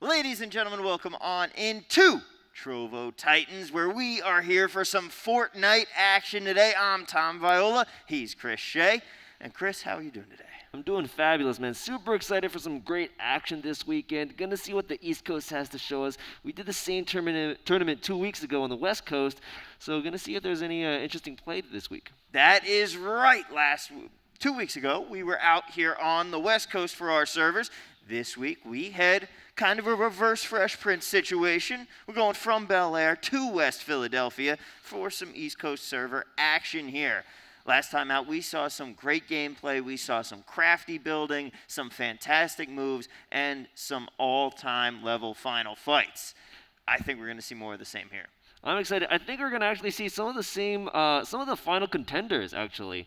Ladies and gentlemen, welcome on into Trovo Titans, where we are here for some Fortnite action today. I'm Tom Viola. He's Chris Shea. And Chris, how are you doing today? I'm doing fabulous, man. Super excited for some great action this weekend. Gonna see what the East Coast has to show us. We did the same tournament 2 weeks ago on the West Coast, so gonna see if there's any interesting play this week. That is right. 2 weeks ago, we were out here on the West Coast for our servers. This week, we had kind of a reverse Fresh Prince situation. We're going from Bel Air to West Philadelphia for some East Coast server action here. Last time out, we saw some great gameplay. We saw some crafty building, some fantastic moves, and some all-time level final fights. I think we're going to see more of the same here. I'm excited. I think we're gonna actually see some of the final contenders actually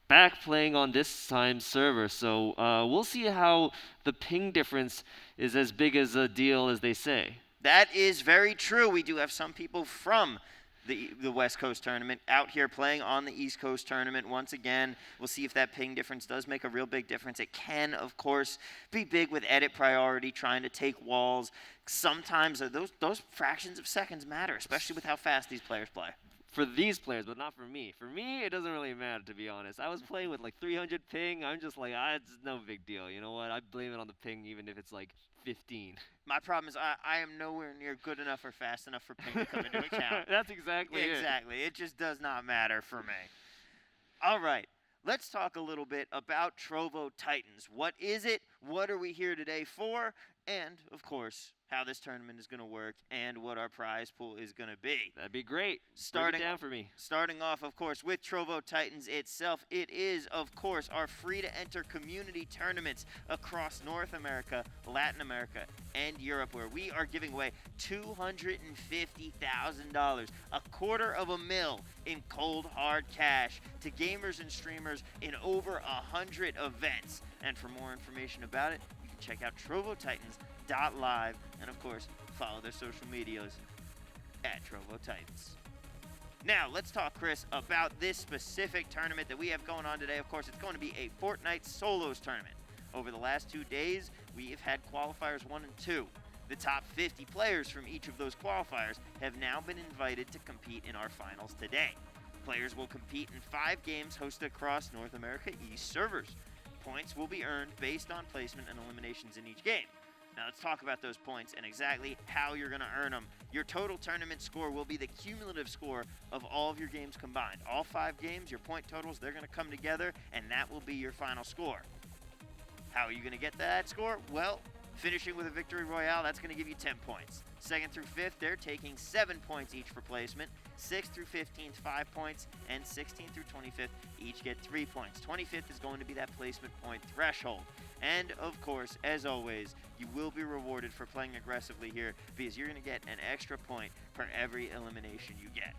back playing on this time's server. So we'll see how the ping difference is as big as a deal as they say. That is very true. We do have some people from the West Coast tournament out here playing on the East Coast tournament once again. We'll see if that ping difference does make a real big difference. It can, of course, be big with edit priority, trying to take walls. Sometimes those fractions of seconds matter, especially with how fast these players play. For these players, but not for me. For me, it doesn't really matter, to be honest. I was playing with like 300 ping. I'm just like, it's no big deal. You know what? I blame it on the ping even if it's like 15. My problem is I am nowhere near good enough or fast enough for ping to come into account. That's exactly it. Exactly. It just does not matter for me. All right. Let's talk a little bit about Trovo Titans. What is it? What are we here today for? And, of course, how this tournament is going to work and what our prize pool is going to be. That'd be great. Break it down for me. Starting off, of course, with Trovo Titans itself. It is, of course, our free-to-enter community tournaments across North America, Latin America, and Europe, where we are giving away $250,000, $250,000 in cold, hard cash to gamers and streamers in over 100 events. And for more information about it, you can check out TrovoTitans.live, and of course, follow their social medias at Trovo Titans. Now, let's talk, Chris, about this specific tournament that we have going on today. Of course, it's going to be a Fortnite Solos tournament. Over the last 2 days, we have had qualifiers 1 and 2. The top 50 players from each of those qualifiers have now been invited to compete in our finals today. Players will compete in 5 games hosted across North America East servers. Points will be earned based on placement and eliminations in each game. Now let's talk about those points and exactly how you're going to earn them. Your total tournament score will be the cumulative score of all of your games combined. All 5 games, your point totals, they're going to come together, and that will be your final score. How are you going to get that score? Well, finishing with a victory royale, that's going to give you 10 points. 2nd through 5th, they're taking 7 points each for placement. 6th through 15th, 5 points. And 16th through 25th, each get 3 points. 25th is going to be that placement point threshold. And, of course, as always, you will be rewarded for playing aggressively here because you're going to get an extra point for every elimination you get.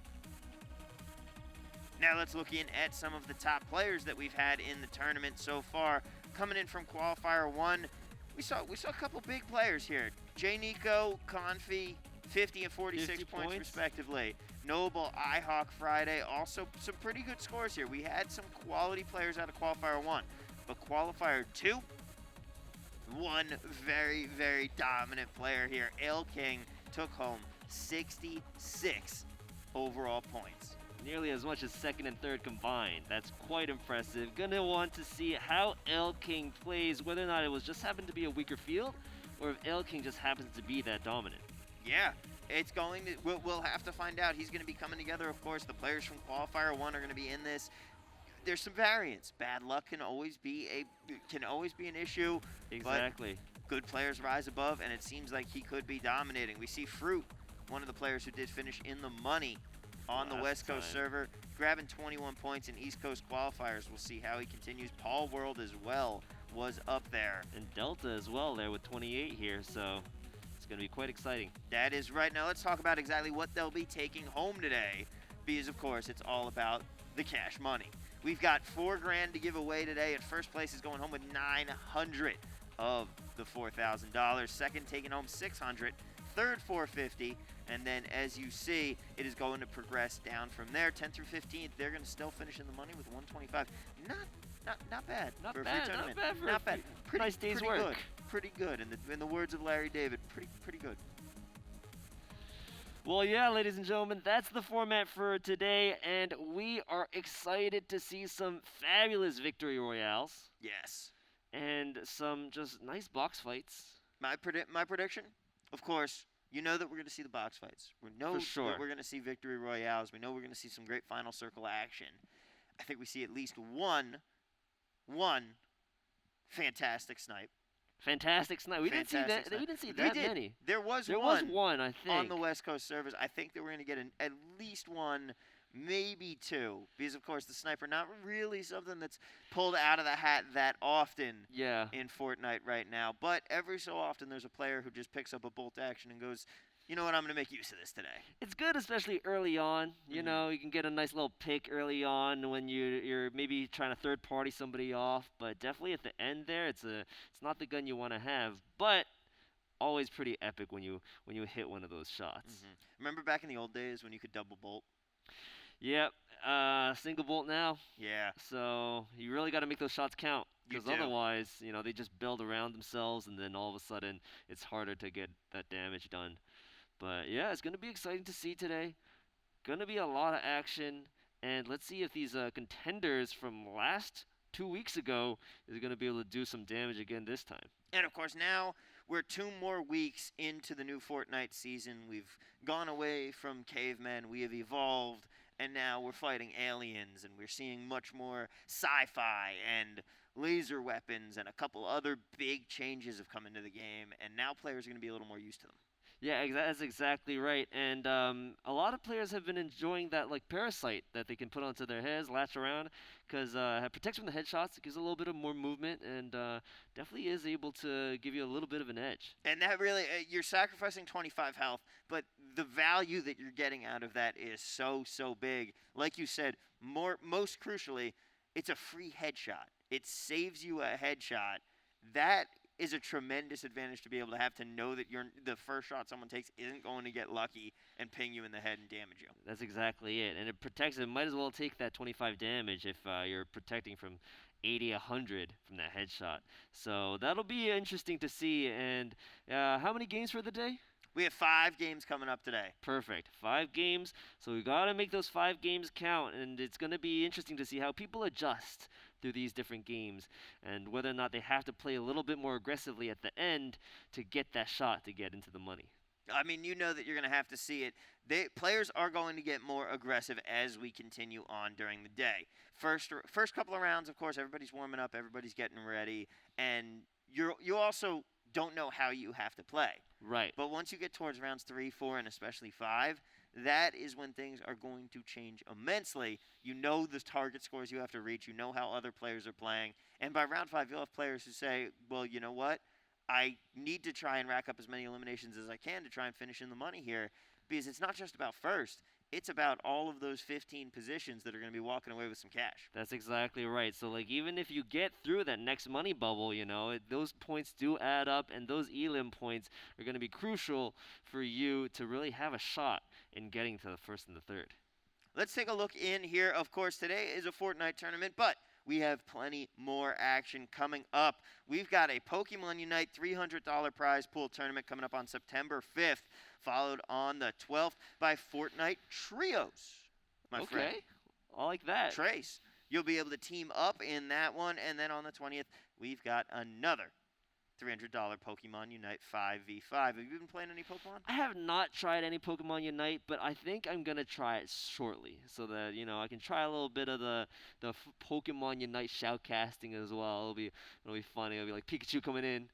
Now let's look in at some of the top players that we've had in the tournament so far. Coming in from Qualifier 1, we saw a couple big players here. J. Nico, Confi, 50 and 46 points respectively. Noble, iHawk, Friday, also some pretty good scores here. We had some quality players out of Qualifier 1, but Qualifier 2, one very, very dominant player here. Il King took home 66 overall points. Nearly as much as 2nd and 3rd combined. That's quite impressive. Gonna want to see how Il King plays, whether or not it was just happened to be a weaker field, or if Il King just happens to be that dominant. Yeah, it's going to. We'll have to find out. He's going to be coming together. Of course, the players from Qualifier 1 are going to be in this. There's some variance. Bad luck can always be an issue. Exactly. But good players rise above, and it seems like he could be dominating. We see Fruit, one of the players who did finish in the money on the West Coast server, grabbing 21 points in East Coast qualifiers. We'll see how he continues. Paul World as well was up there. And Delta as well there with 28 here, so it's going to be quite exciting. That is right. Now let's talk about exactly what they'll be taking home today, because of course it's all about the cash money. We've got $4,000 to give away today, and first place is going home with $900 of the $4,000. Second taking home $600. Third $450, and then as you see, it is going to progress down from there. 10th through 15th, they're going to still finish in the money with $125. Not bad. Not for a bad. free tournament. Not bad for not bad. nice day's work. Good. pretty good. In the words of Larry David, pretty good. Well, yeah, ladies and gentlemen, that's the format for today, and we are excited to see some fabulous victory royales Yes. and some just nice box fights. My prediction, of course, you know that we're going to see the box fights. We know For that sure. we're going to see victory royales. We know we're going to see some great final circle action. I think we see at least one fantastic snipe. Fantastic snipe. We didn't see Fantastic that. snipe. We didn't see We that did. many. There was There was one one, I think. on the West Coast servers. I think that we're going to get at least one, maybe two, because of course the sniper not really something that's pulled out of the hat that often Yeah. in Fortnite right now. But every so often there's a player who just picks up a bolt action and goes, you know what, I'm going to make use of this today. It's good, especially early on. You Mhm. know, you can get a nice little pick early on when you're maybe trying to third party somebody off. But definitely at the end there, it's not the gun you want to have. But always pretty epic when you hit one of those shots. Remember back in the old days when you could double bolt? Yep. Single bolt now. Yeah. So you really got to make those shots count. You Because do. otherwise, they just build around themselves, and then all of a sudden, it's harder to get that damage done. But yeah, it's going to be exciting to see today. Going to be a lot of action. And let's see if these contenders from last 2 weeks ago is going to be able to do some damage again this time. And of course, now we're 2 more weeks into the new Fortnite season. We've gone away from cavemen, we have evolved, and now we're fighting aliens, and we're seeing much more sci-fi and laser weapons, and a couple other big changes have come into the game, and now players are going to be a little more used to them. Yeah, that's exactly right. And a lot of players have been enjoying that like parasite that they can put onto their heads, latch around, because it protects from the headshots. It gives a little bit of more movement, and definitely is able to give you a little bit of an edge. And that really, you're sacrificing 25 health, but the value that you're getting out of that is so big. Like you said, most crucially, it's a free headshot. It saves you a headshot. That is a tremendous advantage to be able to have, to know that the first shot someone takes isn't going to get lucky and ping you in the head and damage you. That's exactly it. And it protects it. Might as well take that 25 damage if you're protecting from 80, 100 from that headshot. So that'll be interesting to see. And how many games for the day? We have 5 games coming up today. Perfect. 5 games. So we got to make those 5 games count. And it's going to be interesting to see how people adjust through these different games and whether or not they have to play a little bit more aggressively at the end to get that shot to get into the money. I mean, you know that you're going to have to see it. Players are going to get more aggressive as we continue on during the day. First couple of rounds, of course, everybody's warming up, everybody's getting ready, and you also don't know how you have to play. Right. But once you get towards rounds 3, 4, and especially 5, that is when things are going to change immensely. You know the target scores you have to reach. You know how other players are playing. And by round 5, you'll have players who say, well, you know what? I need to try and rack up as many eliminations as I can to try and finish in the money here, because it's not just about first. It's about all of those 15 positions that are going to be walking away with some cash. That's exactly right. So, like, even if you get through that next money bubble, those points do add up, and those elim points are going to be crucial for you to really have a shot in getting to the first and the third. Let's take a look in here. Of course, today is a Fortnite tournament, but we have plenty more action coming up. We've got a Pokemon Unite $300 prize pool tournament coming up on September 5th, followed on the 12th by Fortnite Trios, my friend. Okay, I like that. Trace. You'll be able to team up in that one, and then on the 20th, we've got another $300 Pokemon Unite 5v5. Have you been playing any Pokemon? I have not tried any Pokemon Unite, but I think I'm going to try it shortly so that, I can try a little bit of the Pokemon Unite shoutcasting as well. It'll be funny. It'll be like Pikachu coming in,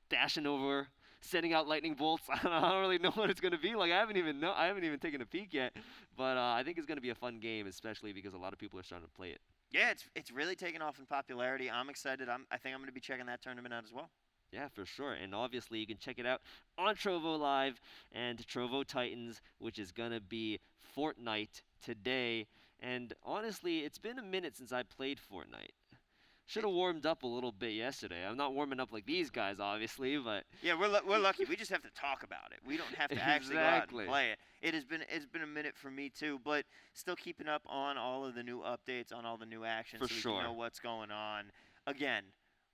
dashing over, sending out lightning bolts. I don't really know what it's going to be like. I haven't even taken a peek yet, but I think it's going to be a fun game, especially because a lot of people are starting to play it. Yeah, it's really taken off in popularity. I'm excited. I think I'm going to be checking that tournament out as well. Yeah, for sure. And obviously, you can check it out on Trovo Live and Trovo Titans, which is going to be Fortnite today. And honestly, it's been a minute since I played Fortnite. Should have warmed up a little bit yesterday. I'm not warming up like these guys, obviously, but yeah, we're lucky. We just have to talk about it. We don't have to actually go out and play it. It's been a minute for me too, but still keeping up on all of the new updates, on all the new actions, For so we sure. can know what's going on. Again,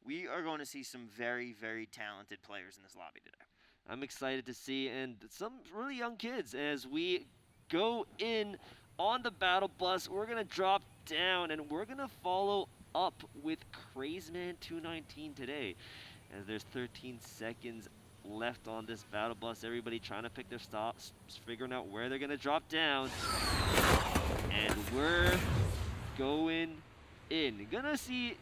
We are going to see some very, very talented players in this lobby today. I'm excited to see, and some really young kids as we go in on the battle bus. We're gonna drop down and we're gonna follow up with Crazeman 219 today, as there's 13 seconds left on this battle bus. Everybody trying to pick their stops, figuring out where they're gonna drop down, and we're going in. Gonna see,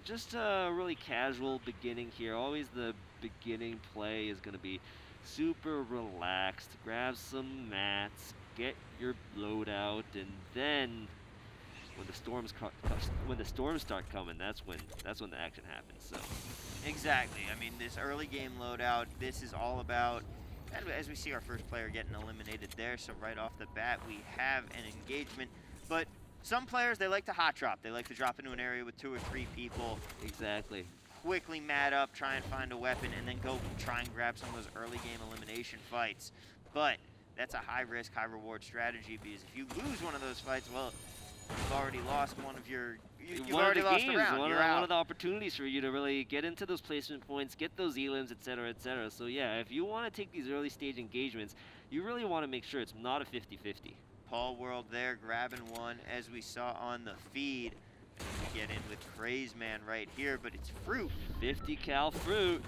just a really casual beginning here. Always the beginning play is gonna be super relaxed. Grab some mats, get your loadout, and then when the storms start coming, that's when the action happens. So exactly. I mean, this early game loadout, this is all about. And as we see our first player getting eliminated there, so right off the bat we have an engagement. But some players, they like to hot drop. They like to drop into an area with 2 or 3 people. Exactly. Quickly mat up, try and find a weapon, and then go try and grab some of those early game elimination fights. But that's a high risk, high reward strategy, because if you lose one of those fights, well, you've already lost one of your. You've already lost a round. One of the opportunities for you to really get into those placement points, get those elims, etc., etc. So yeah, if you want to take these early stage engagements, you really want to make sure it's not a 50-50. Paul World there grabbing one, as we saw on the feed. We get in with Crazeman right here, but it's Fruit. 50 cal Fruit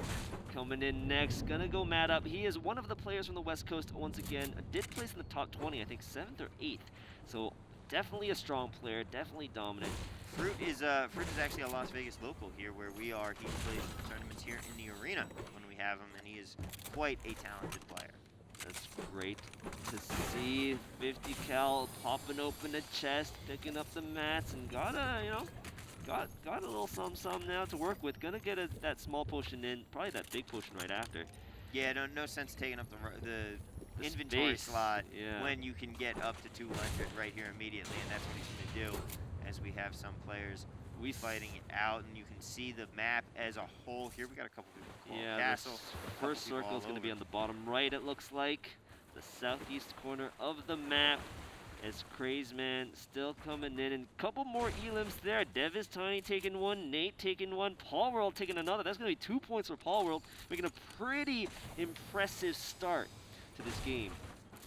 coming in next. Gonna go mad up. He is one of the players from the West Coast once again. Did place in the top 20, I think 7th or 8th. So definitely a strong player, definitely dominant. Fruit is actually a Las Vegas local here where we are. He plays tournaments here in the arena when we have him, and he is quite a talented player. That's great to see. 50 cal popping open the chest, picking up the mats, and got a little some now to work with. Gonna get that small potion in, probably that big potion right after. Yeah, no sense taking up the inventory slot when you can get up to 200 right here immediately, and that's what he's gonna do. As we have some players fighting it out, and you can see the map as a whole here. We got a couple people. Yeah, Castle. First circle is going to be on the bottom right, it looks like. The southeast corner of the map. As Crazeman still coming in, and a couple more elims there. Devis Tiny taking one, Nate taking one, Paul World taking another. That's going to be 2 points for Paul World, making a pretty impressive start to this game.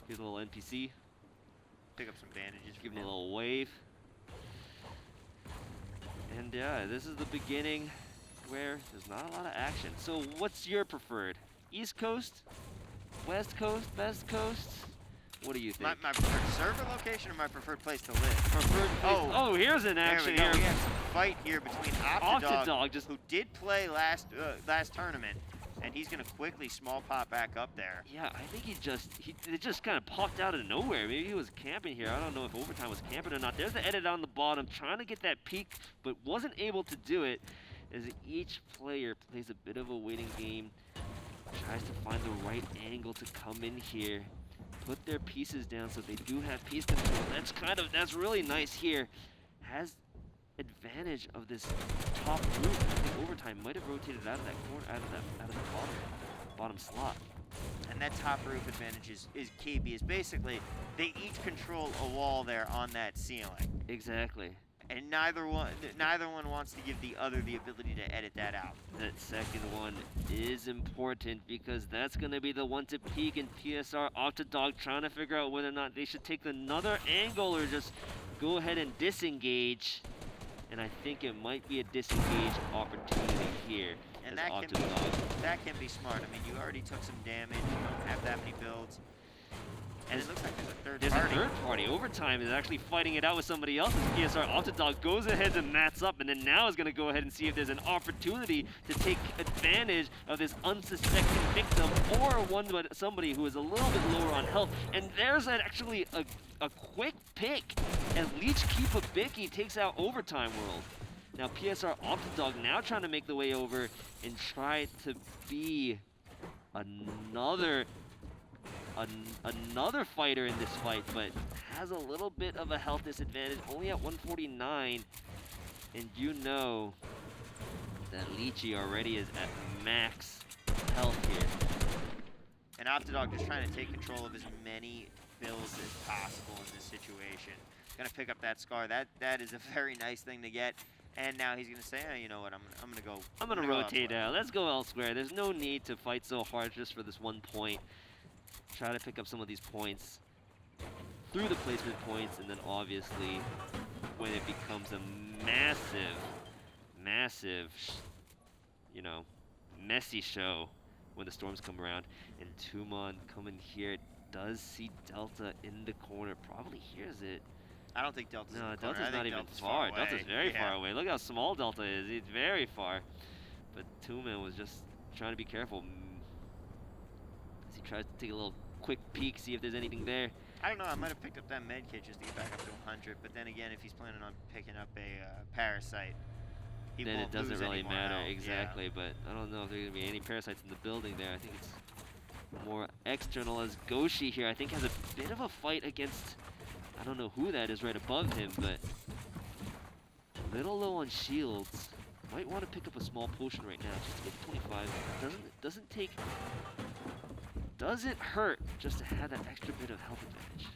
Here's a little NPC. Pick up some bandages. Give him a little wave. And yeah, this is the beginning where there's not a lot of action. So what's your preferred? East Coast? West Coast? Best Coast? What do you think? My preferred server location or my preferred place to live? Preferred place. Oh, here's an action here. We have some fight here between Octodog, who did play last tournament, and he's going to quickly small pop back up there. Yeah, I think it just kind of popped out of nowhere. Maybe he was camping here. I don't know if Overtime was camping or not. There's the edit on the bottom, trying to get that peek, but wasn't able to do it, as each player plays a bit of a waiting game, tries to find the right angle to come in here, put their pieces down so they do have piece control. That's really nice here. Has advantage of this top group. I think Overtime might have rotated out of that corner, out of the bottom slot. And that top roof advantage is key, because basically they each control a wall there on that ceiling. Exactly. And neither one wants to give the other the ability to edit that out. That second one is important, because that's going to be the one to peek, and PSR Octodog trying to figure out whether or not they should take another angle or just go ahead and disengage. And I think it might be a disengage opportunity here. And that can be smart. I mean, you already took some damage. You don't have that many builds. And it looks like there's a third party. Overtime is actually fighting it out with somebody else. PSR Octodog goes ahead and mats up, and then now is going to go ahead and see if there's an opportunity to take advantage of this unsuspecting victim, or somebody who is a little bit lower on health. And there's actually a quick pick as Leech Keepa Bicky takes out Overtime World. Now PSR Octodog now trying to make the way over and try to be another fighter in this fight, but has a little bit of a health disadvantage, only at 149, and you know that Leechy already is at max health here. And Octodog just trying to take control of as many builds as possible in this situation. Gonna pick up that scar. That is a very nice thing to get. And now he's gonna say, oh, you know what? I'm gonna go. I'm gonna go rotate elsewhere." out. Let's go elsewhere. There's no need to fight so hard just for this 1 point. Try to pick up some of these points through the placement points, and then obviously when it becomes a massive, you know, messy show when the storms come around. And Tumon coming here does see Delta in the corner. Probably hears it. I don't think Delta's in No, the corner. Delta's I not think even Delta's far. away. Delta's very Yeah. far away. Look how small Delta is. He's very far. But Tumon was just trying to be careful as he tries to take a little quick peek, see if there's anything there. I don't know. I might have picked up that med kit just to get back up to 100. But then again, if he's planning on picking up a parasite, he Then won't it doesn't lose really any more matter. health. Exactly. Yeah. But I don't know if there's going to be any parasites in the building there. I think it's more external, as Goshi here I think has a bit of a fight against, I don't know who that is right above him, but a little low on shields. Might want to pick up a small potion right now just to get to 25. Doesn't hurt just to have that extra bit of health advantage.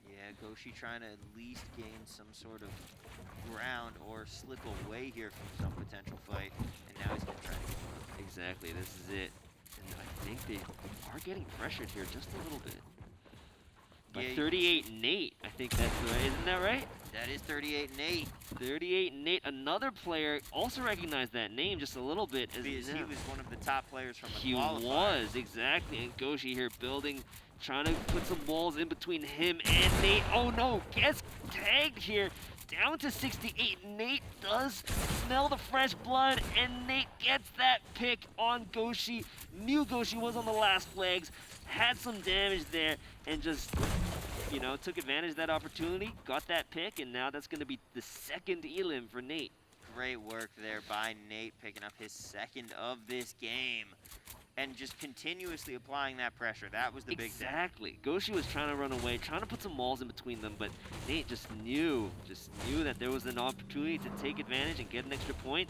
Yeah, Goshi trying to at least gain some sort of ground or slip away here from some potential fight. And now he's going to try to get one. Exactly, this is it. And I think they are getting pressured here just a little bit. By Yeah, 38 Nate, I think that's right. Isn't that right? That is 38 and 8. 38 Nate, another player also recognized that name just a little bit. Because he was one of the top players from the He qualifier. was, exactly. And Goshi here building, trying to put some walls in between him and Nate. Oh no, gets tagged here. Down to 68. Nate does smell the fresh blood, and Nate gets that pick on Goshi. Knew Goshi was on the last flags, had some damage there, and just, you know, took advantage of that opportunity, got that pick, and now that's going to be the second elim for Nate. Great work there by Nate, picking up his second of this game. And just continuously applying that pressure. That was the big thing. Exactly. Goshi was trying to run away, trying to put some walls in between them, but Nate just knew that there was an opportunity to take advantage and get an extra point.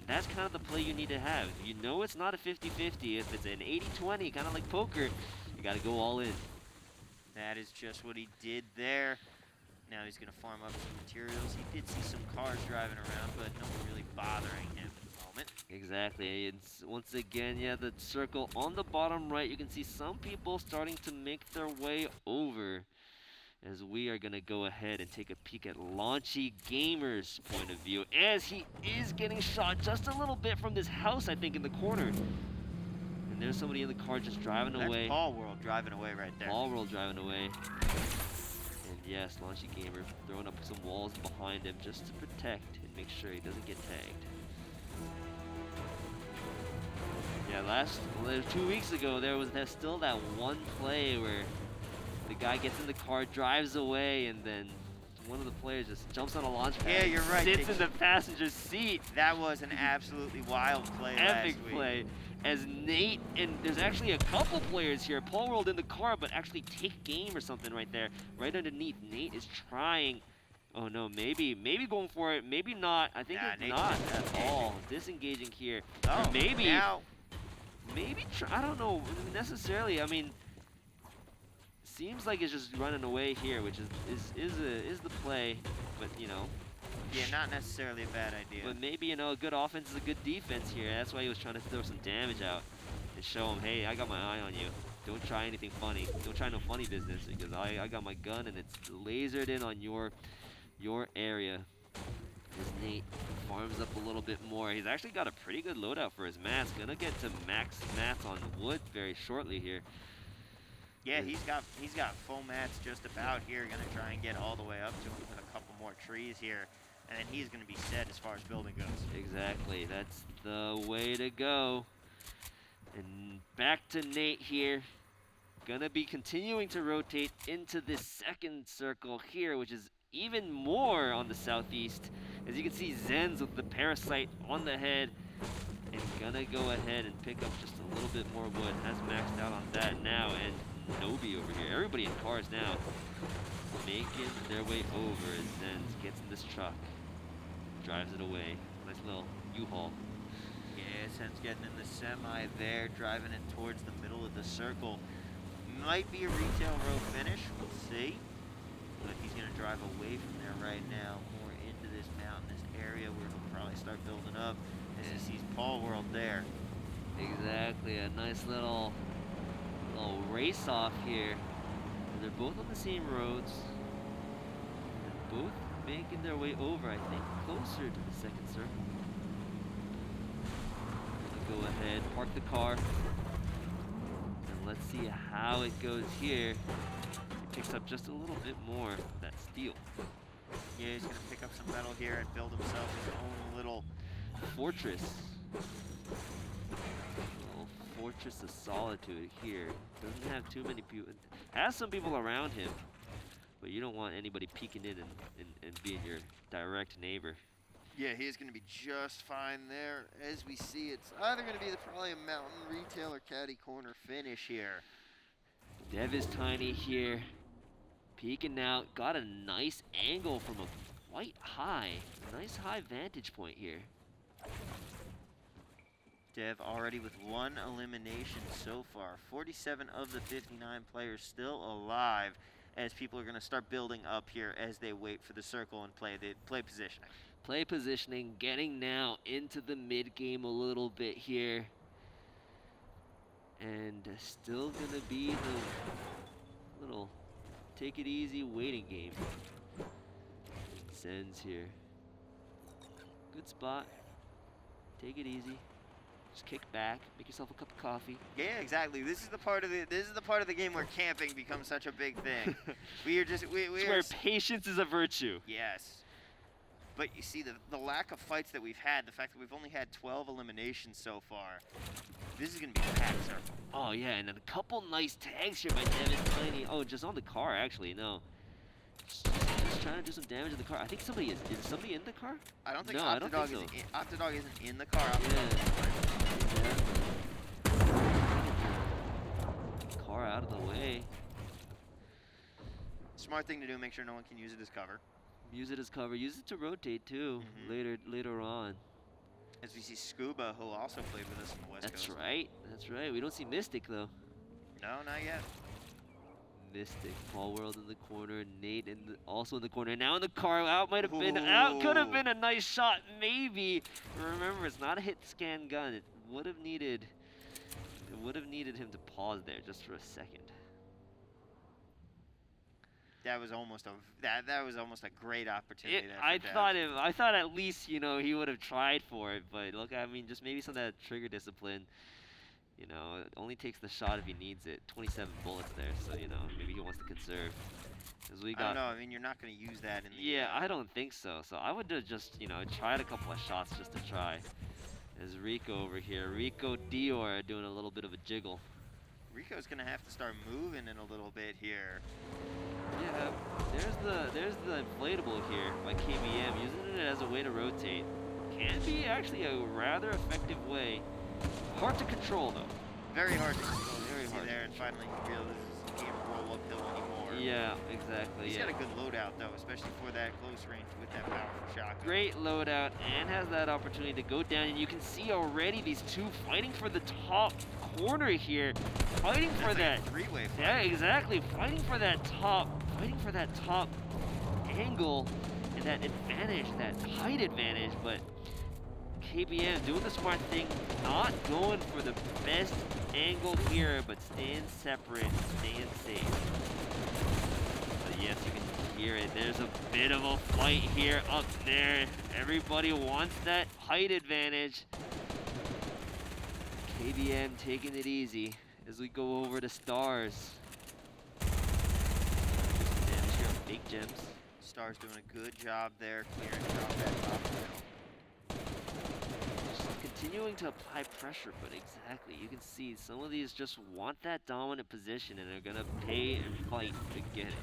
And that's kind of the play you need to have. You know it's not a 50-50. If it's an 80-20, kind of like poker, you got to go all in. That is just what he did there. Now he's going to farm up some materials. He did see some cars driving around, but no one really bothering him at the moment. Exactly. It's once again, yeah, the circle on the bottom right, you can see some people starting to make their way over, as we are going to go ahead and take a peek at Launchy Gamer's point of view, as he is getting shot just a little bit from this house, I think, in the corner. And there's somebody in the car just driving away. That's Paul World driving away right there. Paul World driving away. And yes, Launchy Gamer throwing up some walls behind him just to protect and make sure he doesn't get tagged. Yeah, 2 weeks ago, there's still that one play where the guy gets in the car, drives away, and then one of the players just jumps on a launch pad. Yeah, you're right. Sits in the passenger seat. That was an absolutely wild play Epic last week. play. As Nate, and there's actually a couple players here, Paul World in the car, but actually take game or something right there, right underneath. Nate is trying. Oh no, maybe going for it, maybe not. I think it's Nate's not just at all. Disengaging here. Oh, Or maybe, now. I don't know necessarily. I mean, seems like it's just running away here, which is the play, but you know. Yeah, not necessarily a bad idea. But maybe, you know, a good offense is a good defense here. That's why he was trying to throw some damage out and show him, hey, I got my eye on you. Don't try anything funny. Don't try no funny business, because I got my gun and it's lasered in on your area. As Nate farms up a little bit more. He's actually got a pretty good loadout for his mats. Gonna get to max mats on wood very shortly here. Yeah, he's got full mats just about here. Gonna try and get all the way up to him with a couple more trees here. And then he's going to be set as far as building goes. Exactly. That's the way to go. And back to Nate here. Gonna be continuing to rotate into this second circle here, which is even more on the southeast. As you can see, Zen's with the parasite on the head. And gonna go ahead and pick up just a little bit more wood. Has maxed out on that now. And Nobi over here. Everybody in cars now. Making their way over as Zen's gets in this truck. Drives it away. Nice little U-Haul. Yeah, Sen's getting in the semi there, driving it towards the middle of the circle. Might be a retail row finish, we'll see. But he's going to drive away from there right now, more into this mountainous area where he'll probably start building up as he sees Paul World there. Exactly, a nice little race off here. They're both on the same roads. They're both making their way over, I think, closer to the second circle. Go ahead, park the car, and let's see how it goes here. He picks up just a little bit more of that steel. Yeah, he's gonna pick up some metal here and build himself his own little fortress. Little fortress of solitude here. Doesn't have too many people. Has some people around him, but you don't want anybody peeking in and being your direct neighbor. Yeah, he's going to be just fine there. As we see, it's either going to be probably a mountain retail or caddy corner finish here. Dev is tiny here, peeking out. Got a nice angle from a quite high, nice high vantage point here. Dev already with 1 elimination so far. 47 of the 59 players still alive, as people are going to start building up here as they wait for the circle and play positioning. Play positioning, getting now into the mid game a little bit here. And still gonna be the little take it easy waiting game. Sends here. Good spot. Take it easy. Just kick back, make yourself a cup of coffee. Yeah, exactly. This is the part of the game where camping becomes such a big thing. It's where patience is a virtue. Yes. But you see, the lack of fights that we've had, the fact that we've only had 12 eliminations so far, this is going to be a packed circle. Oh, yeah, and then a couple nice tags here by Devin Tiny. Oh, just on the car, actually, no. Just trying to do some damage to the car. I think somebody is somebody in the car? I don't think no, Octodog Octodog isn't in the car. Car out of the way. Smart thing to do, make sure no one can use it as cover. Use it as cover. Use it to rotate too. Later on. As we see Scuba, who also played with us on the West Coast. That's right. That's right. We don't see Mystic though. No, not yet. Mystic, Paul World in the corner, Nate also in the corner. Now in the car. Out might have been. Out could have been a nice shot, maybe. Remember, it's not a hit scan gun. It would have needed. It would have needed him to pause there just for a second. That was almost a great opportunity. I thought at least he would have tried for it, but look, I mean, just maybe some of that trigger discipline. It only takes the shot if he needs it. 27 bullets there, so maybe he wants to conserve. I don't know. I mean, you're not going to use that in the. Yeah, I don't think so. So I would have just tried a couple of shots just to try. There's Rico over here. Rico Dior doing a little bit of a jiggle. Rico's going to have to start moving in a little bit here. Yeah, there's the inflatable here by KBM, using it as a way to rotate. Can be actually a rather effective way. Hard to control though. Very hard to control. Very hard. There, and finally he realizes he can't roll uphill anymore. Yeah, exactly. He's got a good loadout though, especially for that close range with that powerful shotgun. Great loadout, and has that opportunity to go down, and you can see already these two fighting for the top corner here, fighting for that three-way fight. Yeah, exactly, fighting for that top angle and that advantage, that height advantage. But KBM doing the smart thing, not going for the best angle here, but staying separate, staying safe. But yes, you can hear it. There's a bit of a fight here up there. Everybody wants that height advantage. KBM taking it easy as we go over to Stars. Just damage here on Big Gems. Stars doing a good job there, clearing out that top middle. Just continuing to apply pressure, but exactly, you can see some of these just want that dominant position and are gonna pay and fight to get it.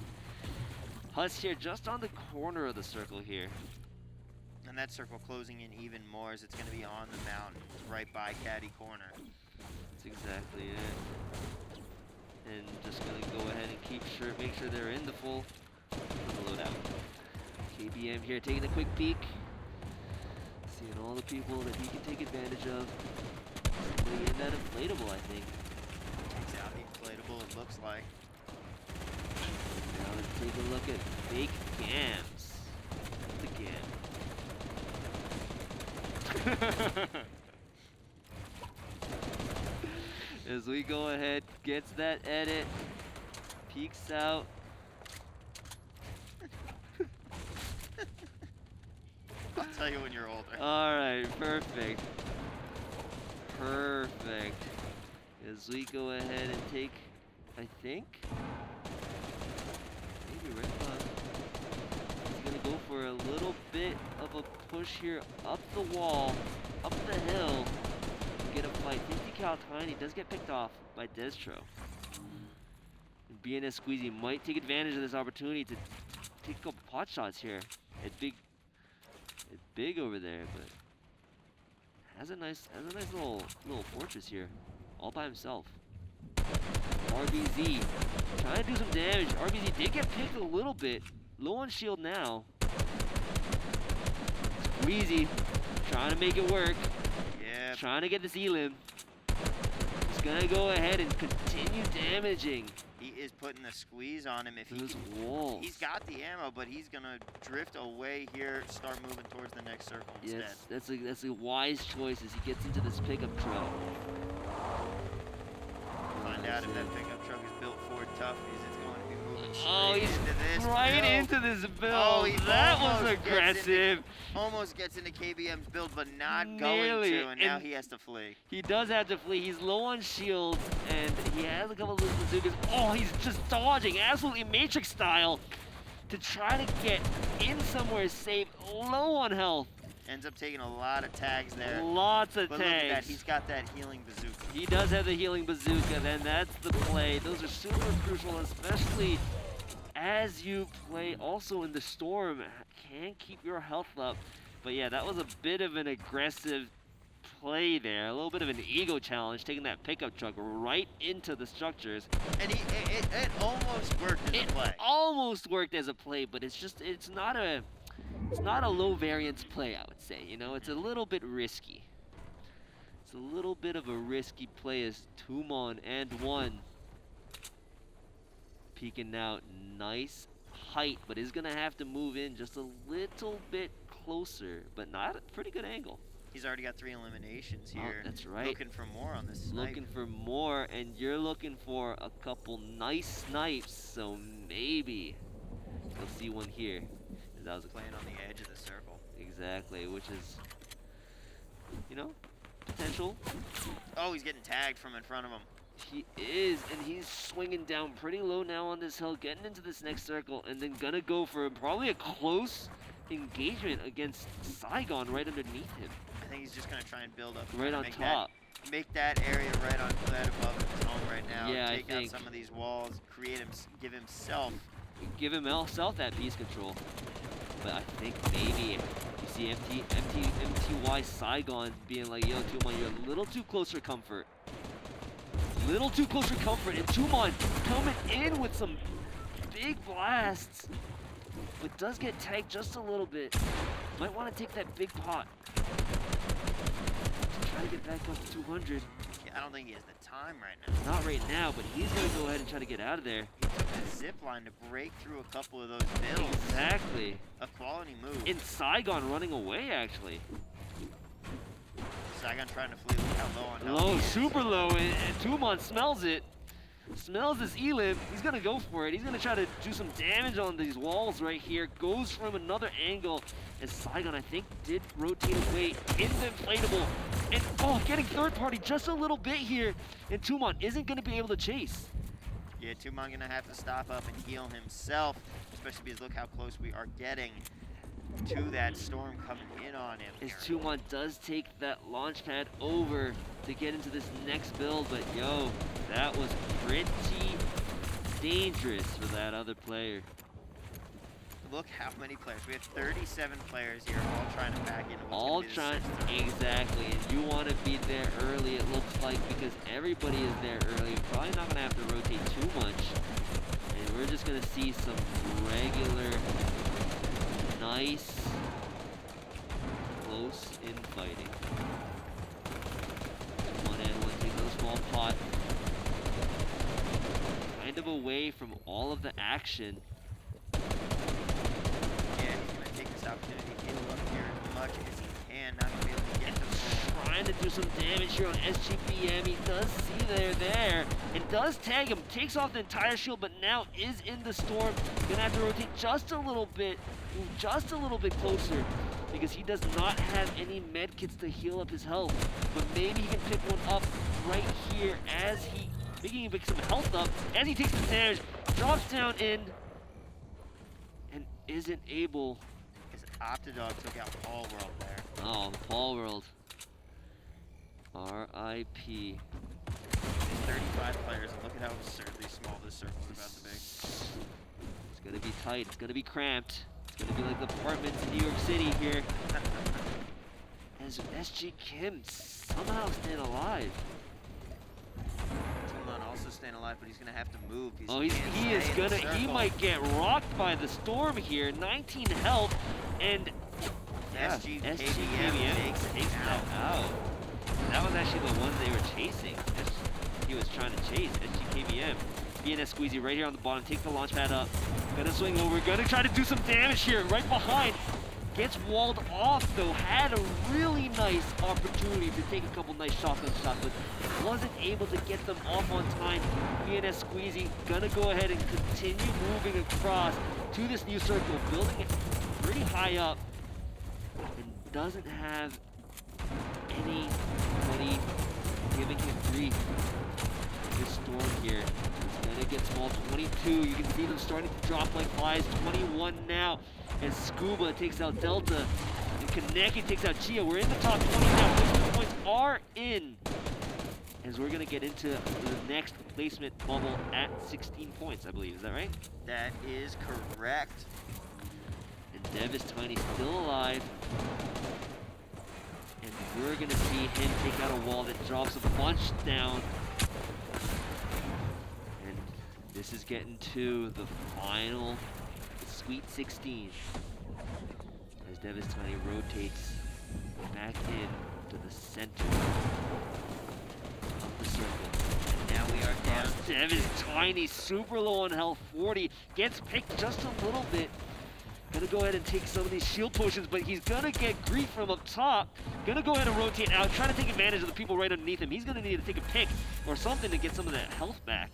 Huss here just on the corner of the circle here. And that circle closing in even more as it's going to be on the mountain, right by Caddy Corner. That's exactly it. And just going to go ahead and make sure they're in the full loadout. KBM here taking a quick peek. Seeing all the people that he can take advantage of. Somebody in that inflatable, I think. Takes out the inflatable, it looks like. Now let's take a look at Fake Gams. The Gam. As we go ahead, gets that edit, peeks out. I'll tell you when you're older. Alright, perfect. Perfect. As we go ahead and take, I think, maybe Red Buff. He's gonna go for a little bit of a push here up the wall, up the hill, get a fight. 50 cal Tiny does get picked off by Destro. And BNS Squeezy might take advantage of this opportunity to take a couple pot shots here. It's big over there, but has a nice little fortress here, all by himself. RBZ trying to do some damage. RBZ did get picked a little bit, low on shield now. Squeezy trying to make it work. Yeah. Trying to get this elim. He's gonna go ahead and continue damaging. He is putting the squeeze on him. If he Those can, walls. he's got the ammo, but he's gonna drift away here, start moving towards the next circle instead. Yes, that's a wise choice as he gets into this pickup truck. Find out if that pickup truck is built Ford tough, because it's going to be moving Oh, straight he's into this right build. into this build. Oh, he that was almost gets aggressive. Almost gets into KBM's build, but not Nearly. going to, and now he has to flee. He does have to flee. He's low on shields, and he has a couple of loose bazookas. Oh, he's just dodging, absolutely Matrix style, to try to get in somewhere safe, low on health. Ends up taking a lot of tags there. Lots of But look at that, tags. he's got that healing bazooka. He does have the healing bazooka, then that's the play. Those are super crucial, especially as you play also in the storm. Can keep your health up. But yeah, that was a bit of an aggressive play there. A little bit of an ego challenge, taking that pickup truck right into the structures. And it almost worked as a play. It almost worked as a play, but it's not a low variance play, I would say. You know, it's a little bit risky. It's a little bit of a risky play as Tumon and one peeking out. Nice height, but is gonna have to move in just a little bit closer, but not a pretty good angle. He's already got 3 eliminations here. Oh, that's right. Looking for more on this snipe. Looking for more, and you're looking for a couple nice snipes, so maybe you'll see one here. That was Playing on the edge of the circle. exactly, which is, you know, potential. Oh, he's getting tagged from in front of him. He is, and he's swinging down pretty low now on this hill, getting into this next circle, and then gonna go for probably a close engagement against Saigon right underneath him. I think he's just gonna try and build up. Right on top. Make that area right on flat above his home right now. Yeah, Take I out think. some of these walls. Give himself. Give himself that beast control. But I think maybe you see MTY Saigon being like, yo, Tumon, you're a little too close for comfort. Little too close for comfort, and Tumon coming in with some big blasts, but does get tagged just a little bit. Might want to take that big pot. Try to get back up to 200. I don't think he has the time right now. Not right now, but he's gonna go ahead and try to get out of there. He took that zip line to break through a couple of those builds. Exactly. A quality move. And Saigon running away, actually. Saigon trying to flee. Look how low on health Low, he is. super low, and Tumon smells it. Smells this elim. He's gonna go for it. He's gonna try to do some damage on these walls right here. Goes from another angle, and Saigon, I think, did rotate away in the inflatable. And oh, getting third party just a little bit here, and Tumon isn't gonna be able to chase. Yeah, Tumon gonna have to stop up and heal himself, especially because look how close we are getting to that storm coming in on him. As here. Tumon does take that launch pad over to get into this next build, but yo, that was pretty dangerous for that other player. Look how many players. We have 37 players here, all trying to back into what's All gonna be the trying, sixth round. exactly, and you want to be there early, it looks like, because everybody is there early. You're probably not going to have to rotate too much, and we're just going to see some regular, nice, close in fighting. One and one, take another small pot. Kind of away from all of the action. Yeah, he's gonna take this opportunity to heal up here as much as he can. Not gonna be able to get to trying to do some damage here on SGPM. He does see they're there and does tag him, takes off the entire shield, but now is in the storm. Gonna have to rotate just a little bit, move just a little bit closer, because he does not have any med kits to heal up his health. But maybe he can pick one up right here as he, maybe he can pick some health up as he takes the damage, drops down in, and isn't able. Because Optidog took out Paul World there. Oh, the Paul World. R.I.P. There's 35 players, and look at how absurdly small this circle's about to be. It's gonna be tight, it's gonna be cramped. It's gonna be like the apartments in New York City here. As SG Kim somehow staying alive. Timlon also staying alive, but he's gonna have to move. Oh, he might get rocked by the storm here. 19 health, and yeah, SGKBM takes that out. That was actually the one they were chasing. He was trying to chase SGKBM. BNS Squeezy right here on the bottom, takes the launch pad up. Gonna swing over, gonna try to do some damage here, right behind. Gets walled off though, had a really nice opportunity to take a couple nice shotgun shots, but wasn't able to get them off on time. BNS Squeezy gonna go ahead and continue moving across to this new circle, building it pretty high up, and doesn't have anybody giving him grief. This storm here is gonna get small. 22, you can see them starting to drop like flies. 21 now, as Scuba takes out Delta, and Kaneki takes out Chia. We're in the top 20 now. Placement points are in, as we're gonna get into the next placement bubble at 16 points, I believe. Is that right? That is correct. And Dev is Tiny still alive. And we're gonna see him take out a wall that drops a bunch down. And this is getting to the final Sweet 16. As Devis Tiny rotates back in to the center of the circle. And now we are down. Devis Tiny, super low on health, 40. Gets picked just a little bit. Gonna go ahead and take some of these shield potions, but he's gonna get grief from up top. Gonna go ahead and rotate out, trying to take advantage of the people right underneath him. He's gonna need to take a pick or something to get some of that health back,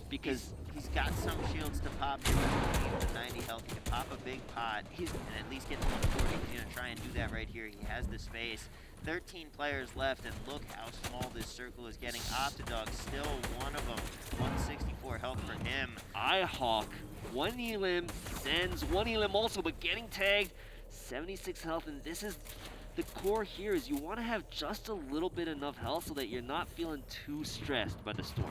because he's got some shields to pop here with 90 health. He can pop a big pot and at least get to 140. He's gonna try and do that right here. He has the space. 13 players left, and look how small this circle is getting. Optidog still one of them. 164 health for him. iHawk, one elim, sends one elim also, but getting tagged, 76 health, and this is the core here is you want to have just a little bit enough health so that you're not feeling too stressed by the storm.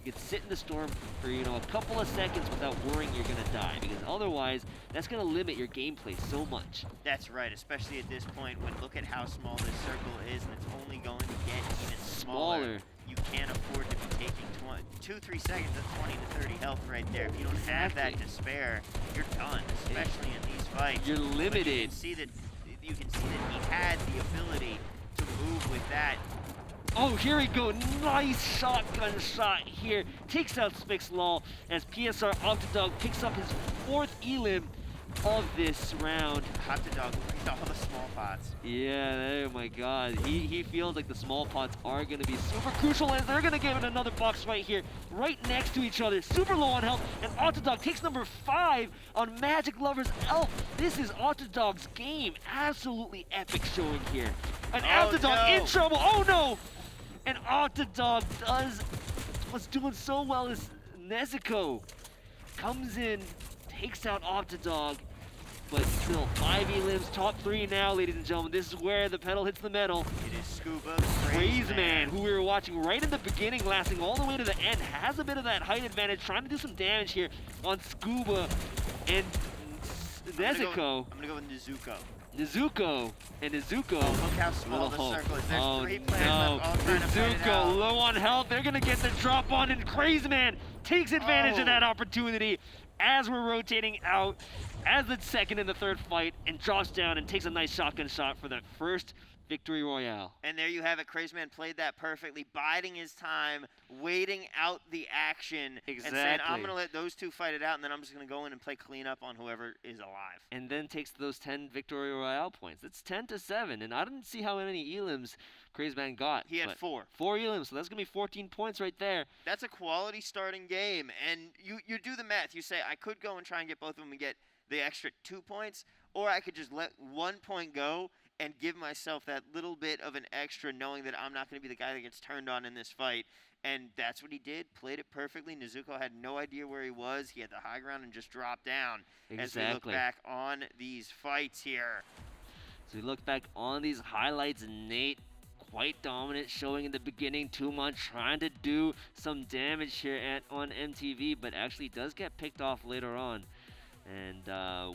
You can sit in the storm for, you know, a couple of seconds without worrying you're going to die, because otherwise that's going to limit your gameplay so much. That's right, especially at this point when look at how small this circle is, and it's only going to get even smaller. You can't afford to be taking 2-3 seconds of 20 to 30 health right there. If you don't have that to spare, you're done, especially in these fights. You're limited. But you can see that he had the ability to move with that. Oh, here we go. Nice shotgun shot here. Takes out Spixlaw as PSR Optidog picks up his 4th elim of this round. Optidog with all the small pots. Yeah, oh my god. He feels like the small pots are going to be super crucial, as they're going to give it another box right here, right next to each other. Super low on health, and Optidog takes number 5 on Magic Lover's Elf. This is Optidog's game. Absolutely epic showing here. And Optidog in trouble. Oh no! And Optidog was doing so well as Nezuko comes in, takes out Optidog, but still 5 elims, top 3 now, ladies and gentlemen. This is where the pedal hits the metal. It is Scuba Craze Man, who we were watching right in the beginning, lasting all the way to the end, has a bit of that height advantage, trying to do some damage here on Scuba and Nezuko. I'm gonna go with Nezuko. Nezuko. Oh, look how small the circle is. There's 3 players left, all trying to fight it out. Nezuko, low on health. They're going to get the drop on, and Crazy Man takes advantage of that opportunity as we're rotating out as the second and the third fight, and drops down and takes a nice shotgun shot for that first victory royale. And there you have it. Crazeman played that perfectly, biding his time, waiting out the action, and saying, I'm going to let those two fight it out, and then I'm just going to go in and play cleanup on whoever is alive. And then takes those 10 victory royale points. It's 10-7, and I didn't see how many elims Crazeman got. He had 4. 4 elims, so that's going to be 14 points right there. That's a quality starting game, and you do the math. You say, I could go and try and get both of them and get the extra 2 points, or I could just let 1 point go and give myself that little bit of an extra, knowing that I'm not going to be the guy that gets turned on in this fight. And that's what he did. Played it perfectly. Nezuko had no idea where he was. He had the high ground and just dropped down. Exactly. As we look back on these fights here. So we look back on these highlights, Nate quite dominant, showing in the beginning, Tumon trying to do some damage here on MTV, but actually does get picked off later on, and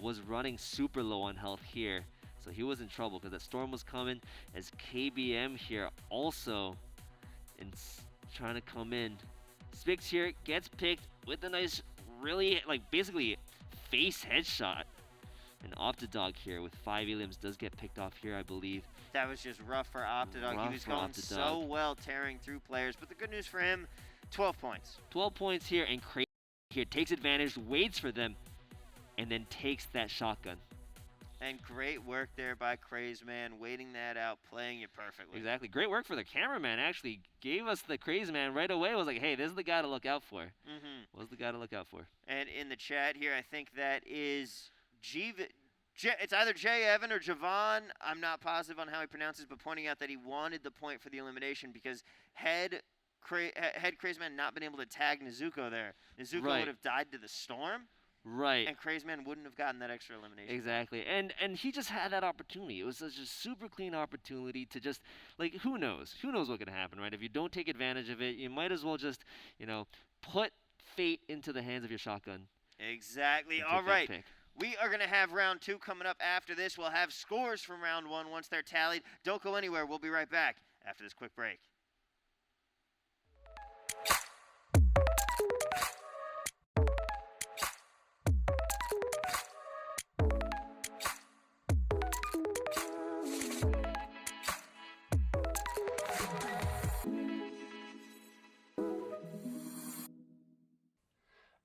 was running super low on health here. So he was in trouble because that storm was coming, as KBM here also trying to come in. Spix here gets picked with a nice, really, like, basically face headshot. And Optidog here with 5 elims does get picked off here, I believe. That was just rough for Optidog. He was going so well, tearing through players. But the good news for him, 12 points. 12 points here, and Crazy here takes advantage, waits for them, and then takes that shotgun. And great work there by Crazeman, waiting that out, playing it perfectly. Exactly. Great work for the cameraman. Actually gave us the Crazeman right away. Was like, hey, this is the guy to look out for. Was the guy to look out for. And in the chat here, I think that is it's either Jay Evan or Javon. I'm not positive on how he pronounces, but pointing out that he wanted the point for the elimination because had Crazeman not been able to tag Nezuko there, Nezuko would have died to the storm. Right. And Crazeman wouldn't have gotten that extra elimination. Exactly. And he just had that opportunity. It was such a super clean opportunity to just, like, who knows? Who knows what can happen, right? If you don't take advantage of it, you might as well just, put fate into the hands of your shotgun. Exactly. All right. We are going to have round 2 coming up after this. We'll have scores from round 1 once they're tallied. Don't go anywhere. We'll be right back after this quick break.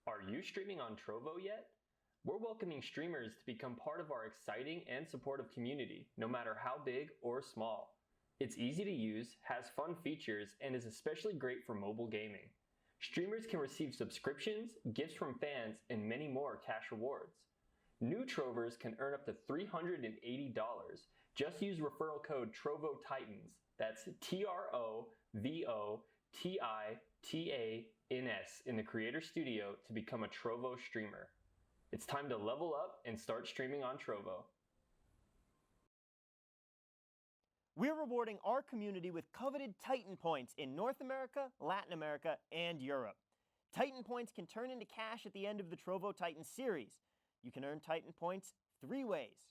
Are you streaming on Trovo yet? We're welcoming streamers to become part of our exciting and supportive community, no matter how big or small. It's easy to use, has fun features, and is especially great for mobile gaming. Streamers can receive subscriptions, gifts from fans, and many more cash rewards. New Trovers can earn up to $380. Just use referral code TrovoTitans. That's TROVOTITANS in the Creator Studio to become a Trovo streamer. It's time to level up and start streaming on Trovo. We're rewarding our community with coveted Titan points in North America, Latin America, and Europe. Titan points can turn into cash at the end of the Trovo Titan series. You can earn Titan points 3 ways.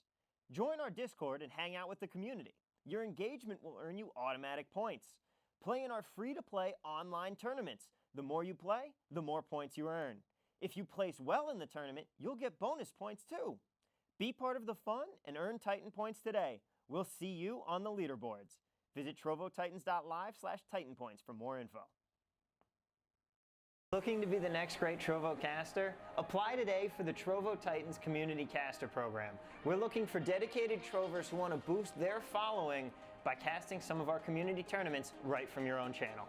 Join our Discord and hang out with the community. Your engagement will earn you automatic points. Play in our free-to-play online tournaments. The more you play, the more points you earn. If you place well in the tournament, you'll get bonus points too. Be part of the fun and earn Titan points today. We'll see you on the leaderboards. Visit trovotitans.live/titanpoints for more info. Looking to be the next great Trovo caster? Apply today for the Trovo Titans Community Caster Program. We're looking for dedicated Trovers who want to boost their following by casting some of our community tournaments right from your own channel.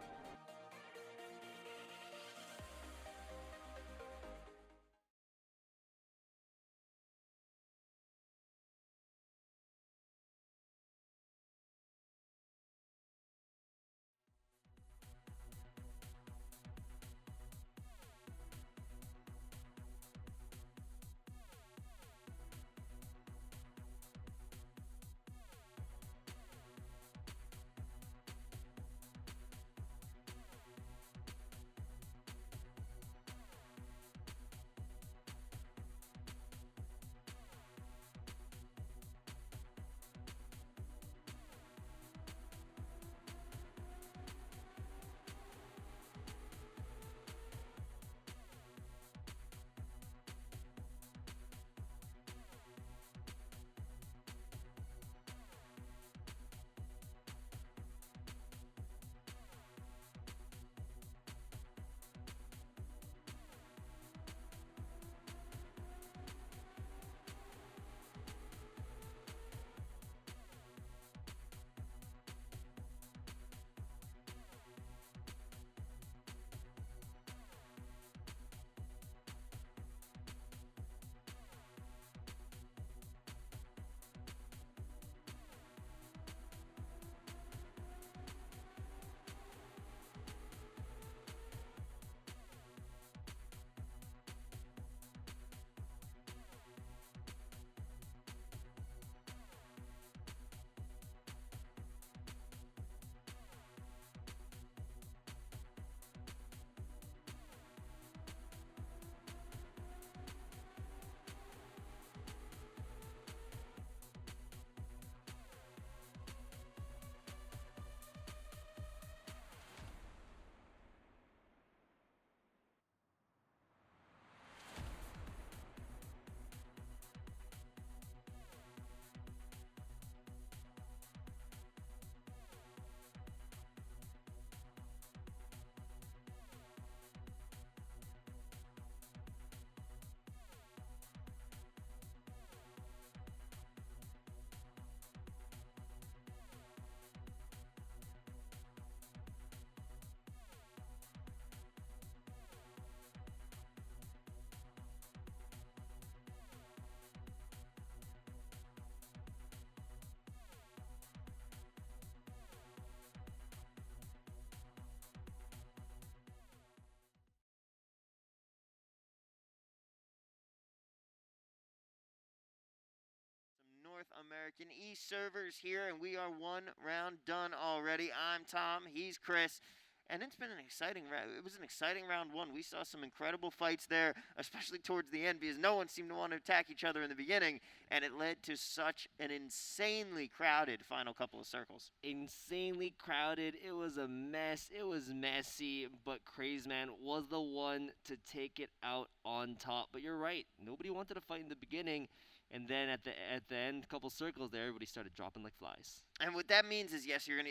North American East servers here, and we are one round done already. I'm Tom, he's Chris, and it's been an exciting round. It was an exciting round one. We saw some incredible fights there, especially towards the end, because no one seemed to want to attack each other in the beginning, and it led to such an insanely crowded final couple of circles. Insanely crowded. It was a mess. It was messy, but Crazeman was the one to take it out on top. But you're right. Nobody wanted to fight in the beginning, and then at the end, couple circles there, everybody started dropping like flies. And what that means is, yes, you're gonna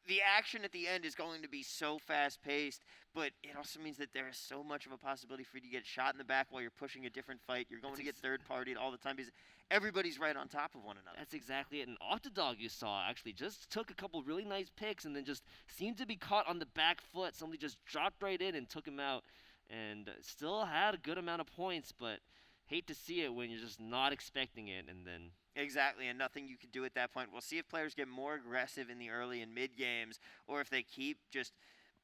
the action at the end is going to be so fast-paced, but it also means that there is so much of a possibility for you to get shot in the back while you're pushing a different fight. You're going to get third-partied all the time because everybody's right on top of one another. That's exactly it. And Octodog, you saw, actually just took a couple really nice picks and then just seemed to be caught on the back foot. Somebody just dropped right in and took him out, and still had a good amount of points, but hate to see it when you're just not expecting it, and then... Exactly, and nothing you can do at that point. We'll see if players get more aggressive in the early and mid games, or if they keep just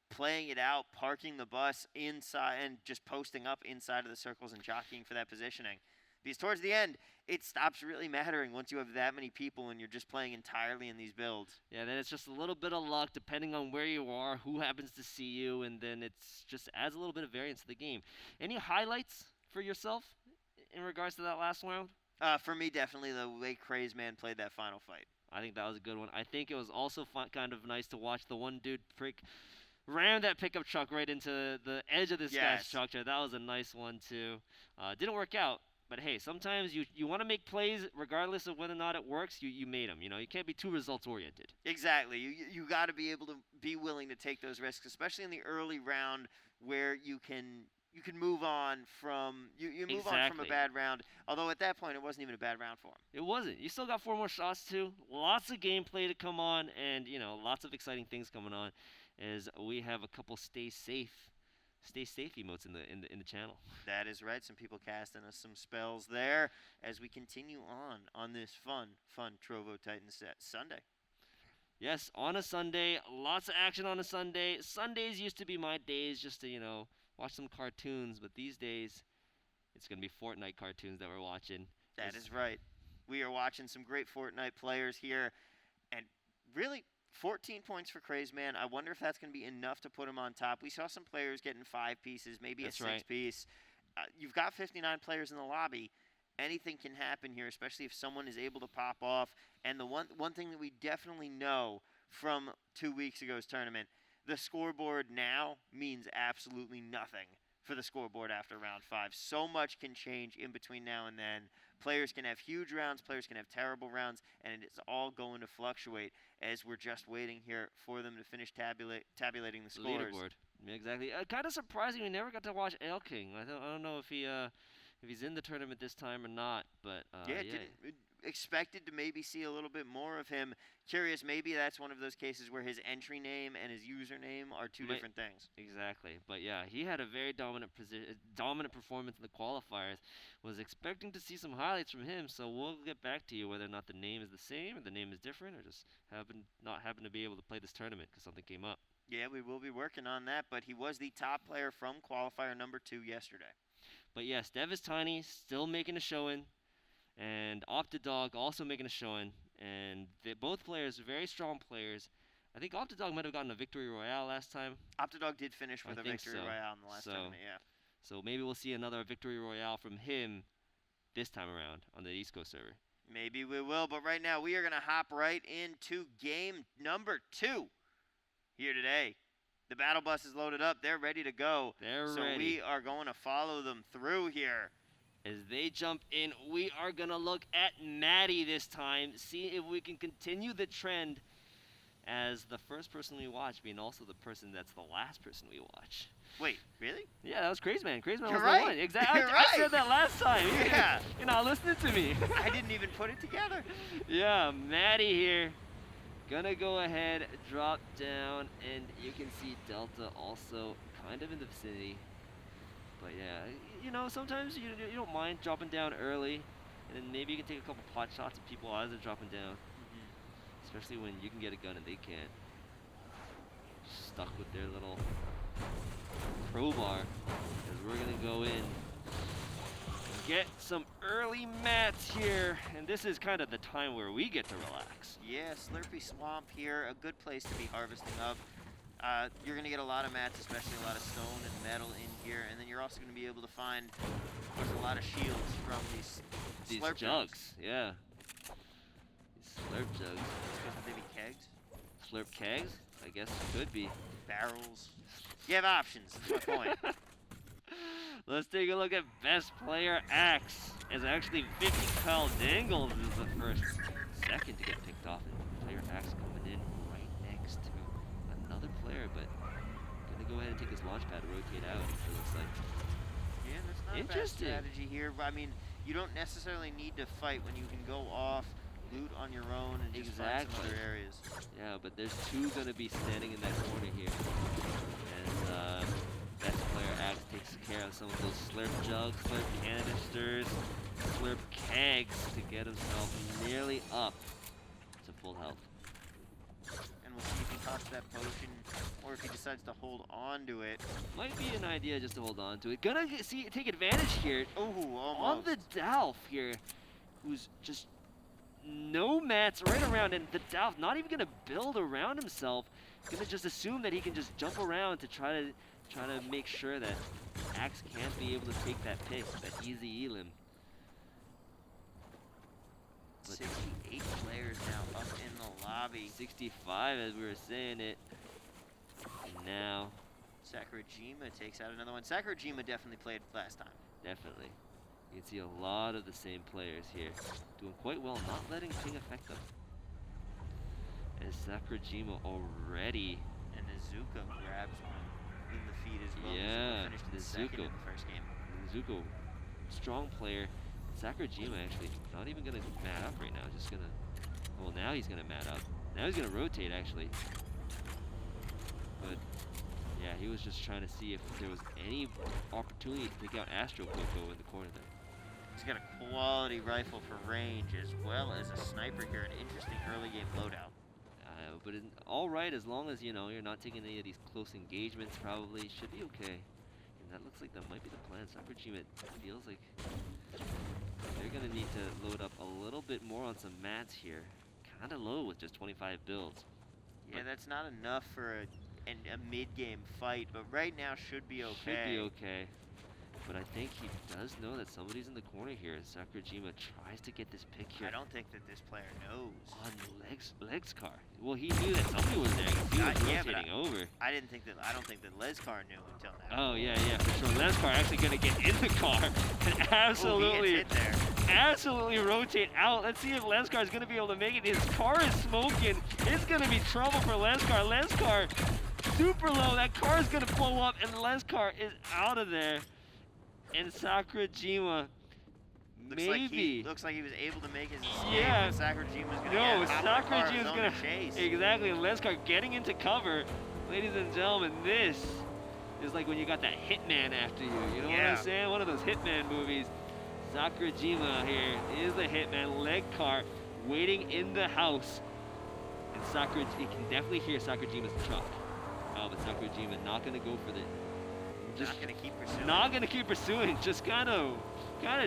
playing it out, parking the bus inside and just posting up inside of the circles and jockeying for that positioning. Because towards the end, it stops really mattering once you have that many people and you're just playing entirely in these builds. Yeah, then it's just a little bit of luck depending on where you are, who happens to see you, and then it's just adds a little bit of variance to the game. Any highlights for yourself in regards to that last round? For me, definitely the way Crazeman played that final fight. I think that was a good one. I think it was also kind of nice to watch the one dude ram that pickup truck right into the edge of this guy's structure. That was a nice one, too. Didn't work out, but hey, sometimes you want to make plays regardless of whether or not it works. You made them. You know, you can't be too results-oriented. Exactly. You got to be able to be willing to take those risks, especially in the early round where you can move on from on from a bad round. Although at that point it wasn't even a bad round for him. It wasn't. You still got 4 more shots too. Lots of gameplay to come on, and lots of exciting things coming on, as we have a couple stay safe emotes in the channel. That is right. Some people casting us some spells there as we continue on this fun Trovo Titans set Sunday. Yes, on a Sunday, lots of action on a Sunday. Sundays used to be my days just to watch some cartoons, but these days, it's going to be Fortnite cartoons that we're watching. That is right. We are watching some great Fortnite players here, and really, 14 points for Crazeman. I wonder if that's going to be enough to put him on top. We saw some players getting 5 pieces, maybe a 6-piece. You've got 59 players in the lobby. Anything can happen here, especially if someone is able to pop off. And the one thing that we definitely know from 2 weeks ago's tournament, the scoreboard now means absolutely nothing for the scoreboard after round 5. So much can change in between now and then. Players can have huge rounds, players can have terrible rounds, and it is all going to fluctuate as we're just waiting here for them to finish tabulating the scores. Leaderboard. Exactly. Kind of surprising we never got to watch Ale King. I don't know if he's in the tournament this time or not, but expected to maybe see a little bit more of him. Curious, maybe that's one of those cases where his entry name and his username are two different things. Exactly. But yeah, he had a very dominant performance in the qualifiers. Was expecting to see some highlights from him, so we'll get back to you whether or not the name is the same or the name is different, or just not happen to be able to play this tournament because something came up. Yeah, we will be working on that, but he was the top player from qualifier number 2 yesterday. But yes, Dev is Tiny, still making a showing, and Optidog also making a showing, and both players, very strong players. I think Optidog might have gotten a victory royale last time. Optidog did finish with a victory royale in the last tournament, yeah. So maybe we'll see another victory royale from him this time around on the East Coast server. Maybe we will, but right now we are going to hop right into game number 2 here today. The battle bus is loaded up. They're ready to go. So we are going to follow them through here. As they jump in, we are going to look at Maddie this time, see if we can continue the trend as the first person we watch being also the person that's the last person we watch. Wait, really? Yeah, that was Crazeman. Crazeman was the one. Exactly. I said that last time. Yeah. You're not listening to me. I didn't even put it together. Yeah, Maddie here. Gonna go ahead, drop down, and you can see Delta also kind of in the vicinity. But yeah, sometimes you don't mind dropping down early, and then maybe you can take a couple pot shots of people as they're dropping down. Especially when you can get a gun and they can't. Stuck with their little crowbar, because we're gonna go in and get some early mats here, and this is kind of the time where we get to relax. Yeah, Slurpy Swamp here, a good place to be harvesting up. You're going to get a lot of mats, especially a lot of stone and metal in here, and then you're also going to be able to find, of course, a lot of shields from these slurp jugs. Yeah. These slurp jugs. Supposed to be kegs? Slurp kegs? I guess could be. Barrels. You have options, is my point. Let's take a look at best player Axe. As actually 50 Kyle Dangles is the first second to get picked off. And player Axe coming in right next to another player, but gonna go ahead and take his launch pad to rotate out, it looks like. Yeah, that's not a bad strategy here. But I mean, you don't necessarily need to fight when you can go off, loot on your own, and just find some other areas. Yeah, but there's two gonna be standing in that corner here. And best player Axe takes care of some of those slurp jugs, slurp canisters, slurp kegs to get himself nearly up to full health. And we'll see if he talks that potion, or if he decides to hold on to it. Might be an idea just to hold on to it. Gonna take advantage here. Oh, almost. On the Dalf here, who's just no mats right around, and the Dalf not even gonna build around himself. Gonna just assume that he can just jump around to try to make sure that Axe can't be able to take that pick, that easy elim. 68 players now up in the lobby. 65 as we were saying it. And now Sakurajima takes out another one. Sakurajima definitely played last time. Definitely. You can see a lot of the same players here. Doing quite well, not letting ping affect them. And Sakurajima already. And Nezuko grabs one in the feed as well. Yeah, finished in second in the first game. Nezuko, strong player. Sakurajima actually not even gonna mat up right now. Just gonna. Well, now he's gonna mat up. Now he's gonna rotate actually. But yeah, he was just trying to see if there was any opportunity to take out Astro Coco in the corner there. He's got a quality rifle for range as well as a sniper here. An interesting early game loadout. But all right, as long as, you know, you're not taking any of these close engagements, probably should be okay. And that looks like that might be the plan. Sakurajima feels like they're going to need to load up a little bit more on some mats here. Kind of low with just 25 builds. Yeah, that's not enough for a mid-game fight, but right now should be okay. Should be okay. But I think he does know that somebody's in the corner here. Sakurajima tries to get this pick here. I don't think that this player knows. On Leg's car. Well, he knew that somebody was there. He was rotating over. I don't think that Lezcar knew until now. Oh yeah, for sure. Lezcar actually gonna get in the car and absolutely rotate out. Let's see if Lezcar is gonna be able to make it. His car is smoking. It's gonna be trouble for Lezcar. Lezcar super low. That car is gonna blow up, and Lezcar is out of there. And Sakurajima, maybe. Looks like he was able to make his escape. Yeah. Sakurajima's gonna Sakurajima's gonna chase. Exactly. Lezcar getting into cover. Ladies and gentlemen, this is like when you got that hitman after you. You know what I'm saying? One of those hitman movies. Sakurajima here is the hitman. Legcar waiting in the house. And you can definitely hear Sakurajima's truck. Oh, but Sakurajima not gonna go for the. Just not gonna keep pursuing. Not gonna keep pursuing. Just kind of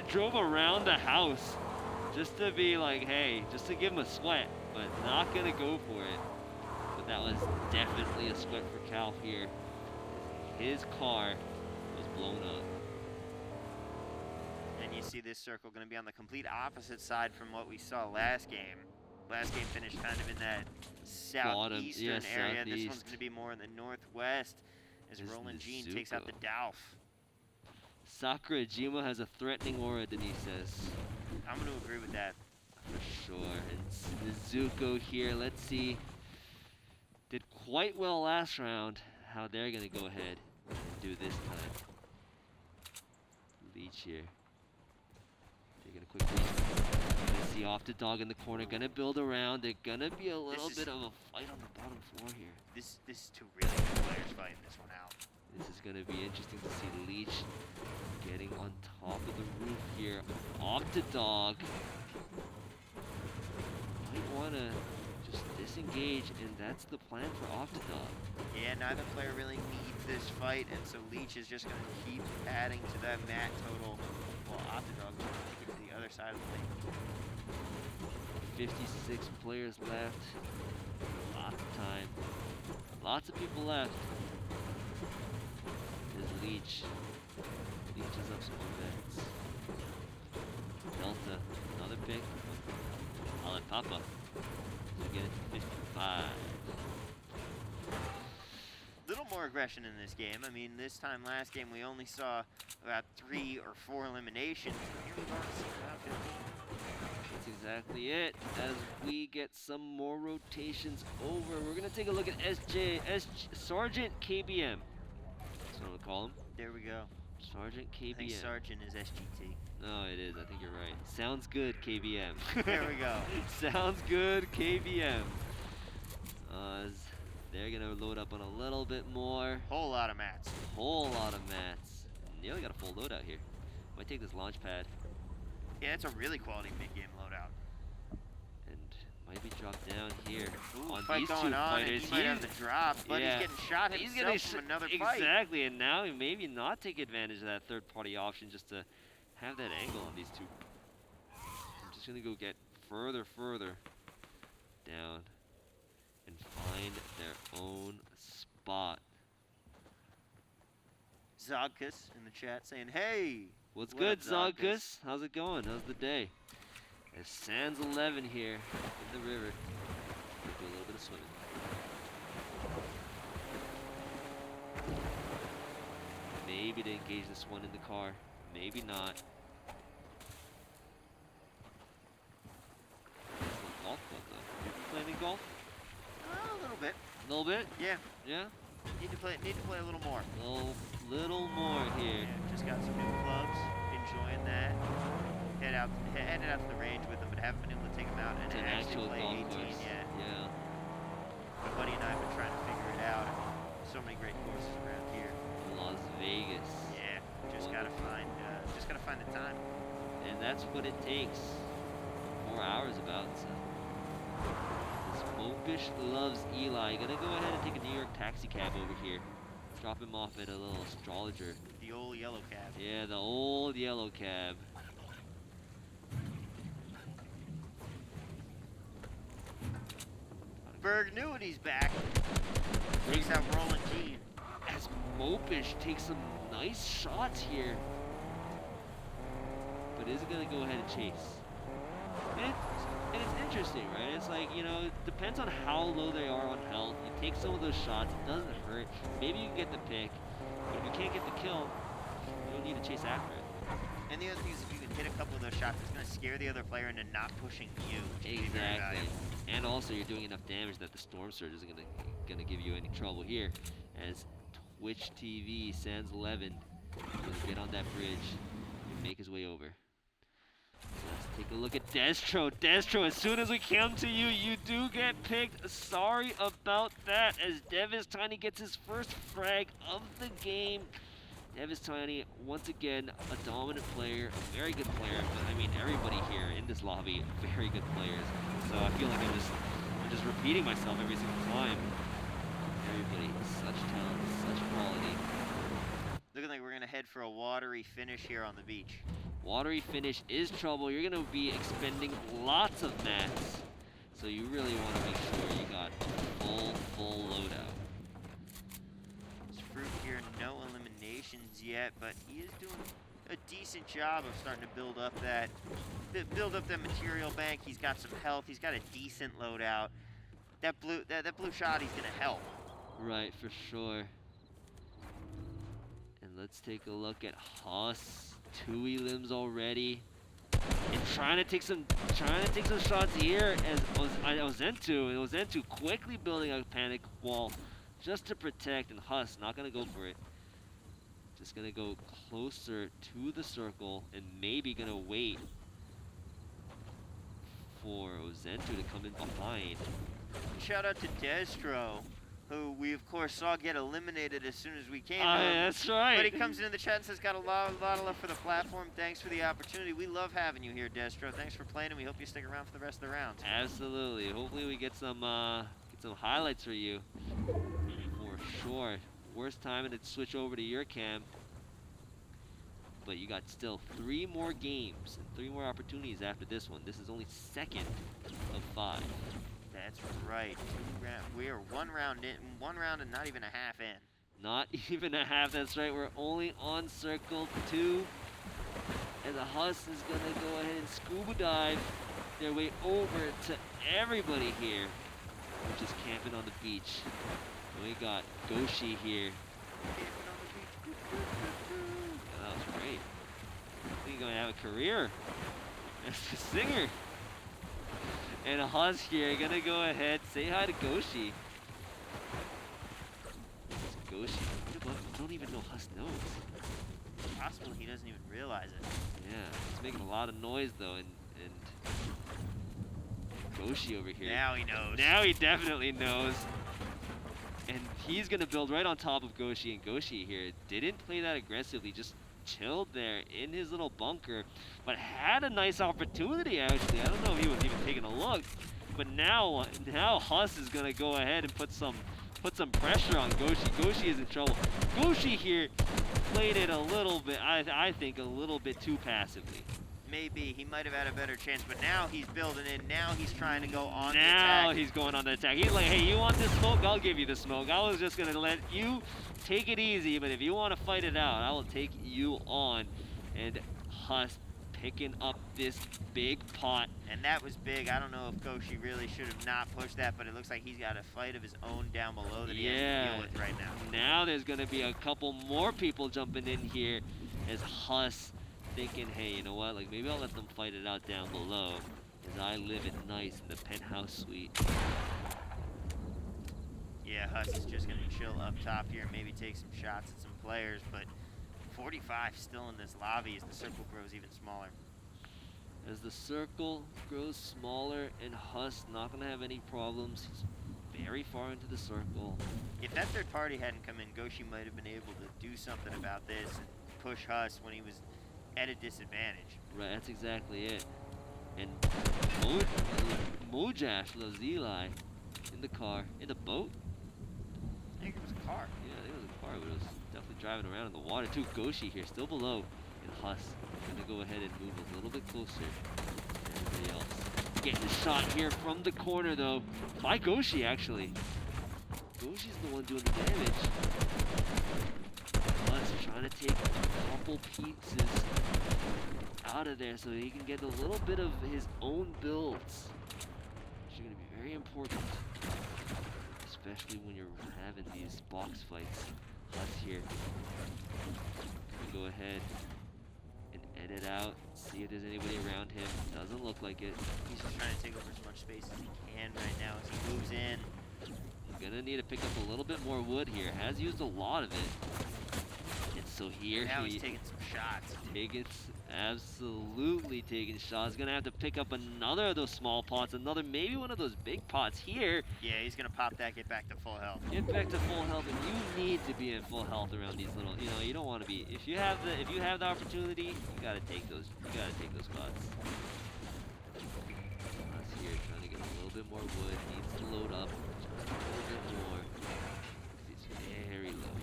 drove around the house, just to be like, hey, just to give him a sweat, but not gonna go for it. But that was definitely a sweat for Cal here. His car was blown up. And you see this circle gonna be on the complete opposite side from what we saw last game. Last game finished kind of in that southeastern area. This one's gonna be more in the northwest. As Roland Jean takes out the Dalf. Sakurajima has a threatening aura, Denise says. I'm going to agree with that. For sure. And Nezuko here, let's see. Did quite well last round. How they're going to go ahead and do this time. Leech here. Taking a quick leech. Let's see off the dog in the corner. Going to build around. They're going to be a little bit of a fight on the bottom floor here. This is two really good players fighting this one out. This is going to be interesting to see Leech getting on top of the roof here. Off to dog. Might want to just disengage, and that's the plan for Octodog. Yeah, neither player really needs this fight, and so Leech is just going to keep adding to that mat total while Octodog is going to get to the other side of the lane. 56 players left. Lots of time. Lots of people left. There's Leech. Leech is up some more bets. Delta, another pick. I'll let Papa. So we get it to 55. Little more aggression in this game. I mean, this time last game we only saw about 3 or 4 eliminations. Here we've already seen about 15. That's exactly it. As we get some more rotations over, we're gonna take a look at Sergeant KBM. That's what I'm gonna call him. There we go. Sergeant I think KBM. Sergeant is SGT. No, it is. I think you're right. Sounds good, KBM. There we go. Sounds good, KBM. As they're gonna load up on a little bit more. Whole lot of mats. Whole lot of mats. Nearly got a full loadout here. Might take this launch pad Yeah, it's a really quality mid-game loadout. and might be dropped down here. Ooh, on fight these going two on, and fighters. he might have the drop, but yeah. he's getting shot He's himself gonna from another fight. Exactly, and now he maybe not take advantage of that third-party option just to have that angle on these two. I'm just gonna go get further down and find their own spot. Zogkus in the chat saying, hey! What's What good, up, Zogkus? How's it going? How's the day? There's Sands 11 here in the river. We'll do a little bit of swimming. Maybe to engage this one in the car. Maybe not. Golf club though. You playing any golf? A little bit. A little bit? Yeah. Yeah? Need to play a little more. Little more here. Yeah, just got some new clubs. Enjoying that. Headed out to the range with them, but haven't been able to take them out and It's an actually actual play golf 18 course. yet. Yeah. My buddy and I have been trying to figure it out. So many great courses around here. Las Vegas. Yeah, just gotta find the time. And that's what it takes. 4 hours about, so. This Mopish loves Eli. Gonna go ahead and take a New York taxi cab over here. Drop him off at a little astrologer. The old yellow cab. Yeah, the old yellow cab. Bergnuity's back. Takes out Roland Keane. As Mopish takes some nice shots here. But is gonna go ahead and chase. And it's interesting, right? It's like, you know, it depends on how low they are on health. You take some of those shots, it doesn't hurt. Maybe you can get the pick. But if you can't get the kill, you don't need to chase after it. And the other thing is if you can hit a couple of those shots, it's going to scare the other player into not pushing you. Which can be very Exactly. valuable. And also you're doing enough damage that the Storm Surge isn't gonna give you any trouble here. As Twitch TV Sans 11 gonna get on that bridge and make his way over. Let's take a look at Destro. Destro, as soon as we come to you, you do get picked. Sorry about that, as Devis Tiny gets his first frag of the game. Devis Tiny, once again, a dominant player, a very good player. But I mean, everybody here in this lobby, very good players. So I feel like I'm just repeating myself every single time. Everybody, such talent, such quality. Looking like we're going to head for a watery finish here on the beach. Watery finish is trouble. You're going to be expending lots of mats. So you really want to make sure you got full loadout. It's Fruit here, no eliminations yet, but he is doing a decent job of starting to build up that material bank. He's got some health. He's got a decent loadout. That blue shot, he's going to help. Right, for sure. And let's take a look at Huss. 2 limbs already. And trying to take some shots here as Ozentu quickly building a panic wall just to protect, and Huss not gonna go for it. Just gonna go closer to the circle and maybe gonna wait for Ozentu to come in behind. Shout out to Destro. who we of course saw get eliminated as soon as we came. That's right. But he comes into the chat and says, got a lot of love for the platform. Thanks for the opportunity. We love having you here, Destro. Thanks for playing, and we hope you stick around for the rest of the rounds. Absolutely. Hopefully we get some highlights for you. For sure. Worst time to switch over to your cam. But you got still 3 more games and 3 more opportunities after this one. This is only second of 5. That's right. We are 1 round in, 1 round and not even a half in. Not even a half, that's right. We're only on circle 2. And the Huss is gonna go ahead and scuba dive their way over to everybody here. We're just camping on the beach. And we got Goshi here. That was great. I think he's gonna have a career as a singer. And a Huss here, gonna go ahead, say hi to Goshi. It's Goshi. I don't even know Huss knows. It's possible he doesn't even realize it. Yeah, he's making a lot of noise though, and Goshi over here. Now he knows. Now he definitely knows. And he's gonna build right on top of Goshi, and Goshi here didn't play that aggressively, just chilled there in his little bunker, but had a nice opportunity actually. I don't know if he was even taking a look, but now Huss is gonna go ahead and put some pressure on Goshi. Goshi is in trouble. Goshi here played it a little bit, I think a little bit too passively. Maybe he might have had a better chance, but now he's building in. Now he's trying to go on the Now attack. he's going on the attack. He's like, hey, you want this smoke? I'll give you the smoke. I was just gonna let you take it easy, but if you want to fight it out, I will take you on. And Huss picking up this big pot. And that was big. I don't know if Goshi really should have not pushed that, but it looks like he's got a fight of his own down below that he has to deal with right now. Now there's gonna be a couple more people jumping in here as Huss thinking, hey, you know what? Like maybe I'll let them fight it out down below as I live it nice in the penthouse suite. Yeah, Huss is just gonna chill up top here and maybe take some shots at some players, but 45 still in this lobby as the circle grows even smaller. As the circle grows smaller and Huss not gonna have any problems. He's very far into the circle. If that third party hadn't come in, Goshi might have been able to do something about this and push Huss when he was at a disadvantage. Right, that's exactly it. And Mojash loves Eli in the car. In the boat? I think it was a car. Yeah, I think it was a car, but it was definitely driving around in the water too. Goshi here, still below. And Huss gonna go ahead and move a little bit closer. Everybody else getting a shot here from the corner though. By Goshi actually. Goshi's the one doing the damage. Huss trying to take a couple pieces out of there so he can get a little bit of his own builds. Which are going to be very important, especially when you're having these box fights. Huss here. Go ahead and edit out, see if there's anybody around him. Doesn't look like it. He's just trying to take over as much space as he can right now as he moves in. He's gonna need to pick up a little bit more wood here. Has used a lot of it. And so here Now he's taking some shots. Absolutely taking shots. Gonna have to pick up another of those small pots, maybe one of those big pots here. Yeah, he's gonna pop that, get back to full health. Get back to full health, and you need to be in full health around these little. You know, you don't want to be. If you have the opportunity, you gotta take those. You gotta take those pots. Us here trying to get a little bit more wood. Needs to load up just a little bit more. He's very low.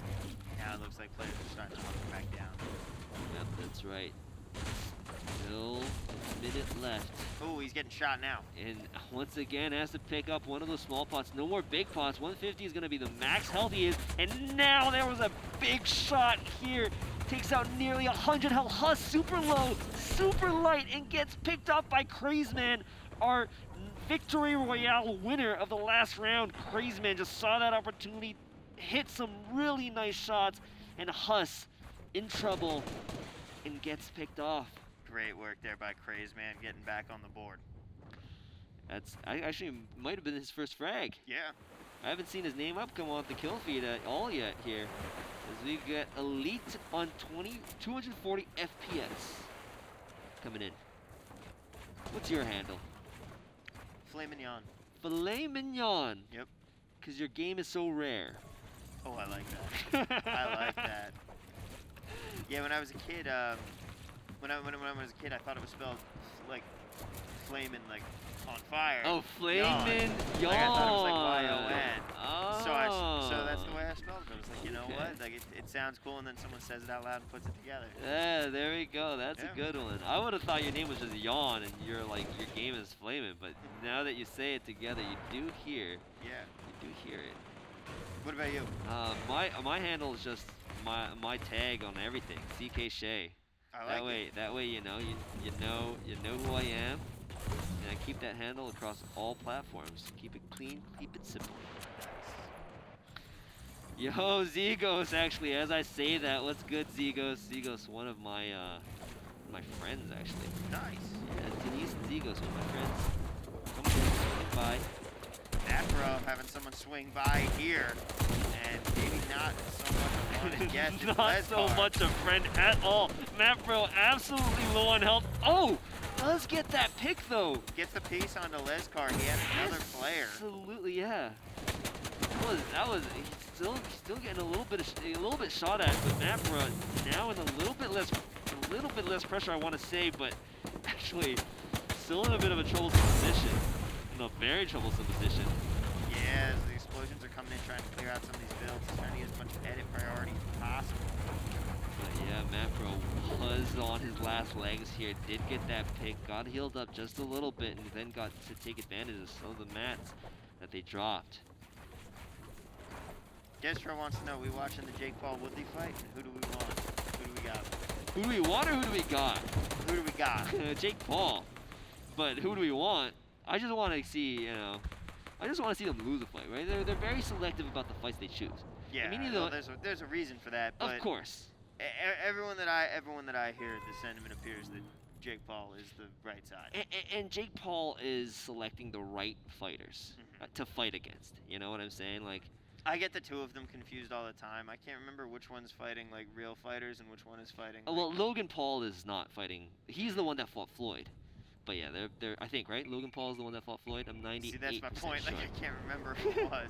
Now it looks like players are starting to hunker back down. Yep, that's right. Still a minute left. Oh, he's getting shot now. And once again has to pick up one of those small pots. No more big pots. 150 is going to be the max health he is. And now there was a big shot here. Takes out nearly 100 health. Huss super low, super light, and gets picked up by Crazeman, our Victory Royale winner of the last round. Crazeman just saw that opportunity, hit some really nice shots, and Huss in trouble and gets picked off. Great work there by Crazeman, getting back on the board. Actually might have been his first frag. Yeah. I haven't seen his name come on the kill feed at all yet here. As we get Elite on 240 FPS coming in. What's your handle? Filet mignon. Filet Mignon. Yep. because your game is so rare. Oh, I like that. I like that. Yeah, when I was a kid, when I was a kid, I thought it was spelled like flamin', like on fire. Oh, flamin' yawn. Like I thought it was like Y-O-N. Oh. So that's the way I spelled it. I was like, you know Okay. what? Like it sounds cool, and then someone says it out loud and puts it together. Yeah, there we go. That's Yeah. a good one. I would have thought your name was just Yawn and you're like your game is Flamin', but now that you say it together, you do hear. Yeah. You do hear it. What about you? My handle is just my tag on everything. CK Shay. I like That way you know who I am, and I keep that handle across all platforms. Keep it clean, keep it simple. Yo, Zegos, actually, as I say that, what's good, Zegos? Zegos, one of my friends, actually. Nice. Yeah, Denise and Zegos, one of my friends. Come swing by. Afro having someone swing by here, and maybe not so much fun to get this Not so much a friend at all. Mapro absolutely low on health. Oh, does get that pick though. Gets the piece onto Lescar. He had another player. Absolutely, yeah. That was he's still getting a little bit shot at, but Mapro now in a little bit less pressure, I want to say, but actually still in a bit of a troublesome position. In a very troublesome position. Yeah, as the explosions are coming in, trying to clear out some of these builds, he's trying to get as much edit priority as possible. But yeah, Mapro was on his last legs here, did get that pick, got healed up just a little bit, and then got to take advantage of some of the mats that they dropped. Destro wants to know, we watching the Jake Paul Woodley fight? And who do we want? Who do we got? Who do we want or who do we got? Who do we got? Jake Paul. But who do we want? I just want to see, I just want to see them lose a fight, right? They're very selective about the fights they choose. Yeah, I mean, well, there's a reason for that. But of course. Everyone that I hear, the sentiment appears that Jake Paul is the right side. And Jake Paul is selecting the right fighters to fight against. You know what I'm saying? Like, I get the two of them confused all the time. I can't remember which one's fighting like real fighters and which one is fighting. well, Logan Paul is not fighting. He's the one that fought Floyd. But yeah, they're I think, right? Logan Paul is the one that fought Floyd. I'm 98% See, that's my point. sure. Like, I can't remember who it was.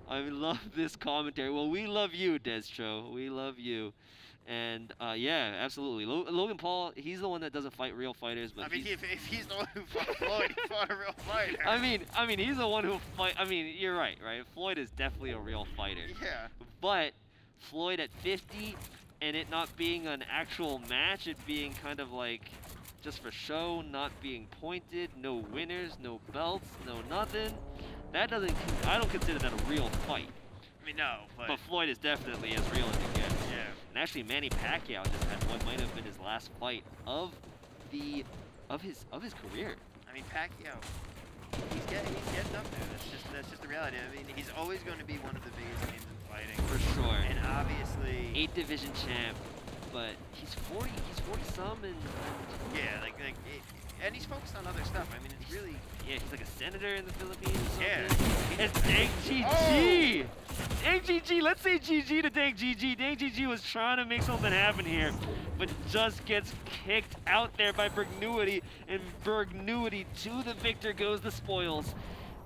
I love this commentary. Well, we love you, Destro. We love you. And yeah, absolutely. Logan Paul, he's the one that doesn't fight real fighters. But I mean, if he's the one who fought Floyd, he fought a real fighter. I mean, he's the one who fight. I mean, you're right? Floyd is definitely a real fighter. Yeah. But Floyd at 50, and it not being an actual match, it being kind of like just for show, not being pointed, no winners, no belts, no nothing. That doesn't. I don't consider that a real fight. I mean, no, But Floyd is definitely as real as it gets. Yeah. And actually, Manny Pacquiao just had what might have been his last fight of his career. I mean, Pacquiao, he's getting up there. That's just the reality. I mean, he's always going to be one of the biggest names in fighting. For sure. And obviously, 8 division champ, but he's 40 some and yeah, and he's focused on other stuff. I mean, it's really. yeah, he's like a senator in the Philippines or Yeah. something. It's Dang GG! Dang GG, let's say GG to Dang GG. Dang GG was trying to make something happen here, but just gets kicked out there by Bergnuity, and Bergnuity to the victor goes the spoils.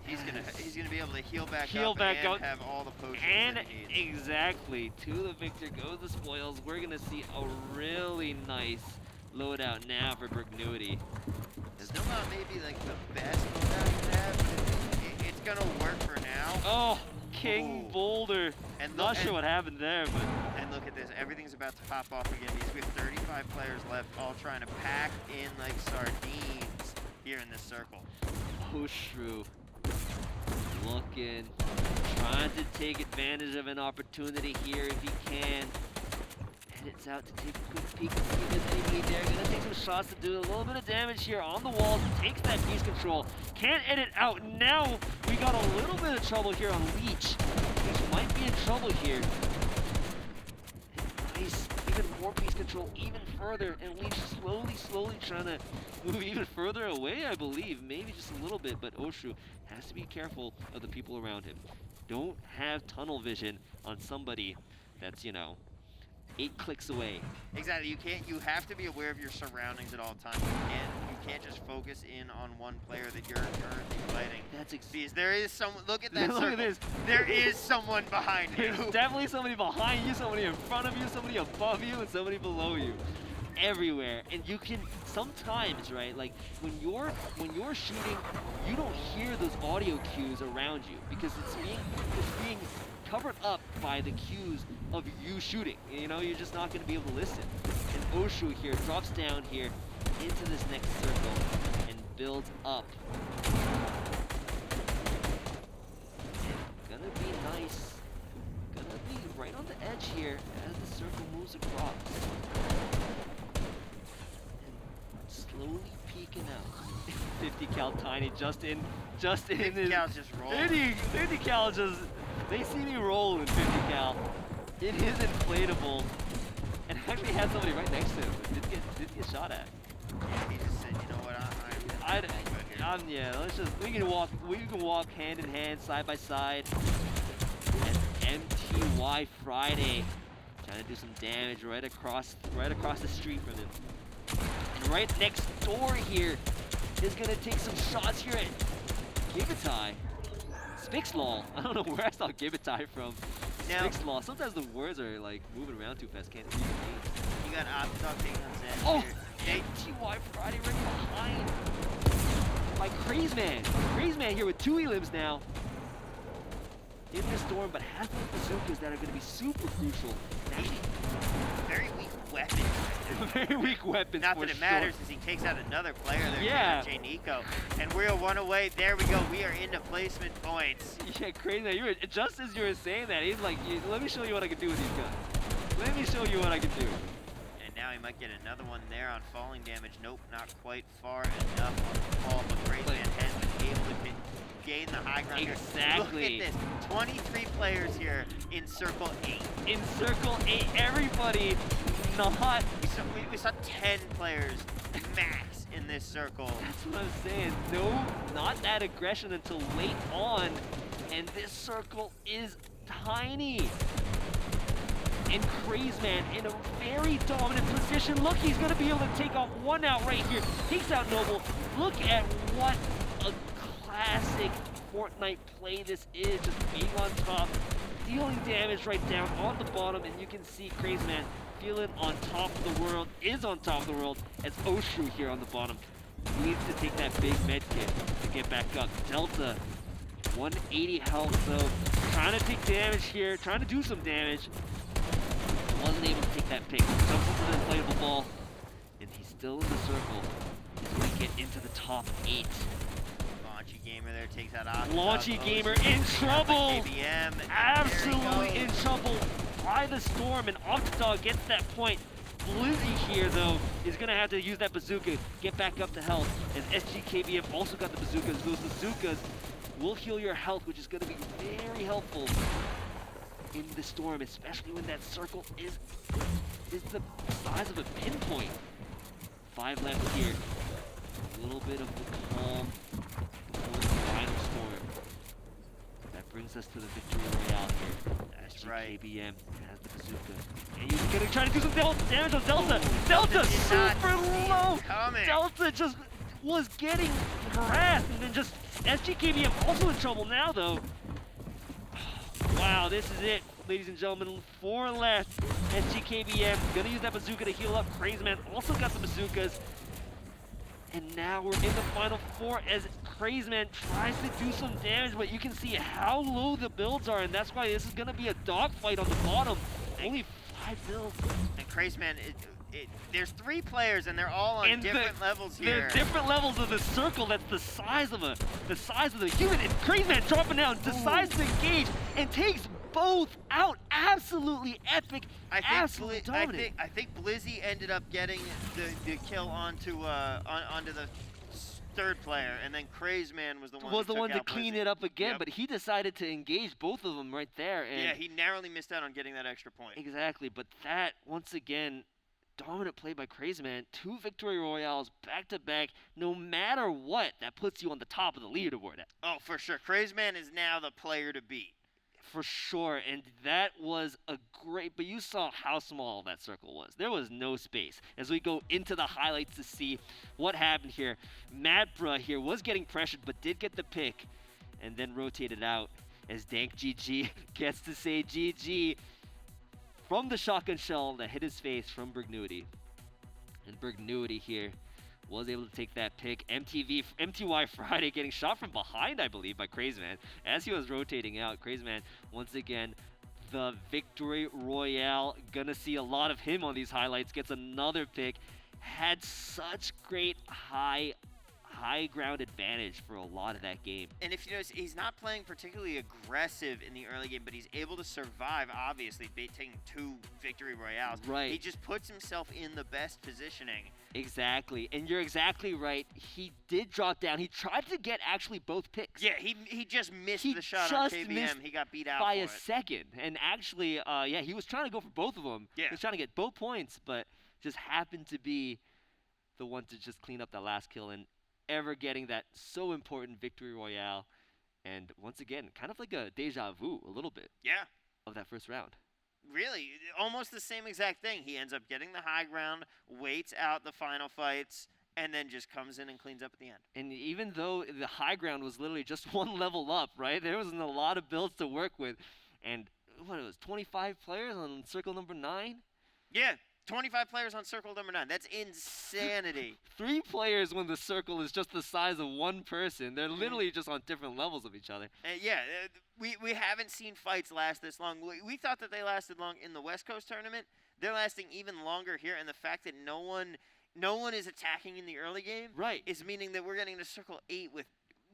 He's gonna be able to heal back Heal up and have all the potions And that he needs. exactly, to the victor goes the spoils. We're gonna see a really nice loadout now for Bergnuity. Still not maybe like the best loadout you can have, but it's gonna work for now. Oh, King Ooh. Boulder. And Not sure what happened there, but And look at this, everything's about to pop off again. We have 35 players left, all trying to pack in like sardines here in this circle. Oshru looking, trying to take advantage of an opportunity here if he can. And it's out to take a quick peek and see if there's any lead there. Gonna take some shots to do a little bit of damage here on the walls. Takes that piece control. Can't edit out. Now we got a little bit of trouble here on Leech. Leech might be in trouble here. And nice, even more piece control, even further. And Leech slowly trying to move even further away, I believe. Maybe just a little bit, but Oshru has to be careful of the people around him. Don't have tunnel vision on somebody that's, 8 clicks away. Exactly, you have to be aware of your surroundings at all times. You can't just focus in on one player that you're currently fighting. That's because there is someone. Look at that Look circle. at this. There is someone behind you. There's definitely somebody behind you, somebody in front of you, somebody above you, and somebody below you. Everywhere. And you can sometimes, right, like when you're shooting, you don't hear those audio cues around you because it's being covered up by the cues of you shooting. You know, you're just not going to be able to listen. And Oshu here drops down here into this next circle and builds up. Gonna be nice. Gonna be right on the edge here as the circle moves across. And slowly peeking out. 50 cal Tiny just in 50 cal's just rolling. 50 cal just, they see me roll in 50 cal. It is inflatable. And actually had somebody right next to him. Did get shot at. Yeah, he just said, you know what, yeah, we can walk hand in hand, side by side. And MTY Friday trying to do some damage right across the street from him. And right next door here is gonna take some shots here at Gigatai. Spixlaw. I don't know where I saw Gigatai from. Now, Spixlaw. Sometimes the words are like moving around too fast. Can't read the names. you got Optdog taking on Zen. Oh! Here. MTY Friday right behind by Crazeman. Crazeman here with 2 elims now. In the storm, but has the bazookas that are going to be super crucial. And actually, Very weak weapon. very weak weapons. Not for that it sure. matters, as he takes out another player there. Yeah. Jay Nico. And we're 1 away. There we go. We are into placement points. Yeah, Crazeman. Just as you were saying that, he's like, let me show you what I can do with these guns. Let me show you what I can do. And now he might get another one there on falling damage. Nope, not quite far enough on the fall, but Crazeman has been able to gain the high ground here. Exactly. Look at this. 23 players here in Circle 8. In Circle 8, everybody not... We saw 10 players max in this circle. That's what I'm saying. No, not that aggression until late on. And this circle is tiny. And Crazeman in a very dominant position. Look, he's going to be able to take out one out right here. Takes out Noble. Look at what a classic Fortnite play this is. Just being on top, dealing damage right down on the bottom. And you can see Crazeman feeling on top of the world, is on top of the world, as Oshu here on the bottom needs to take that big med kit to get back up. Delta, 180 health though. Trying to take damage here, trying to do some damage. Wasn't able to take that pick. Jumps into the inflatable ball, and he's still in the circle. He's going to get into the top 8. Launchy Gamer there takes out Octodog. Launchy Gamer in trouble! KBM. Absolutely in trouble by the storm, and Octodog gets that point. Blizzy here, though, is going to have to use that bazooka, get back up to health, as SGKBM also got the bazookas. Those bazookas will heal your health, which is going to be very helpful in the storm, especially when that circle is the size of a pinpoint. 5 left here. A little bit of the calm before the final storm. That brings us to the victory royale here. SGKBM has the bazooka. And he's gonna try to do some damage on Delta. Delta super low! Delta just was getting harassed, and then just SGKBM also in trouble now though. Wow, this is it, ladies and gentlemen. 4 left. SGKBM gonna use that bazooka to heal up. Crazeman also got the bazookas. And now we're in the final 4 as Crazeman tries to do some damage, but you can see how low the builds are, and that's why this is gonna be a dogfight on the bottom. Only 5 builds. And Crazeman, there's 3 players, and they're all on different levels here. They're different levels of the circle. That's the size of the human. And Crazeman dropping down, decides to engage, and takes both out. Absolutely epic. Absolutely dominant. I think Blizzy ended up getting the kill onto the 3rd player, and then Crazeman was the one to clean Blizzy. it up again, Yep. but he decided to engage both of them right there. And Yeah, he narrowly missed out on getting that extra point. exactly, but that, once again, dominant play by Crazeman. 2 victory royales back to back. No matter what, that puts you on the top of the leaderboard. Oh, for sure. Crazeman is now the player to beat. for sure, and that was a great, but you saw how small that circle was. There was no space. As we go into the highlights to see what happened here, Madbra here was getting pressured, but did get the pick, and then rotated out as Dank GG gets to say GG from the shotgun shell that hit his face from Bergnuity. And Bergnuity here was able to take that pick. MTY Friday getting shot from behind, I believe, by Crazeman as he was rotating out. Crazeman, once again, the victory royale. Gonna see a lot of him on these highlights. Gets another pick. Had such great high ground advantage for a lot of that game. And if you notice, he's not playing particularly aggressive in the early game, but he's able to survive, obviously, taking 2 victory royales. Right. He just puts himself in the best positioning. Exactly, and you're exactly right. He did drop down. He tried to get actually both picks. Yeah, he just missed He the shot just on missed KBM. He got beat out by for a it. second, and actually, yeah, he was trying to go for both of them. Yeah. He was trying to get both points, but just happened to be the one to just clean up that last kill and ever getting that so important victory royale. And once again, kind of like a deja vu a little bit Yeah. of that first round. Really, almost the same exact thing. He ends up getting the high ground, waits out the final fights, and then just comes in and cleans up at the end. And even though the high ground was literally just one level up, right? There wasn't a lot of builds to work with. And what, it was 25 players on circle number 9? Yeah, 25 players on circle number 9. That's insanity. 3 players when the circle is just the size of one person. They're literally just on different levels of each other. Yeah, we haven't seen fights last this long. We thought that they lasted long in the West Coast tournament. They're lasting even longer here, and the fact that no one is attacking in the early game Right. is meaning that we're getting to circle 8 with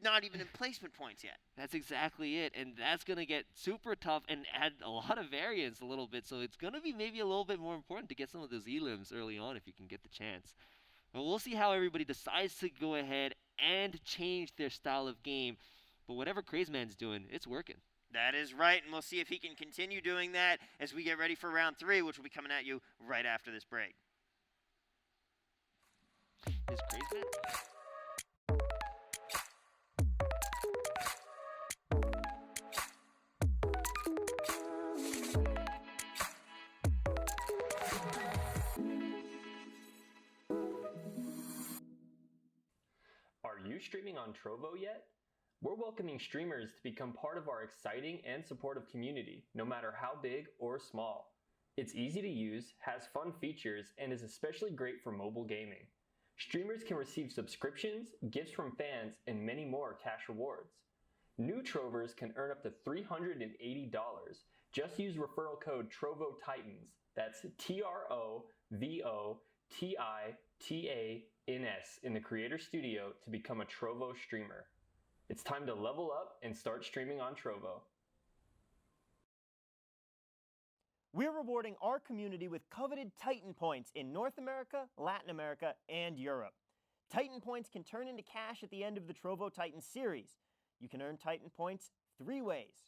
not even in placement points yet. That's exactly it, and that's going to get super tough and add a lot of variance a little bit, so it's going to be maybe a little bit more important to get some of those elims early on if you can get the chance. But we'll see how everybody decides to go ahead and change their style of game, but whatever Crazeman's doing, it's working. That is right, and we'll see if he can continue doing that as we get ready for round 3, which will be coming at you right after this break. Is Crazeman? Are you streaming on Trovo yet? We're welcoming streamers to become part of our exciting and supportive community, no matter how big or small. It's easy to use, has fun features, and is especially great for mobile gaming. Streamers can receive subscriptions, gifts from fans, and many more cash rewards. New Trovers can earn up to $380. Just use referral code TrovoTitans. That's TROVOTITANS in the Creator Studio to become a Trovo streamer. It's time to level up and start streaming on Trovo. We're rewarding our community with coveted Titan points in North America, Latin America, and Europe. Titan points can turn into cash at the end of the Trovo Titan series. You can earn Titan points 3 ways.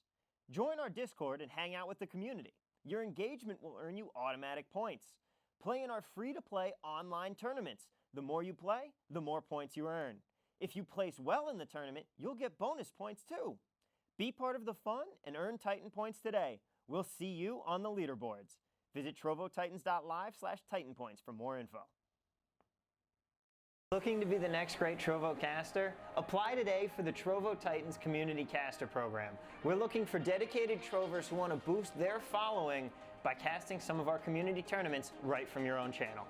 Join our Discord and hang out with the community. Your engagement will earn you automatic points. Play in our free-to-play online tournaments. The more you play, the more points you earn. If you place well in the tournament, you'll get bonus points too. Be part of the fun and earn Titan points today. We'll see you on the leaderboards. Visit trovotitans.live/titanpoints for more info. Looking to be the next great Trovo caster? Apply today for the Trovo Titans Community Caster Program. We're looking for dedicated Trovers who want to boost their following by casting some of our community tournaments right from your own channel.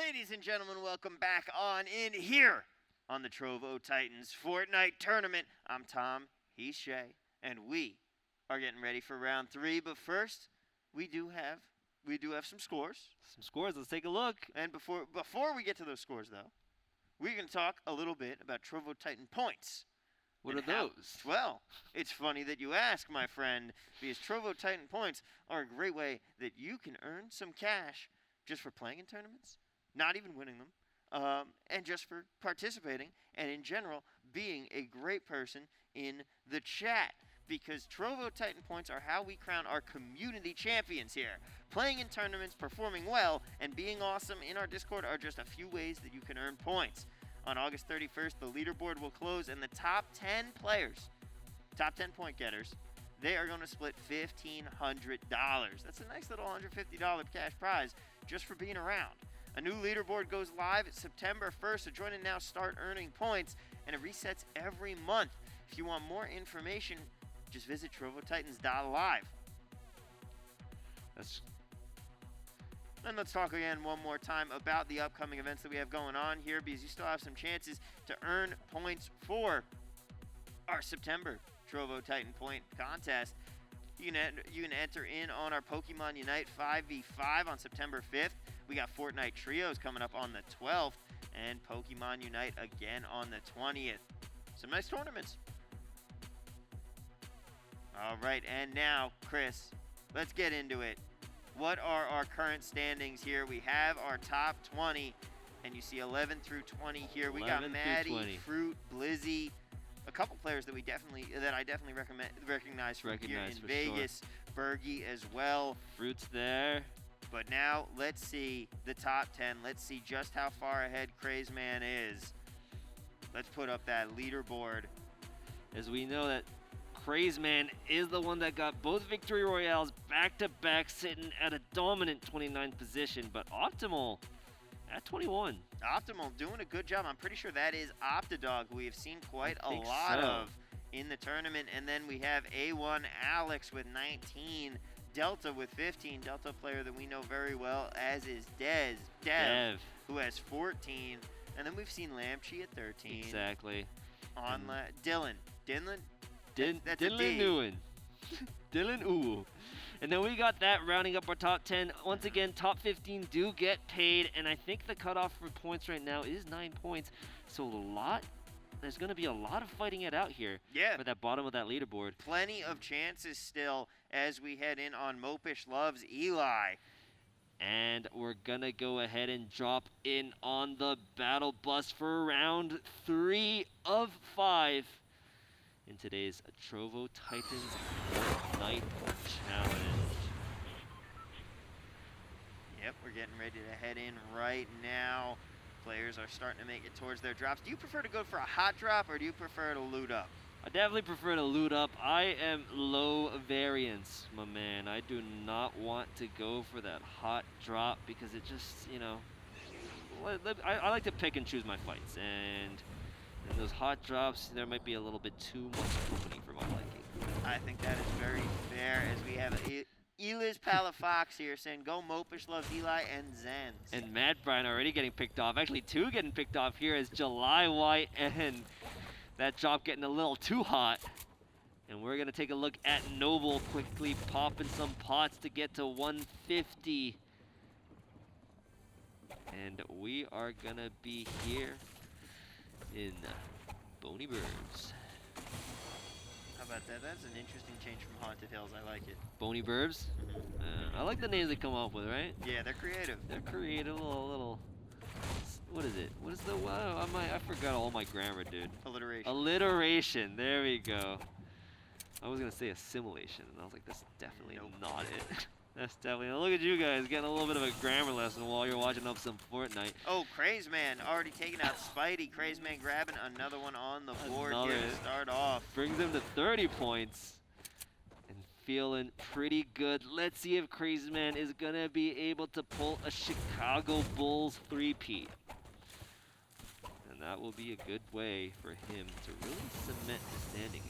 Ladies and gentlemen, welcome back on in here on the Trovo Titans Fortnite Tournament. I'm Tom, he's Shay, and we are getting ready for round 3. But first, we do have some scores. Let's take a look. And before we get to those scores, though, we're going to talk a little bit about Trovo Titan points. What are those? Well, it's funny that you ask, my friend, because Trovo Titan points are a great way that you can earn some cash just for playing in tournaments, not even winning them, and just for participating, and in general, being a great person in the chat. Because Trovo Titan points are how we crown our community champions here. Playing in tournaments, performing well, and being awesome in our Discord are just a few ways that you can earn points. On August 31st, the leaderboard will close, and the top 10 players, top 10 point getters, they are going to split $1,500. That's a nice little $150 cash prize just for being around. A new leaderboard goes live September 1st, so join in now, start earning points, and it resets every month. If you want more information, just visit TrovoTitans.live. And let's talk again one more time about the upcoming events that we have going on here, because you still have some chances to earn points for our September Trovo Titan Point Contest. You can enter in on our Pokemon Unite 5v5 on September 5th. We got Fortnite Trios coming up on the 12th, and Pokemon Unite again on the 20th. Some nice tournaments. All right, and now, Chris, let's get into it. What are our current standings here? We have our top 20, and you see 11 through 20 here. We got Maddie, Fruit, Blizzy, a couple players that I definitely recognize from here in Vegas. Sure. Bergie as well. Fruit's there. But now let's see the top 10. Let's see just how far ahead Crazeman is. Let's put up that leaderboard. As we know that Crazeman is the one that got both victory royales back-to-back, sitting at a dominant 29th position, but Optimal at 21. Optimal doing a good job. I'm pretty sure that is Optidog, who we have seen quite a lot of in the tournament. And then we have A1 Alex with 19, Delta with 15, Delta player that we know very well, as is Dev, who has 14. And then we've seen Lamchi at 13. Exactly. Dylan. That's Dylan Nguyen. Dylan Uwu. And then we got that rounding up our top 10. Once again, top 15 do get paid, and I think the cutoff for points right now is 9 points. So there's going to be a lot of fighting it out here for that bottom of that leaderboard. Plenty of chances still as we head in on Mopish Loves Eli. And we're going to go ahead and drop in on the battle bus for round 3 of 5 in today's Trovo Titans Fortnite Challenge. Yep, we're getting ready to head in right now. Players are starting to make it towards their drops. Do you prefer to go for a hot drop, or do you prefer to loot up? I definitely prefer to loot up. I am low variance, my man. I do not want to go for that hot drop because it just, I like to pick and choose my fights. And in those hot drops, there might be a little bit too much company for my liking. I think that is very fair, as we have Eliz Palafox here saying, go Mopish Loves Eli and Zens. And Mad Brian already getting picked off. Actually, 2 getting picked off here as July White and that drop getting a little too hot. And we're going to take a look at Noble quickly popping some pots to get to 150. And we are going to be here in Bony Burbs. How about that? That's an interesting change from Haunted Hills. I like it. Bony Burbs? I like the names they come up with, right? Yeah, they're creative. They're creative, little. What is it? What is the? Wow, I forgot all my grammar, dude. Alliteration. Alliteration. There we go. I was gonna say assimilation, and I was like, that's definitely not it. That's definitely. Look at you guys getting a little bit of a grammar lesson while you're watching up some Fortnite. Oh, Crazeman already taking out Spidey. Crazeman grabbing another one on the board here to start off. Brings him to 30 points. And feeling pretty good. Let's see if Crazeman is going to be able to pull a Chicago Bulls three-peat. And that will be a good way for him to really cement his standing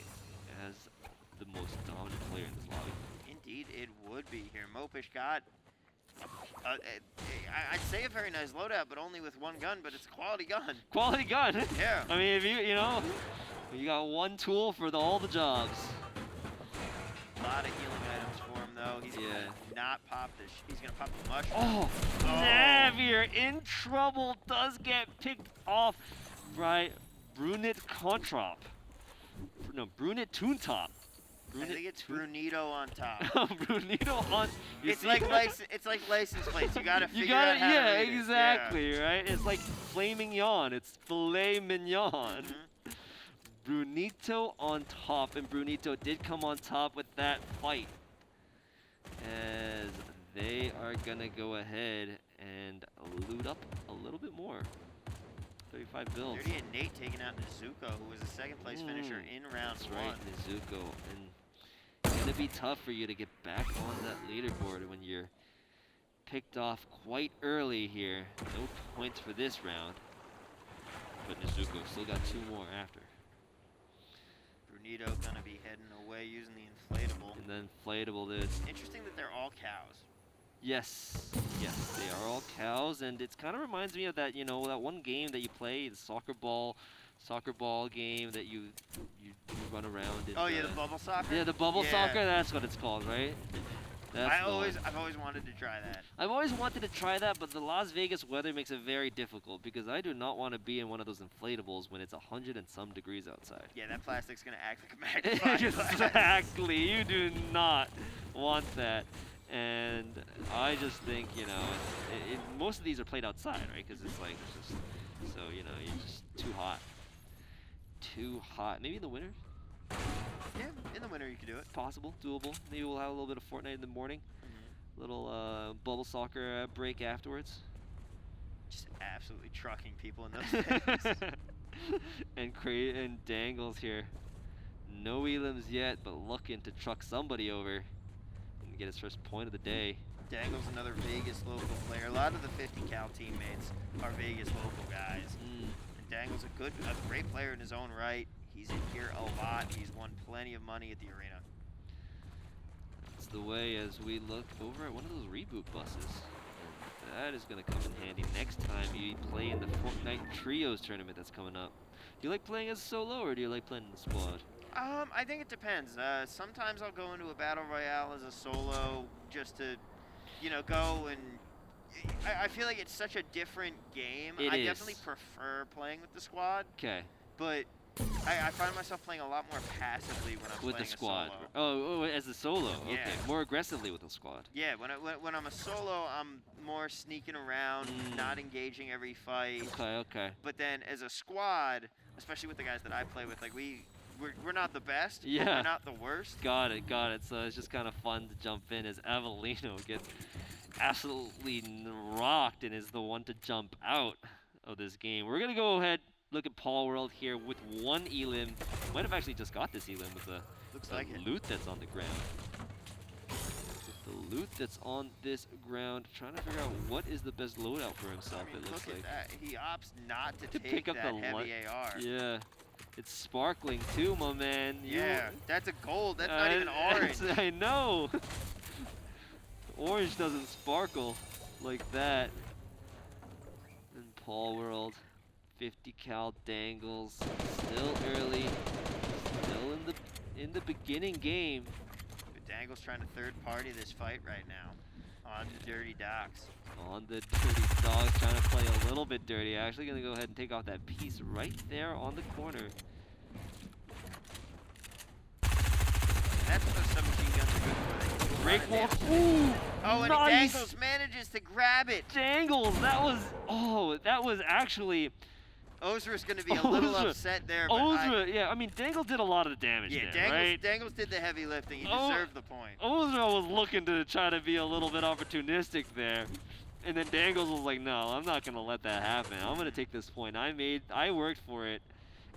as the most dominant player in this lobby. Indeed, it would be here. Mopish got I'd say a very nice loadout, but only with one gun, but it's a quality gun. Quality gun. Yeah. I mean, if you know, you got one tool for all the jobs. A lot of healing items for him, though. He's gonna not pop this. He's gonna pop the mushroom. Oh, Xavier in trouble, does get picked off by Brunit Contrap. No, Brunit Toontop. I think it's Brunito on top. Brunito on. It's like license plates. You gotta figure out how to read it. Exactly, right? It's like filet mignon. It's filet mignon. Brunito on top, and Brunito did come on top with that fight. As they are gonna go ahead and loot up a little bit more. 35 bills. 30 and Nate taking out Nezuko, who was a second place finisher in round That's one. right, Nezuko. And it's gonna be tough for you to get back on that leaderboard when you're picked off quite early here. No points for this round. But Nezuko still got 2 more after. Brunito gonna be heading away using the inflatable. And then inflatable, dude. Interesting that they're all cows. Yes, they are all cows, and it kind of reminds me of that, you know, that one game that you play, the soccer ball game that you run around. Oh yeah, the bubble soccer. Yeah, the bubble soccer. That's what it's called, right? I've always wanted to try that. I've always wanted to try that, but the Las Vegas weather makes it very difficult because I do not want to be in one of those inflatables when it's 100 and some degrees outside. Yeah, that plastic's gonna act like a magnifying glass. Exactly, you do not want that. And I just think, you know, most of these are played outside, right? Because it's like, it's just, so, you know, you're just too hot. Too hot. Maybe in the winter? Yeah, in the winter you could do it. Possible, doable. Maybe we'll have a little bit of Fortnite in the morning. Little bubble soccer break afterwards. Just absolutely trucking people in those things. and Dangles here. No elims yet, but looking to truck somebody over. Get his first point of the day. Dangle's another Vegas local player. A lot of the 50 cal teammates are Vegas local guys. And Dangle's a great player in his own right. He's in here a lot. He's won plenty of money at the arena. That's the way as we look over at one of those reboot buses. And that is going to come in handy next time you play in the Fortnite Trios tournament that's coming up. Do you like playing as solo or do you like playing in the squad? I think it depends. Sometimes I'll go into a battle royale as a solo just to, you know, go and. I feel like it's such a different game. I definitely prefer playing with the squad. Okay. But I find myself playing a lot more passively when I'm with playing the squad. a solo. Oh, as a solo. Yeah. Okay. More aggressively with the squad. Yeah. When I'm a solo, I'm more sneaking around, not engaging every fight. Okay. But then as a squad, especially with the guys that I play with, like we're not the best, but yeah. we're not the worst. Got it. So it's just kind of fun to jump in as Avelino gets absolutely rocked and is the one to jump out of this game. We're going to go ahead, look at Paul World here with 1 elim. Might have actually just got this elim with the loot that's on the ground. With the loot that's on this ground, trying to figure out what is the best loadout for himself, I mean, it looks look like. at that. He opts not to pick up that the heavy AR. Yeah. It's sparkling too, my man. Yeah, that's a gold. That's not even orange. I know. Orange doesn't sparkle like that. And Paul World, 50 cal Dangles, still early, still in the beginning game. But Dangle's trying to third party this fight right now. On to Dirty Docks. On the Dirty Dogs, trying to play a little bit dirty. Actually gonna go ahead and take off that piece right there on the corner. That's what those submachine guns are good for. Break wall. Ooh! Oh, and nice. Dangles manages to grab it. Dangles, that was actually. Ozra's going to be a little upset there. But Ozra, yeah, I mean, Dangles did a lot of the damage there, right? Dangles did the heavy lifting. He deserved the point. Ozra was looking to try to be a little bit opportunistic there. And then Dangles was like, no, I'm not going to let that happen. I'm going to take this point. I worked for it,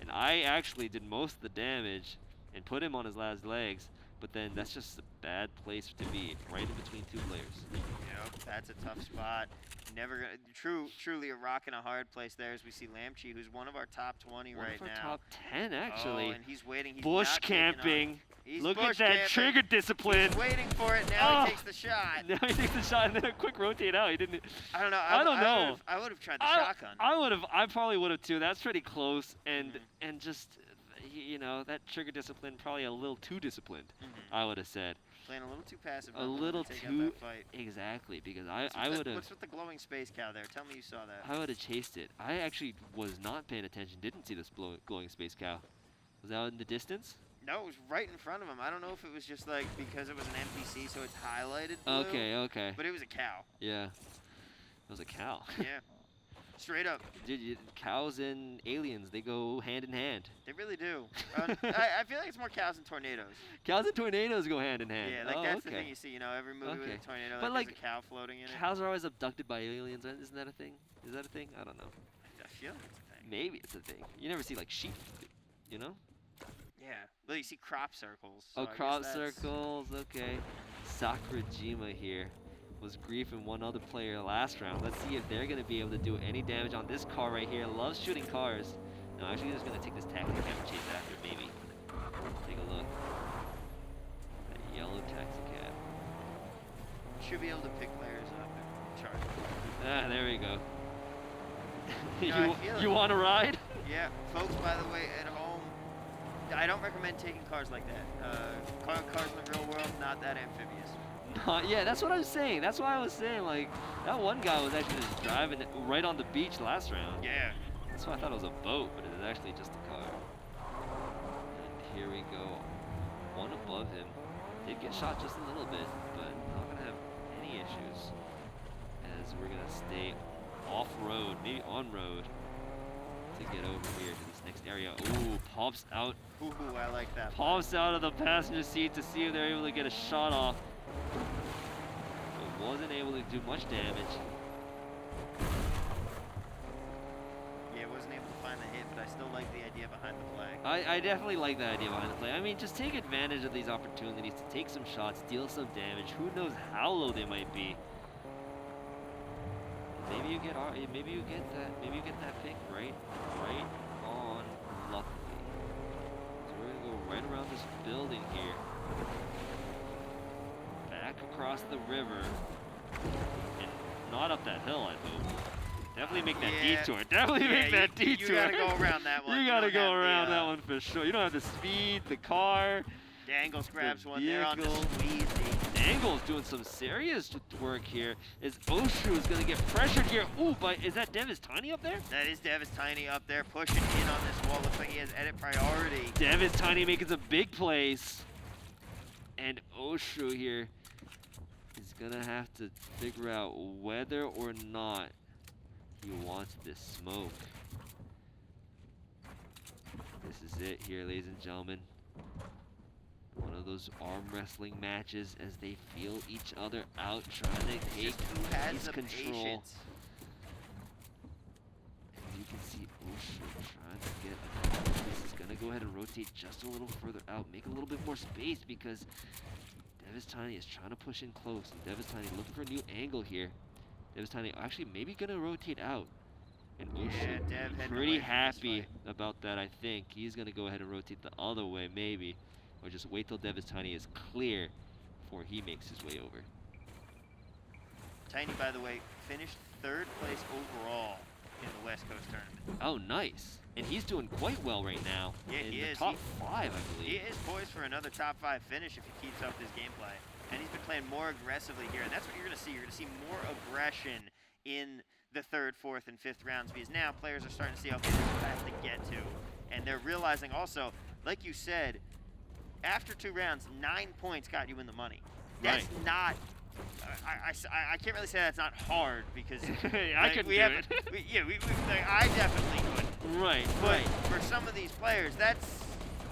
and I actually did most of the damage and put him on his last legs. But then that's just a bad place to be, right in between 2 players. Yep, that's a tough spot. Never gonna, truly a rock and a hard place there as we see Lamchi, who's one of our top 20 right now. Top 10 actually. Oh, and he's waiting. He's bush not camping. He's Look at bush that camping. trigger discipline. He's waiting for it. Now Oh. he takes the shot. Now he takes the shot and then a quick rotate out. He didn't. I don't know. I don't know. I would have tried the shotgun. I probably would have too. That's pretty close, and Mhm. and just you know, that trigger discipline probably a little too disciplined. Mhm. I would have said Playing a little too passive. a not willing little to take out too that fight. exactly because What's I with would the- have What's with the glowing space cow there? Tell me you saw that. I would have chased it. I actually was not paying attention. Didn't see this glowing space cow. Was that out in the distance? No, it was right in front of him. I don't know if it was just like because it was an NPC, so it's highlighted blue. Okay. But it was a cow. Yeah. It was a cow. Yeah. Straight up. Dude, cows and aliens, they go hand in hand. They really do. I feel like it's more cows and tornadoes. Cows and tornadoes go hand in hand. Yeah, like oh, that's okay. the thing you see. You know, every movie with Okay. a tornado, But, like, like, there's a cow floating in it. Cows are always abducted by aliens. Isn't that a thing? Is that a thing? I don't know. I feel like it's a thing. Maybe it's a thing. You never see like sheep, you know? Yeah. Well, you see crop circles. So Oh, I guess crop that's- circles. Okay. Sakurajima here was griefing one other player last round. Let's see if they're gonna be able to do any damage on this car right here. Loves shooting cars. No, actually, just gonna take this taxi cab and chase after. Maybe. Take a look. That yellow taxi cab. Should be able to pick players up and charge them. Ah, there we go. No, I feel you it. want to ride? Yeah, folks, by the way, at home, I don't recommend taking cars like that. Cars in the real world, not that amphibious. Yeah, that's what I was saying. That's why I was saying, like, that one guy was actually just driving it right on the beach last round. Yeah. That's why I thought it was a boat, but it was actually just a car. And here we go. One above him. Did get shot just a little bit, but not going to have any issues. As we're going to stay off-road, maybe on-road, to get over here to this next area. Ooh, pops out. Ooh, I like that. Pops out of the passenger seat to see if they're able to get a shot off. But wasn't able to do much damage. Yeah, wasn't able to find the hit, but I still like the idea behind the flag. I definitely like the idea behind the play. I mean, just take advantage of these opportunities to take some shots, deal some damage. Who knows how low they might be. Maybe you get that pick right on luckily. So we're gonna go right around this building here. Back across the river. And not up that hill, I hope. Definitely make that Yeah. detour. Definitely make that detour. You gotta go around that one. You You gotta don't go have the, around that one for sure. You don't have the speed, the car. Dangles grabs one there on the vehicle. squeezy. Dangle's doing some serious work here. Is Oshu is gonna get pressured here. Ooh, but is that Devis Tiny up there? That is Devis Tiny up there pushing in on this wall. Looks like he has edit priority. Devis Tiny making some big plays. And Oshu here is gonna have to figure out whether or not he wants this smoke. This is it here, ladies and gentlemen. One of those arm wrestling matches as they feel each other out, trying to take Just who has his the control. patience. And you can see Oshu trying to get this is gonna go ahead and rotate just a little further out, make a little bit more space because Devis Tiny is trying to push in close. And Devis Tiny looking for a new angle here. Devis Tiny actually maybe gonna rotate out. And Yeah, Oshu Dev heading pretty away from this happy fight. about that, I think. He's gonna go ahead and rotate the other way, maybe. Or just wait till Devis Tiny is clear before he makes his way over. Tiny, by the way, finished 3rd place overall in the West Coast tournament. Oh, nice. And he's doing quite well right now. Yeah, in he the is. top He- 5, I He believe. is poised for another top 5 finish if he keeps up this gameplay. And he's been playing more aggressively here, and that's what you're going to see. You're going to see more aggression in the 3rd, 4th, and 5th rounds because now players are starting to see, okay, this is what I have to get to. And they're realizing also, like you said, after 2 rounds, 9 points got you in the money. That's Right. not... I can't really say that's not hard because I like, could we do have, it. like, I definitely could. Right, But right. for some of these players, that's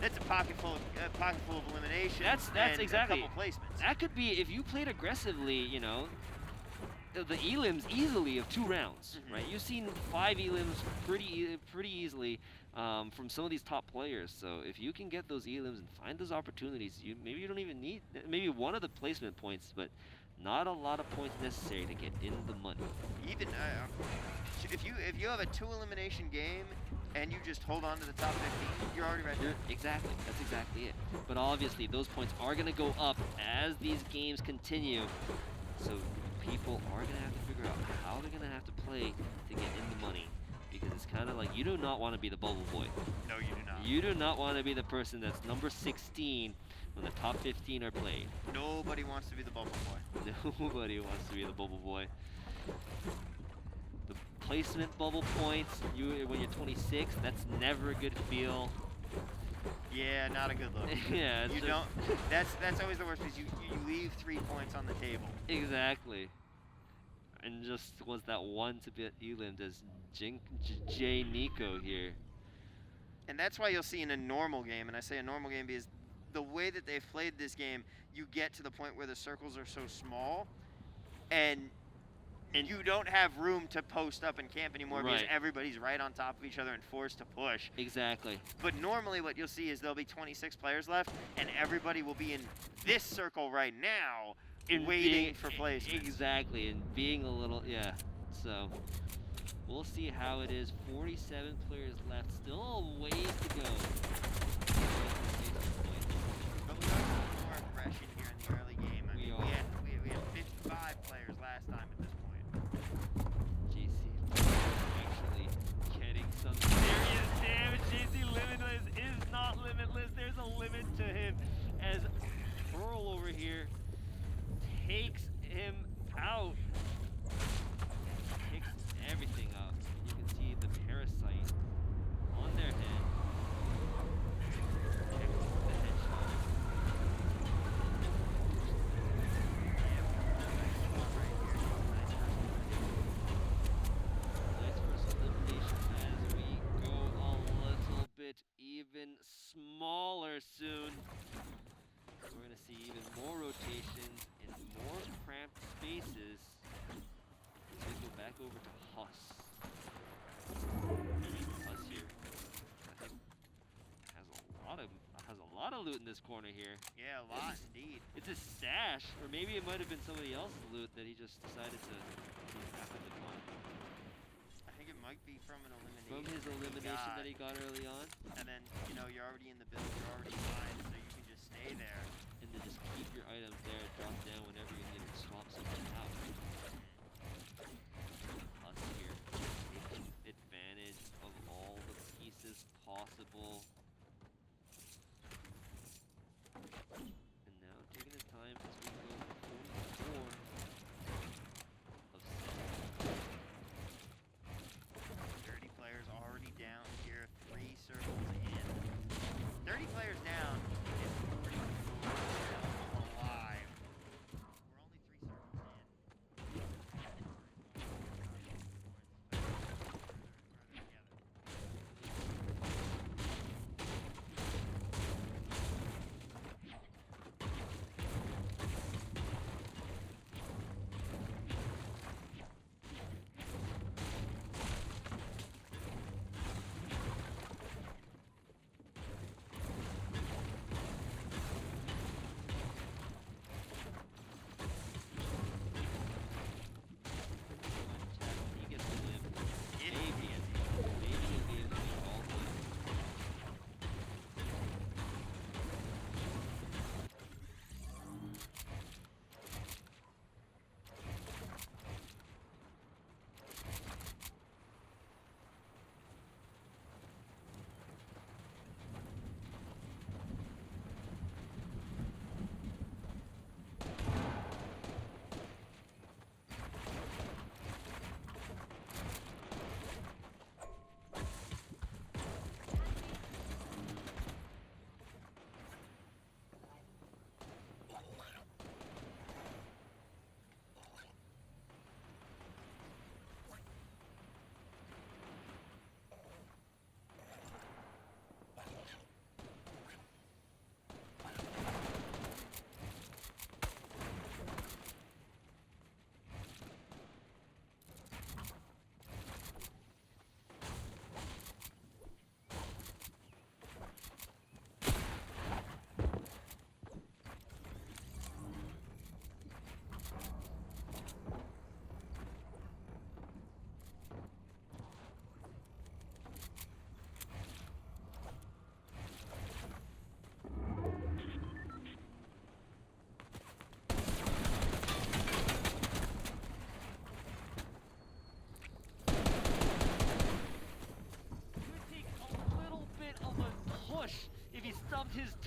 a pocket full of elimination. That's and exactly. a couple placements. That could be if you played aggressively, you know, the elims easily of 2 rounds, Mhm. right? You've seen 5 elims pretty easily from some of these top players. So if you can get those elims and find those opportunities, maybe you don't even need maybe one of the placement points, but Not a lot of points necessary to get in the money. Even if you have a 2 elimination game and you just hold on to the top 15, you're already right there. Exactly. That's exactly it. But obviously, those points are going to go up as these games continue. So people are going to have to figure out how they're going to have to play to get in the money. Because it's kind of like you do not want to be the bubble boy. No, you do not. You do not want to be the person that's number 16 when the top 15 are played. Nobody wants to be the bubble boy. Nobody wants to be the bubble boy. The placement bubble points, when you're 26, that's never a good feel. Yeah, not a good look. Yeah, You don't. That's always the worst because you leave 3 points on the table. Exactly. And just was that one to beat Elam as J Nico here. And that's why you'll see in a normal game, and I say a normal game because the way that they've played this game, you get to the point where the circles are so small, and you don't have room to post up and camp anymore because Right. everybody's right on top of each other and forced to push. Exactly. But normally what you'll see is there'll be 26 players left, and everybody will be in this circle right now, waiting for placement. Exactly, and being a little, yeah. So, we'll see how it is. 47 players left, still a ways to go. But we are a little more aggression here in the early game. I We mean, are. we had 55 players last time at this point. JC actually getting some serious damage. JC Limitless is not limitless. There's a limit to him as Pearl over here takes him out. Takes everything up. You can see the parasite on their head. Check the headshot. Nice first elimination as we go a little bit even smaller soon. We're going to see even more rotations in more cramped spaces. We go back over to Huss. Huss here, I think, has a lot of loot in this corner here. Yeah, a lot indeed. It's his stash, or maybe it might have been somebody else's loot that he just decided to happen to find. I think it might be from an elimination. From his elimination that he got early on, And then, you're already in the build, you're already fine, so you can just stay there. and then just keep your items there, drop down whenever you need to swap something out. Us here, taking advantage of all the pieces possible. And now taking his time as we go for 44 of 7. 30 players already down here, 3 circles in. 30 players down and 40 people alive. We're only 3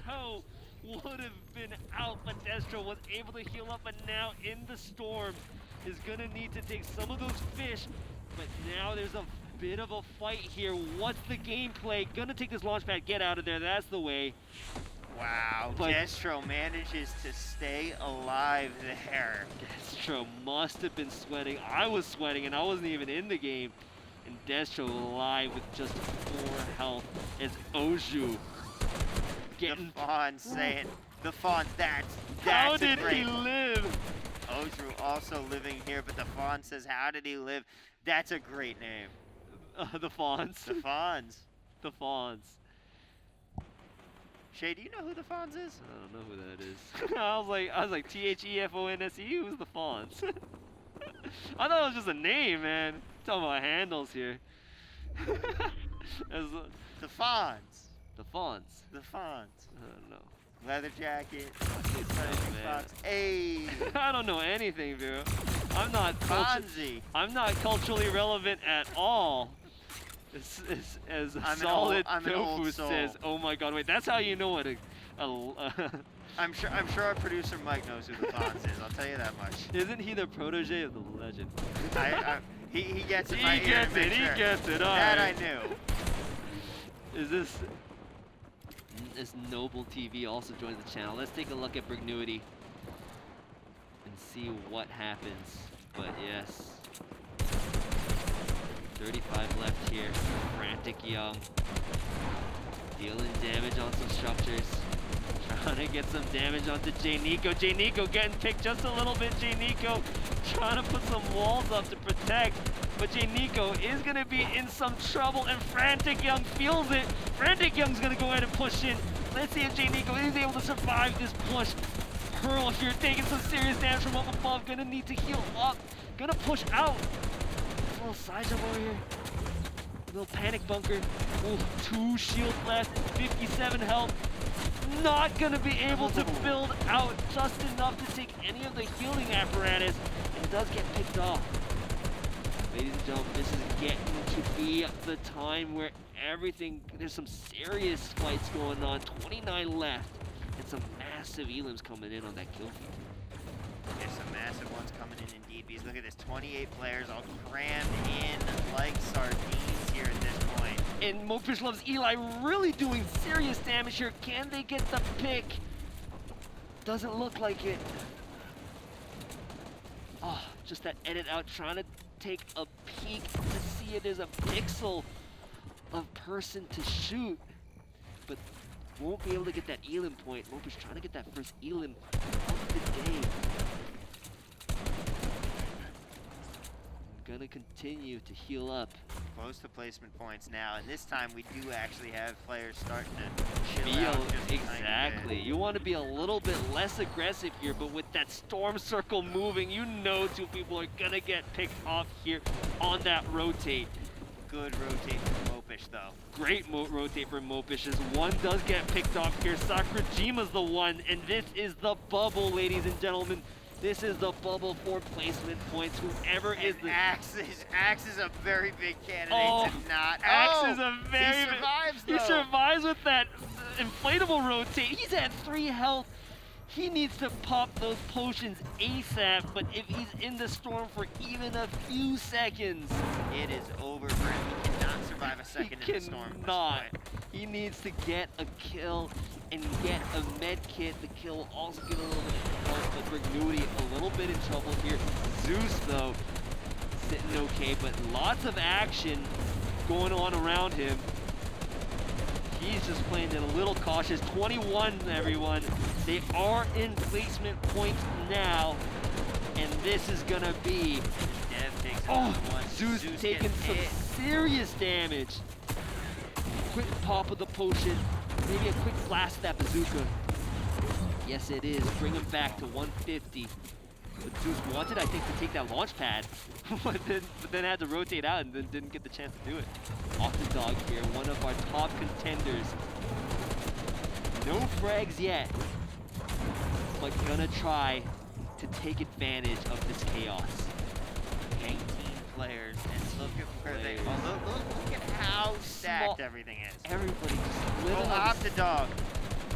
toe would have been out, but Destro was able to heal up, but now in the storm is gonna need to take some of those fish, but now there's a bit of a fight here. What's the gameplay? Gonna take this launch pad, get out of there, that's the way. Wow, But Destro manages to stay alive there. Destro must have been sweating. I was sweating and I wasn't even in the game. And Destro alive with just 4 health as Oju getting... The Fawn saying, the Fawn, that's How a did great... he live? Oju also living here, but the Fawn says, how did he live? That's a great name. The Fawns. The Fawns. The Fawns. Shay, do you know who the Fawns is? I don't know who that is. I was like THEFONSE. Who's the Fawns? I thought it was just a name, man. Talking about handles here. The Fawns. The Fawns. The Fawns. I don't know. Leather jacket. Man. Hey. I don't know anything, bro. I'm not Fonzie. I'm not culturally relevant at all. As Solid Tofu says, oh my god, wait, that's how you know what I'm sure our producer Mike knows who the Fonz is, I'll tell you that much. Isn't he the protege of the legend? He gets it. He gets it, he gets it, That alright. I knew. Is this Noble TV also joins the channel? Let's take a look at Brignuity and see what happens. But yes. 35 left here. Frantic Young. Dealing damage on some structures. Trying to get some damage onto J Nico. J Nico getting picked just a little bit. J Nico trying to put some walls up to protect. But J Nico is going to be in some trouble, and Frantic Young feels it. Frantic Young's going to go ahead and push in. Let's see if J Nico is able to survive this push. Pearl here taking some serious damage from up above. Going to need to heal up. Going to push out. A little side jump over here. A little panic bunker. Ooh, 2 shields left. 57 health. Not gonna be able to build out just enough to take any of the healing apparatus. And does get picked off. Ladies and gentlemen, this is getting to be the time where there's some serious fights going on. 29 left. And some massive elims coming in on that kill feed. There's some massive ones coming in indeed, because look at this, 28 players all crammed in like sardines here at this point. And Mopish Loves Eli really doing serious damage here. Can they get the pick? Doesn't look like it. Oh, just that edit out, trying to take a peek to see it is a pixel of person to shoot. But won't be able to get that elim point. Mopish trying to get that first elim of the day. Gonna continue to heal up. Close to placement points now, and this time we do actually have players starting to chill out just a tiny Exactly. bit. You want to be a little bit less aggressive here, but with that storm circle moving, you know 2 people are gonna get picked off here on that rotate. Good rotate from Mopish though. Great rotate for Mopish as one does get picked off here. Sakurajima's the one, and this is the bubble, ladies and gentlemen. This is the bubble for placement points. Whoever is the Axe is a very big candidate to not. Axe is a very he survives though. He survives with that inflatable rotate. He's at 3 health. He needs to pop those potions ASAP, but if he's in the storm for even a few seconds, it is over for him. He cannot survive a second in the storm. At this cannot. point. He needs to get a kill and get a med kit. The kill will also get a little bit of health, but Brignuity a little bit in trouble here. Zeus, though, sitting okay, but lots of action going on around him. He's just playing it a little cautious. 21, everyone. They are in placement points now, and this is gonna be... Dev takes one. Zeus taking some serious damage. Quick pop of the potion. Maybe a quick blast at bazooka. Yes, it is. Bring him back to 150. But Zeus wanted, I think, to take that launch pad, but then had to rotate out and then didn't get the chance to do it. Off the dog here, one of our top contenders. No frags yet, but gonna try to take advantage of this chaos. 18 players, and look at where they are. Look at how stacked everything is. Everybody just Go living on off the dog.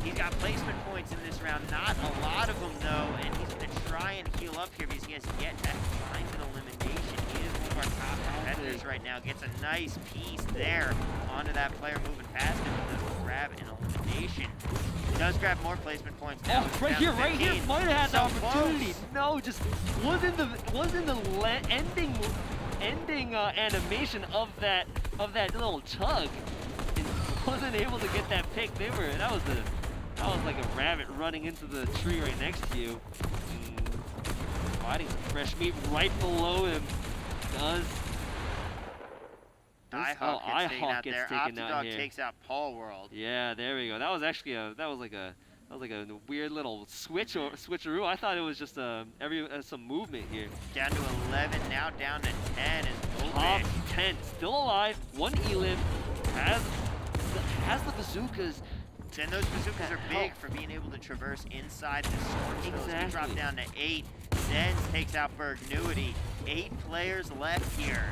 He's got placement points in this round, not a lot of them though, and he's going to try and heal up here because he has yet to find an elimination. He is one of our top competitors right now. Gets a nice piece there onto that player moving past him, and does grab an elimination. Does grab more placement points now. Oh, right here, right here, might have had the So opportunity. close. No, just wasn't the ending animation of that little tug, and wasn't able to get that pick. That was like a rabbit running into the tree right next to you. Fighting some fresh meat right below him. iHawk gets taken out here. Takes out Paul World. Yeah, there we go. That was actually like a weird little switcheroo. I thought it was just some movement here. Down to 11, now down to 10 is Top Mopish. 10, still alive. One elim, has the bazookas. And those bazookas are big for being able to traverse inside the storm. Exactly. He dropped down to 8. Zenz takes out Bergnuity. 8 players left here.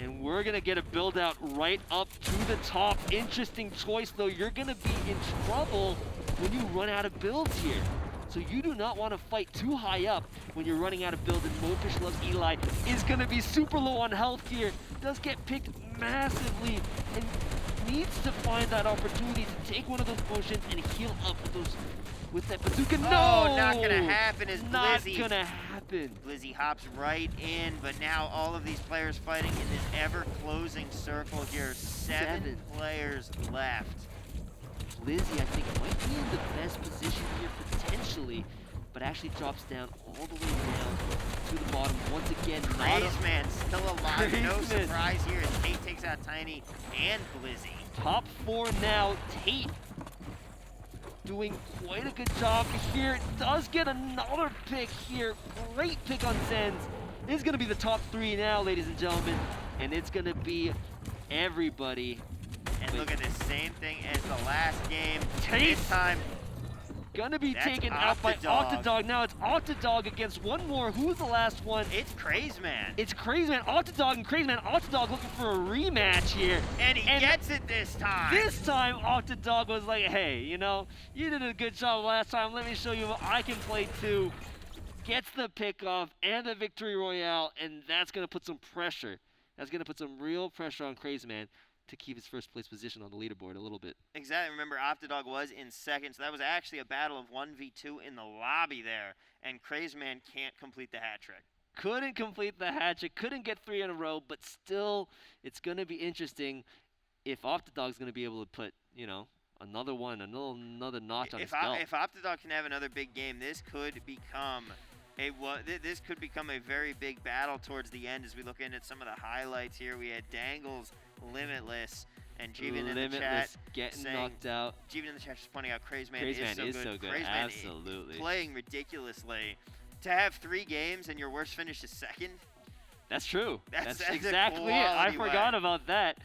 And we're going to get a build out right up to the top. Interesting choice, though. You're going to be in trouble when you run out of builds here. So you do not want to fight too high up when you're running out of builds. And Mopish Loves Eli is going to be super low on health here. Does get picked massively and needs to find that opportunity to take one of those potions and heal up with that bazooka. No! Oh, not going to happen as Not Blizzy. going to happen. Blizzy hops right in, but now all of these players fighting in this ever-closing circle here. 7 players left. Blizzy, I think, might be in the best position here potentially, but actually drops down all the way down to the bottom once again. Crazeman still alive. No Crazeman. surprise here as Tate takes out Tiny and Blizzy. Top 4 now. Tate doing quite a good job here. Does get another pick here. Great pick on Zenz. It's going to be the top 3 now, ladies and gentlemen, and it's going to be everybody. And look at this, same thing as the last game. Tate. This time, Gonna be That's taken out by Octodog. Octodog. Now it's Octodog against one more. Who's the last one? it's Crazeman. It's Crazeman, Octodog, and Crazeman. Octodog looking for a rematch here. And he gets it this time. This time, Octodog was like, hey, you know, you did a good job last time. Let me show you what I can play too. Gets the pick off and the victory royale, and that's going to put some pressure. That's going to put some real pressure on Crazeman to keep his first place position on the leaderboard a little bit. Exactly. Remember, Octodog was in second, so that was actually a battle of 1v2 in the lobby there. And Crazeman can't complete the hat trick. Couldn't complete the hat trick, couldn't get 3 in a row, but still, it's going to be interesting if Octodog's going to be able to put, you know, another another notch on his belt. If Octodog can have another big game, this could become a very big battle towards the end as we look in at some of the highlights here. We had Dangles, Limitless, and Jeevan in the chat getting saying, knocked out. Jeevan in the chat just pointing out Crazeman Crazeman is so good. Crazeman absolutely. Playing ridiculously. To have 3 games and your worst finish is second. That's true. That's a exactly it. I quality forgot way. about that.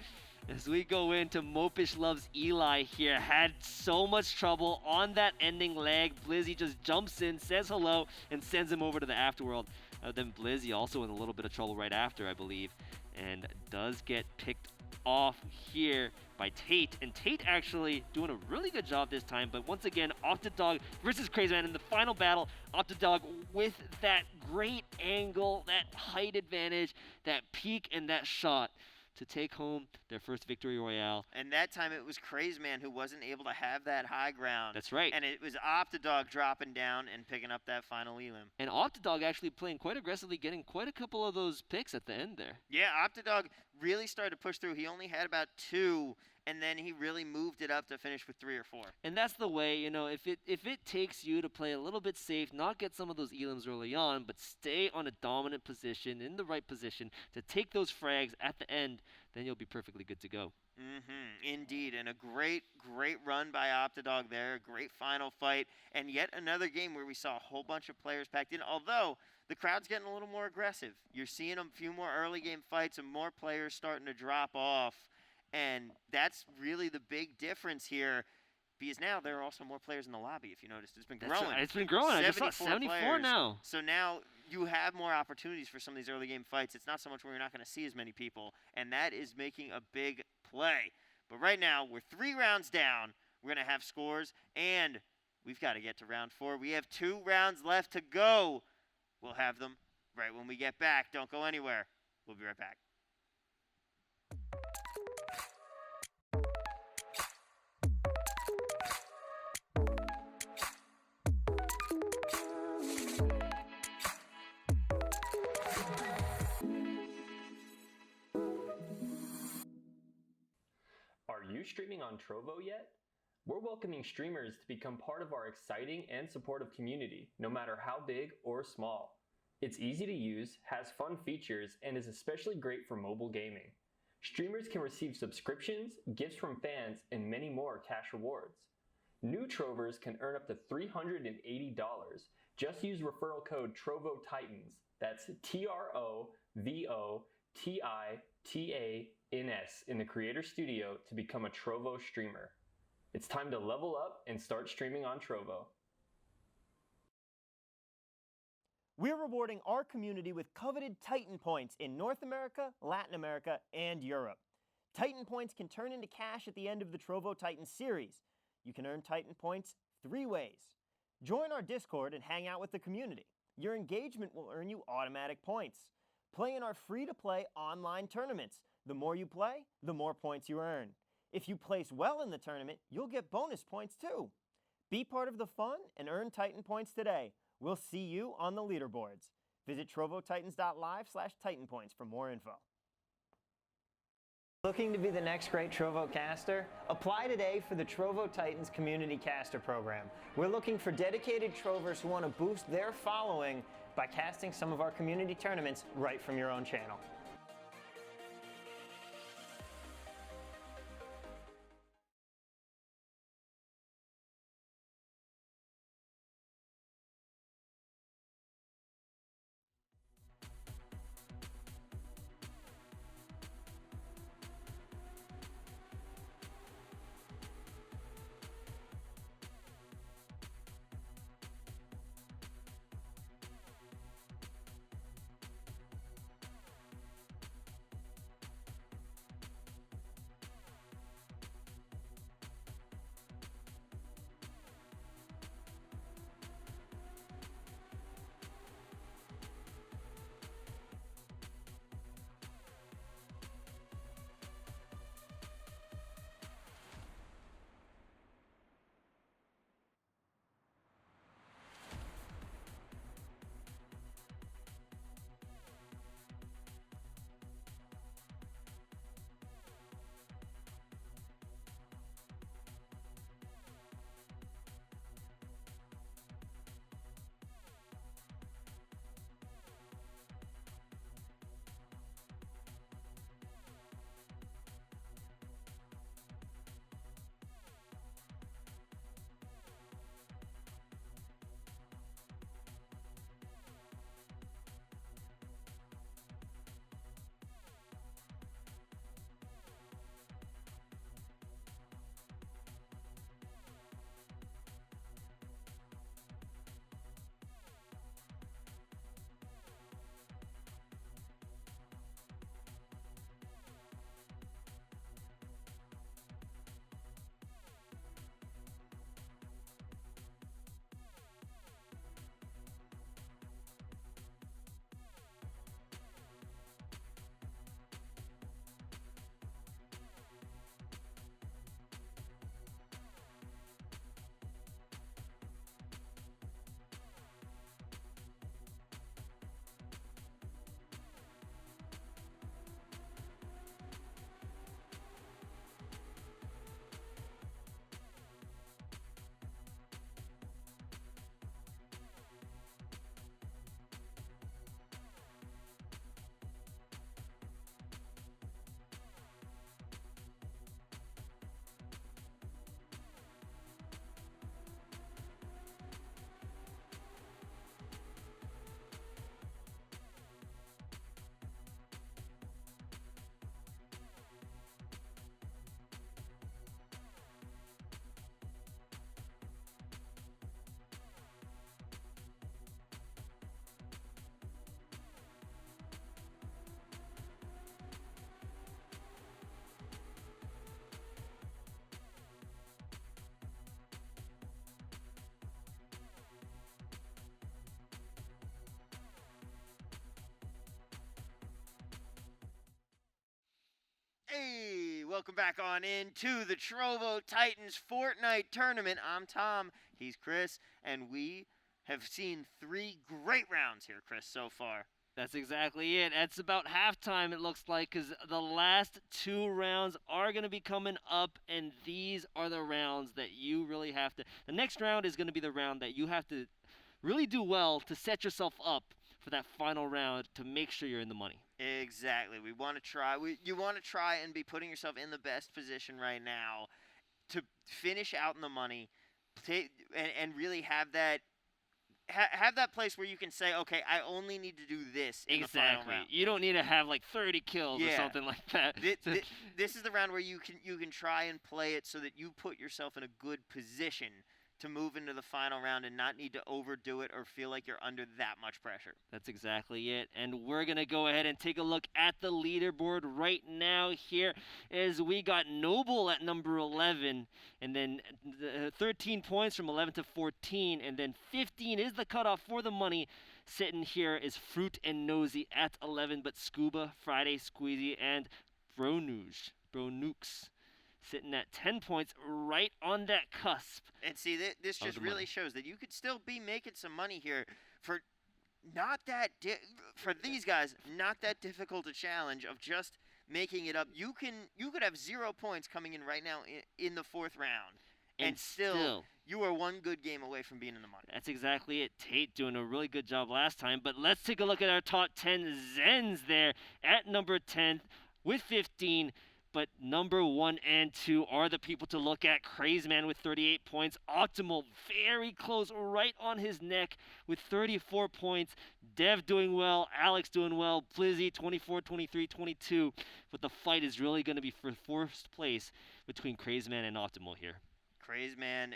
As we go into Mopish Loves Eli here, had so much trouble on that ending leg. Blizzy just jumps in, says hello, and sends him over to the afterworld. Then Blizzy also in a little bit of trouble right after, I believe, and does get picked off here by Tate. And Tate actually doing a really good job this time, but once again, Octodog versus Crazeman in the final battle. Octodog with that great angle, that height advantage, that peak, and that shot to take home their first victory royale. And that time it was Crazeman who wasn't able to have that high ground. That's right. And it was Octodog dropping down and picking up that final elim. And Octodog actually playing quite aggressively, getting quite a couple of those picks at the end there. Yeah, Octodog really started to push through. He only had about 2, and then he really moved it up to finish with 3 or 4. And that's the way, you know, if it takes you to play a little bit safe, not get some of those elims early on, but stay on a dominant position, in the right position, to take those frags at the end, then you'll be perfectly good to go. Indeed, and a great run by Octodog there. A great final fight, and yet another game where we saw a whole bunch of players packed in, although the crowd's getting a little more aggressive. You're seeing a few more early game fights and more players starting to drop off, and that's really the big difference here, because now there are also more players in the lobby, if you noticed. It's been growing. Right. It's been growing. I just saw 74 players. now. So now you have more opportunities for some of these early game fights. It's not so much where you're not going to see as many people, and that is making a big play. But right now, we're 3 rounds down. We're going to have scores, and we've got to get to round 4. We have 2 rounds left to go. We'll have them right when we get back. Don't go anywhere. We'll be right back. Are you streaming on Trovo yet? We're welcoming streamers to become part of our exciting and supportive community, no matter how big or small. It's easy to use, has fun features, and is especially great for mobile gaming. Streamers can receive subscriptions, gifts from fans, and many more cash rewards. New Trovers can earn up to $380. Just use referral code TrovoTitans. That's TROVOTITANS in the Creator Studio to become a Trovo streamer. It's time to level up and start streaming on Trovo. We're rewarding our community with coveted Titan points in North America, Latin America, and Europe. Titan points can turn into cash at the end of the Trovo Titan series. You can earn Titan points 3 ways. Join our Discord and hang out with the community. Your engagement will earn you automatic points. Play in our free-to-play online tournaments. The more you play, the more points you earn. If you place well in the tournament, you'll get bonus points too. Be part of the fun and earn Titan points today. We'll see you on the leaderboards. Visit trovotitans.live/titanpoints for more info. Looking to be the next great Trovo caster? Apply today for the Trovo Titans Community Caster Program. We're looking for dedicated Trovers who want to boost their following by casting some of our community tournaments right from your own channel. welcome back on into the Trovo Titans Fortnite tournament. I'm Tom, he's Chris, and we have seen 3 great rounds here, Chris, so far. That's exactly it. It's about halftime, it looks like, because the last 2 rounds are going to be coming up, and these are the rounds that you really have to... The next round is going to be the round that you have to really do well to set yourself up for that final round to make sure you're in the money. Exactly. We want to try. You want to try and be putting yourself in the best position right now to finish out in the money, and really have that place where you can say, okay, I only need to do this in the final round. You don't need to have like 30 kills or something like that. This is the round where you can try and play it so that you put yourself in a good position to move into the final round and not need to overdo it or feel like you're under that much pressure. That's exactly it. And we're going to go ahead and take a look at the leaderboard right now here as we got Noble at number 11, and then 13 points from 11 to 14, and then 15 is the cutoff for the money. Sitting here is Fruit and Nosy at 11, but Scuba, Friday, Squeezy, and Bronukes sitting at 10 points right on that cusp. And see, this just really shows that you could still be making some money here for not that for these guys, not that difficult a challenge of just making it up. You could have 0 points coming in right now in the 4th round, and still you are one good game away from being in the money. That's exactly it. Tate doing a really good job last time, but let's take a look at our top 10 Zens there at number 10 with 15. But number 1 and 2 are the people to look at. Crazeman with 38 points. Optimal very close, right on his neck with 34 points. Dev doing well. Alex doing well. Blizzy 24, 23, 22. But the fight is really going to be for first place between Crazeman and Optimal here. Crazeman,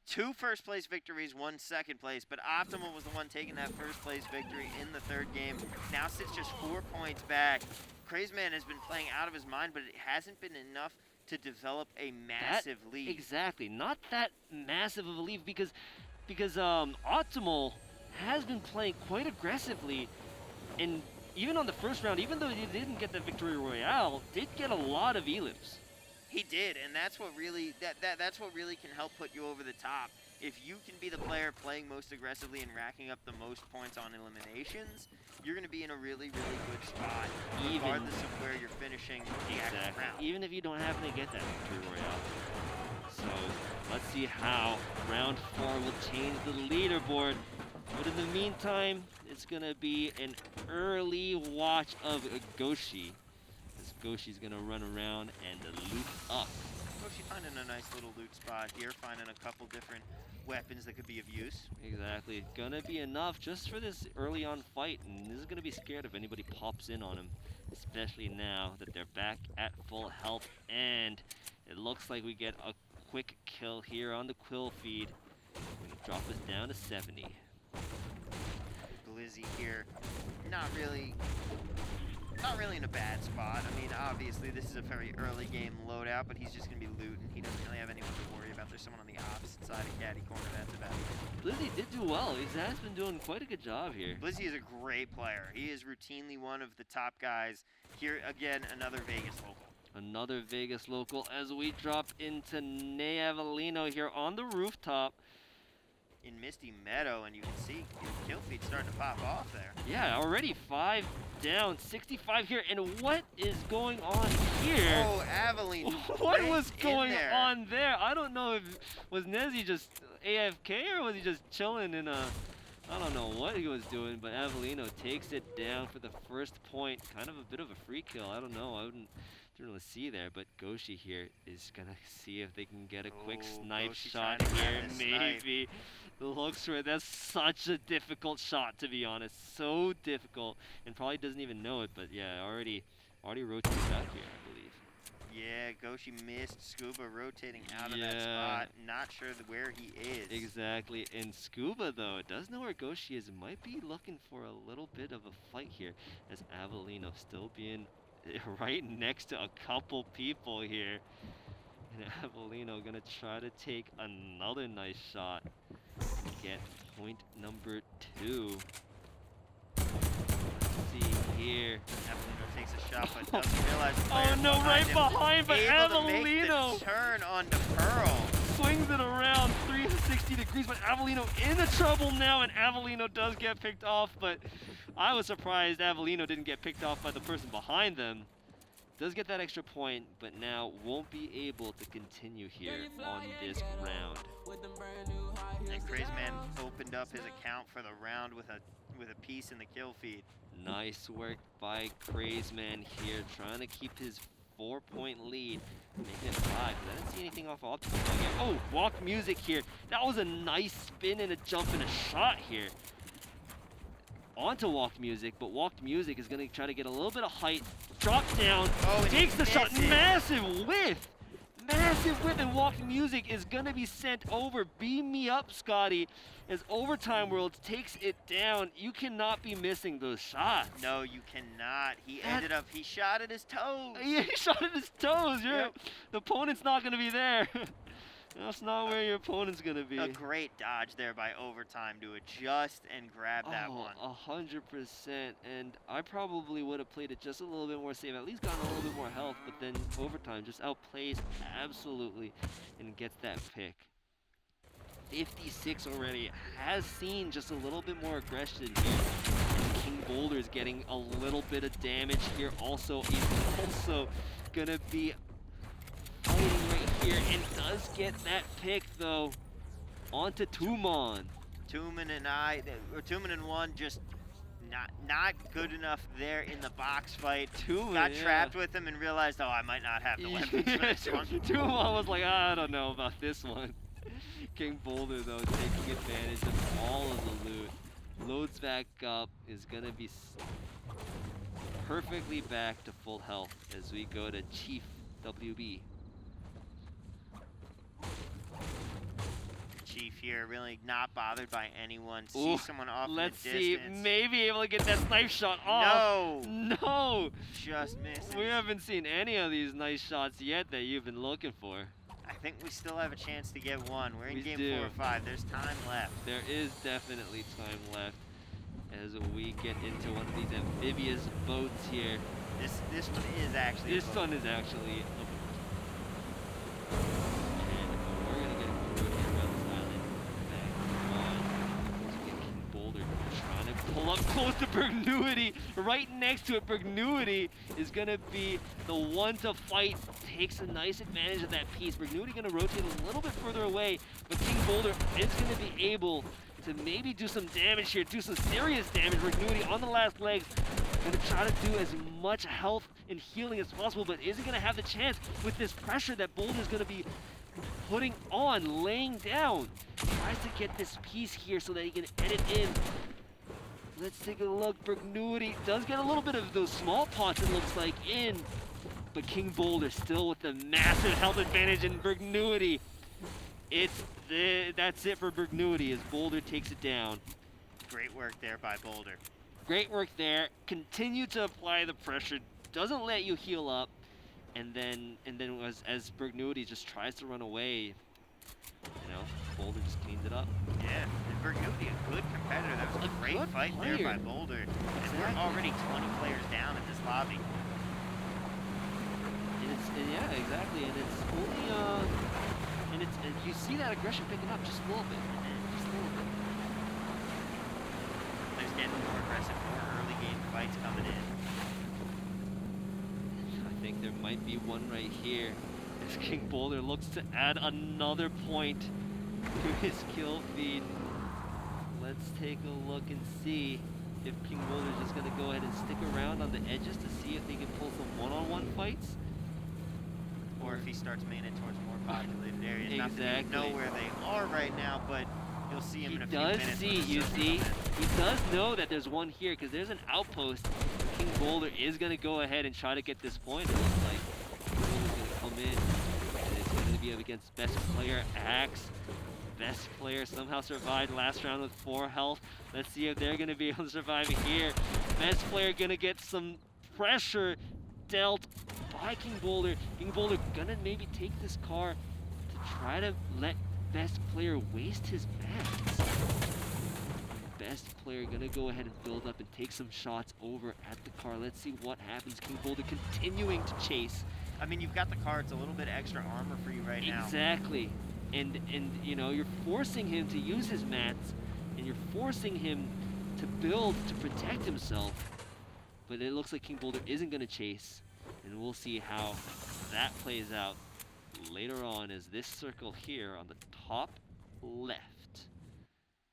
2 first place victories, 1 second place, but Optimal was the one taking that first place victory in the 3rd game. Now sits just 4 points back. Crazeman has been playing out of his mind, but it hasn't been enough to develop a massive lead. Exactly. Not that massive of a lead because Optimal has been playing quite aggressively, and even on the first round, even though he didn't get the victory royale, did get a lot of elips. He did, and that's what really that's what really can help put you over the top. If you can be the player playing most aggressively and racking up the most points on eliminations, you're going to be in a really, really good spot, regardless of where you're finishing the actual round. Even if you don't happen to get that victory royale. So let's see how round 4 will change the leaderboard. But in the meantime, it's going to be an early watch of Goshi. Goshi's gonna run around and loot up. Goshi finding a nice little loot spot here, finding a couple different weapons that could be of use. Exactly. Gonna be enough just for this early on fight, and this is gonna be scared if anybody pops in on him, especially now that they're back at full health, and it looks like we get a quick kill here on the Quill feed. Gonna drop us down to 70. Blizzy here, not really in a bad spot. I mean, obviously, this is a very early game loadout, but he's just going to be looting. He doesn't really have anyone to worry about. There's someone on the opposite side of Caddy Corner. That's about it. Blizzy did do well. He has been doing quite a good job here. Blizzy is a great player. He is routinely one of the top guys. Here, again, another Vegas local. Another Vegas local as we drop into Neavalino here on the rooftop. In Misty Meadow, and you can see his kill feed starting to pop off there. Yeah, already 5 down, 65 here, and what is going on here? Oh, Aveline. What was going on there? I don't know if, was Nezzy just AFK or was he just chilling in a, I don't know what he was doing, but Avelino takes it down for the first point. Kind of a bit of a free kill, I don't know, I didn't really see there, but Goshi here is gonna see if they can get a quick snipe Goshi shot here, maybe. Looks for that's such a difficult shot, to be honest, so difficult, and probably doesn't even know it, but yeah, already rotated back here, I believe. Yeah, Goshi missed Scuba rotating out of that spot, not sure where he is. Exactly, and Scuba though, does know where Goshi is, might be looking for a little bit of a fight here, as Avelino still being right next to a couple people here. And Avelino gonna try to take another nice shot. Get point number 2. Let's see here. Avelino takes a shot, but doesn't realize the Oh player's no, right him, behind, but able to make Avellino the turn onto Pearl. swings it around 360 degrees, but Avellino in the trouble now, and Avellino does get picked off, but I was surprised Avellino didn't get picked off by the person behind them. Does get that extra point, but now won't be able to continue here on this round. And Crazy Man opened up his account for the round with a piece in the kill feed. Nice work by Crazeman here, trying to keep his 4-point lead, making it 5. I didn't see anything off optical yet. Oh, walk music here. That was a nice spin and a jump and a shot here. Onto walk music, but walk music is going to try to get a little bit of height. Drop down, takes the shot, massive whiff! Massive whiff, and walk music is going to be sent over. Beam me up, Scotty, as Overtime Worlds takes it down. You cannot be missing those shots. No, you cannot. He shot at his toes. Yeah, he shot at his toes. The opponent's not going to be there. That's not where your opponent's going to be. A great dodge there by Overtime to adjust and grab that one. 100%. And I probably would have played it just a little bit more safe, at least gotten a little bit more health, but then Overtime just outplays absolutely and gets that pick. 56 already, has seen just a little bit more aggression here. And King Boulder is getting a little bit of damage here also. He's also going to be fighting right here and does get that pick though onto Tumon. Tuman and one just not good enough there in the box fight. Tuman got trapped with him and realized, oh, I might not have the weapons for this one. Tumon was like, I don't know about this one. King Boulder though taking advantage of all of the loot. Loads back up, is gonna be perfectly back to full health as we go to Chief WB. Chief here, really not bothered by anyone. See someone off Let's in the see, distance. maybe able to get that snipe shot off. No! Just misses. We haven't seen any of these nice shots yet that you've been looking for. I think we still have a chance to get one. We're in We game do. 4 or 5. There's time left. There is definitely time left as we get into one of these amphibious boats here. This one is actually. This one is actually a boat. And we're gonna get a crew here around this island. Back on. Let's get King Boulder trying to pull up close to Bergnuity. Right next to it, Bergnuity is gonna be the one to fight. Takes a nice advantage of that piece. Bergnuity gonna rotate a little bit further away, but King Boulder is gonna be able to maybe do some damage here, do some serious damage. Bergnuity on the last legs, gonna try to do as much health and healing as possible, but isn't gonna have the chance with this pressure that Boulder's gonna be putting on, laying down. Tries to get this piece here so that he can edit in. Let's take a look. Bergnuity does get a little bit of those small pots, it looks like, in. But King Boulder still with the massive health advantage, and Bergnuity, that's it for Bergnuity as Boulder takes it down. Great work there by Boulder. Great work there. Continue to apply the pressure. Doesn't let you heal up, and then as Bergnuity just tries to run away, you know, Boulder just cleans it up. Yeah, and Bergnuity, a good competitor. That was a great good fight there player. by Boulder. And we're already 20 players down in this lobby. Yeah, exactly, and it's only and you see that aggression picking up just a little bit, just a little bit. There's getting more aggressive, more early game fights coming in. I think there might be one right here as King Boulder looks to add another point to his kill feed. Let's take a look and see if King Boulder's just gonna go ahead and stick around on the edges to see if they can pull some one-on-one fights. Or if he starts maining towards more populated areas. Not that Exactly. you know where they are right now, but you'll see him He in a few does minutes. see, when the you circle see, comes in. he does know that there's one here because there's an outpost. King Boulder is going to go ahead and try to get this point. It looks like Boulder's going to come in, and it's going to be up against best player Axe. Best player somehow survived last round with 4 health. Let's see if they're going to be able to survive here. Best player going to get some pressure dealt by King Boulder. King Boulder gonna maybe take this car to try to let best player waste his mats. best player gonna go ahead and build up and take some shots over at the car. Let's see what happens. King Boulder continuing to chase. I mean, you've got the car. It's a little bit extra armor for you right now. Exactly. And you know, you're forcing him to use his mats, and you're forcing him to build to protect himself. But it looks like King Boulder isn't gonna chase, and we'll see how that plays out later on as this circle here on the top left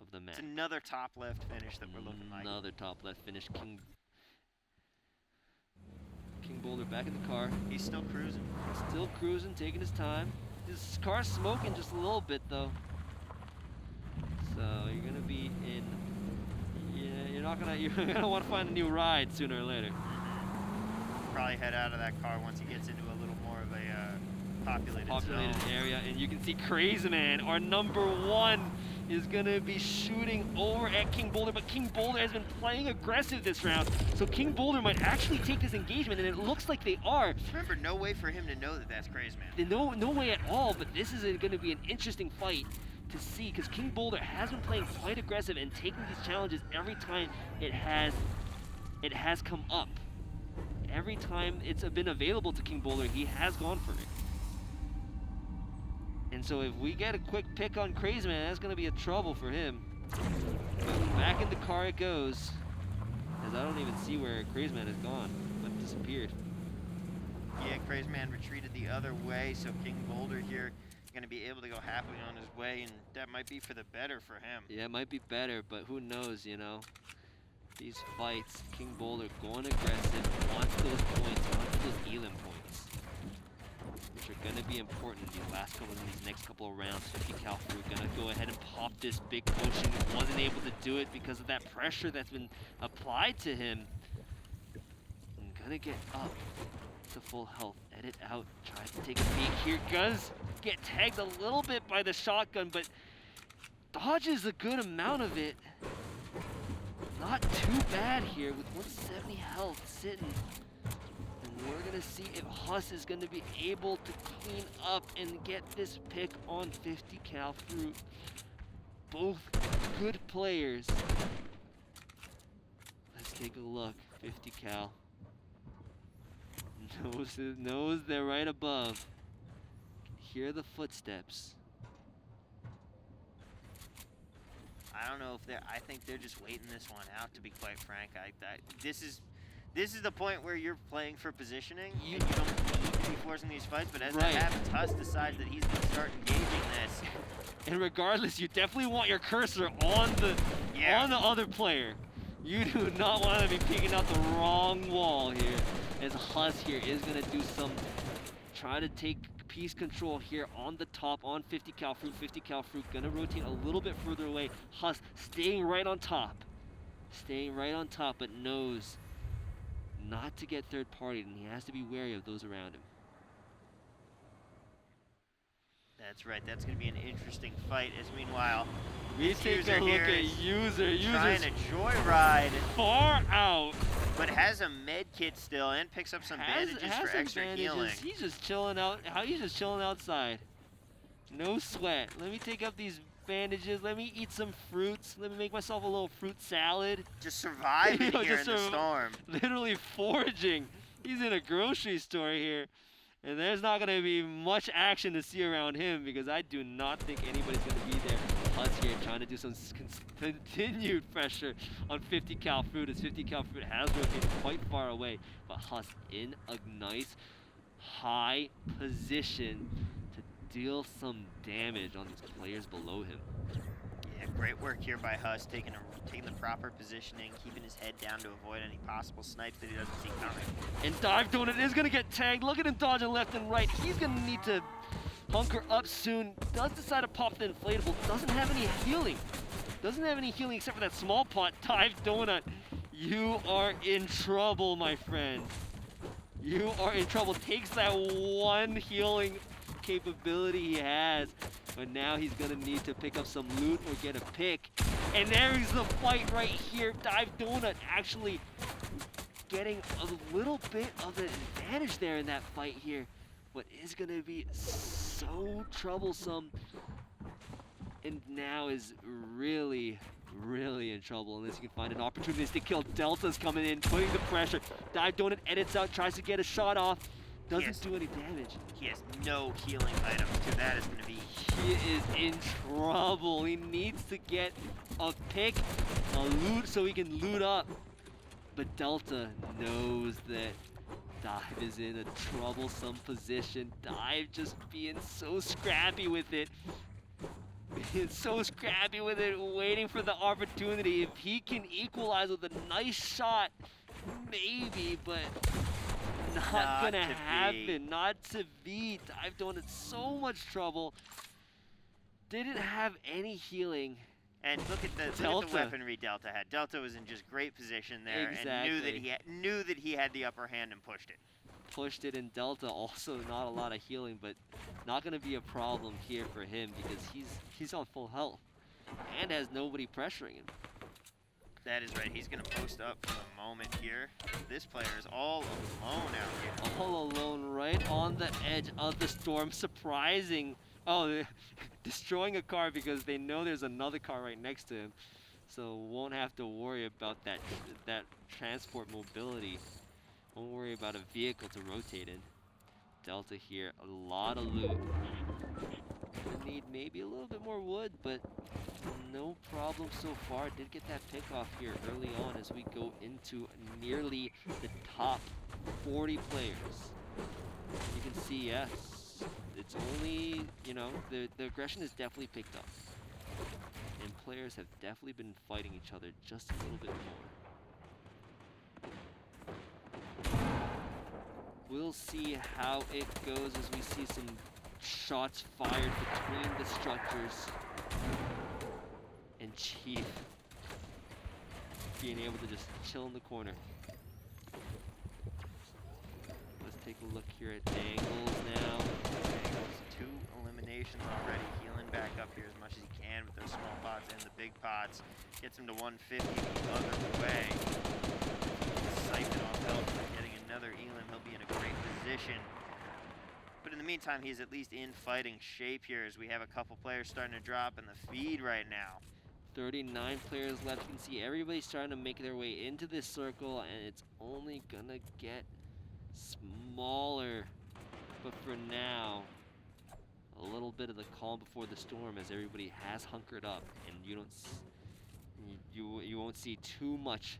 of the map. It's another top left finish that we're looking like. Another top left finish. King Boulder back in the car. He's still cruising. Still cruising, taking his time. His car's smoking just a little bit though. So you're gonna be in. Yeah, you're gonna want to find a new ride sooner or later. Probably head out of that car once he gets into a little more of a populated zone. area, and you can see Crazy Man, our #1, is gonna be shooting over at King Boulder, but King Boulder has been playing aggressive this round, so King Boulder might actually take this engagement, and it looks like they are. Remember, no way for him to know that that's Crazy Man. No way at all, but this is gonna be an interesting fight to see, because King Boulder has been playing quite aggressive and taking these challenges every time it has come up. Every time it's been available to King Boulder, he has gone for it. And so if we get a quick pick on Crazy Man, that's gonna be a trouble for him. But back in the car it goes, as I don't even see where Crazy Man has gone, but disappeared. Yeah, Crazy Man retreated the other way, so King Boulder here gonna be able to go happily on his way, and that might be for the better for him. Yeah, it might be better, but who knows, you know? These fights, King Boulder going aggressive, wants those points, wants those elim points, which are gonna be important in these next couple of rounds. 50 cal fruit gonna go ahead and pop this big potion. Wasn't able to do it because of that pressure that's been applied to him. And gonna get up to full health. Edit out, tries to take a peek here. Does get tagged a little bit by the shotgun, but dodges a good amount of it. Not too bad here with 170 health sitting. And we're gonna see if Huss is gonna be able to clean up and get this pick on 50 cal fruit. Both good players. Let's take a look. 50 cal. Knows they're right above. Can hear the footsteps. I don't know if I think they're just waiting this one out, to be quite frank. This is the point where you're playing for positioning. You don't need to be forcing these fights, but as that happens, Huss decides that he's going to start engaging this. And regardless, you definitely want your cursor on the other player. You do not want to be peeking out the wrong wall here, as Huss here is going to do some, try to take piece control here on the top on 50 cal fruit. 50 cal fruit gonna rotate a little bit further away. Huss staying right on top, but knows not to get third partied, and he has to be wary of those around him. That's right. That's going to be an interesting fight. As meanwhile, we take a look at User trying to joyride far out, but has a med kit still and picks up some bandages for extra healing. He's just chilling out. He's just chilling outside. No sweat. Let me take up these bandages. Let me eat some fruits. Let me make myself a little fruit salad. Just surviving here in the storm. Literally foraging. He's in a grocery store here. And there's not going to be much action to see around him, because I do not think anybody's going to be there. Huss here trying to do some continued pressure on 50 cal fruit, as 50 cal fruit has rotated quite far away. But Huss in a nice high position to deal some damage on these players below him. Yeah, great work here by Huss, taking the proper positioning, keeping his head down to avoid any possible snipes that he doesn't see coming. And Dive Donut is going to get tagged. Look at him dodging left and right. He's going to need to hunker up soon. Does decide to pop the inflatable. Doesn't have any healing. Except for that small pot. Dive Donut, you are in trouble, my friend. You are in trouble. Takes that one healing capability he has, but now he's gonna need to pick up some loot or get a pick. And there's the fight right here. Dive Donut actually getting a little bit of an advantage there in that fight here, but is gonna be so troublesome, and now is really really in trouble unless he can find an opportunity to kill. Delta's coming in, putting the pressure. Dive Donut edits out, tries to get a shot off. Doesn't do any damage. He has no healing items, too. That is going to be... He is in trouble. He needs to get a pick, a loot, so he can loot up. But Delta knows that Dive is in a troublesome position. Dive just being so scrappy with it. Being so scrappy with it, waiting for the opportunity. If he can equalize with a nice shot, maybe, but not gonna happen. Not to be. Dive Donut so much trouble. Didn't have any healing. And look at the weaponry Delta had. Delta was in just great position there and knew that he had the upper hand and pushed it. Pushed it, and Delta also not a lot of healing, but not going to be a problem here for him because he's on full health and has nobody pressuring him. That is right. He's going to post up for the moment here. This player is all alone out here. All alone right on the edge of the storm. Surprising. Oh, destroying a car because they know there's another car right next to him. So won't have to worry about that transport mobility. Won't worry about a vehicle to rotate in. Delta here, a lot of loot. Gonna need maybe a little bit more wood, but no problem so far. Did get that pick off here early on as we go into nearly the top 40 players. You can see, yes, it's only, you know, the aggression is definitely picked up. And players have definitely been fighting each other just a little bit more. We'll see how it goes as we see some shots fired between the structures. And Chief being able to just chill in the corner. Let's take a look here at Dangles now. Dangles, 2 eliminations already, healing back up here as much as he can with those small pots and the big pots. Gets him to 150 the other way. Siphon off health by getting another elim. He'll be in a great position. But in the meantime, he's at least in fighting shape here as we have a couple players starting to drop in the feed right now. 39 players left. You can see everybody starting to make their way into this circle, and it's only gonna get smaller. But for now, a little bit of the calm before the storm as everybody has hunkered up, and you won't see too much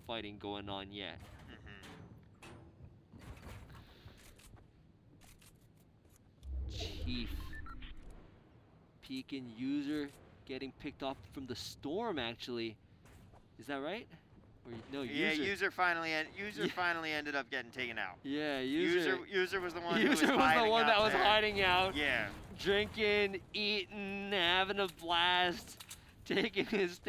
fighting going on yet. Chief, Pekin user getting picked off from the storm. Actually, is that right? Or, no, yeah, user finally ended up getting taken out. Yeah, user was the one. User who was the one that was there. hiding out. Yeah. Drinking, eating, having a blast, taking his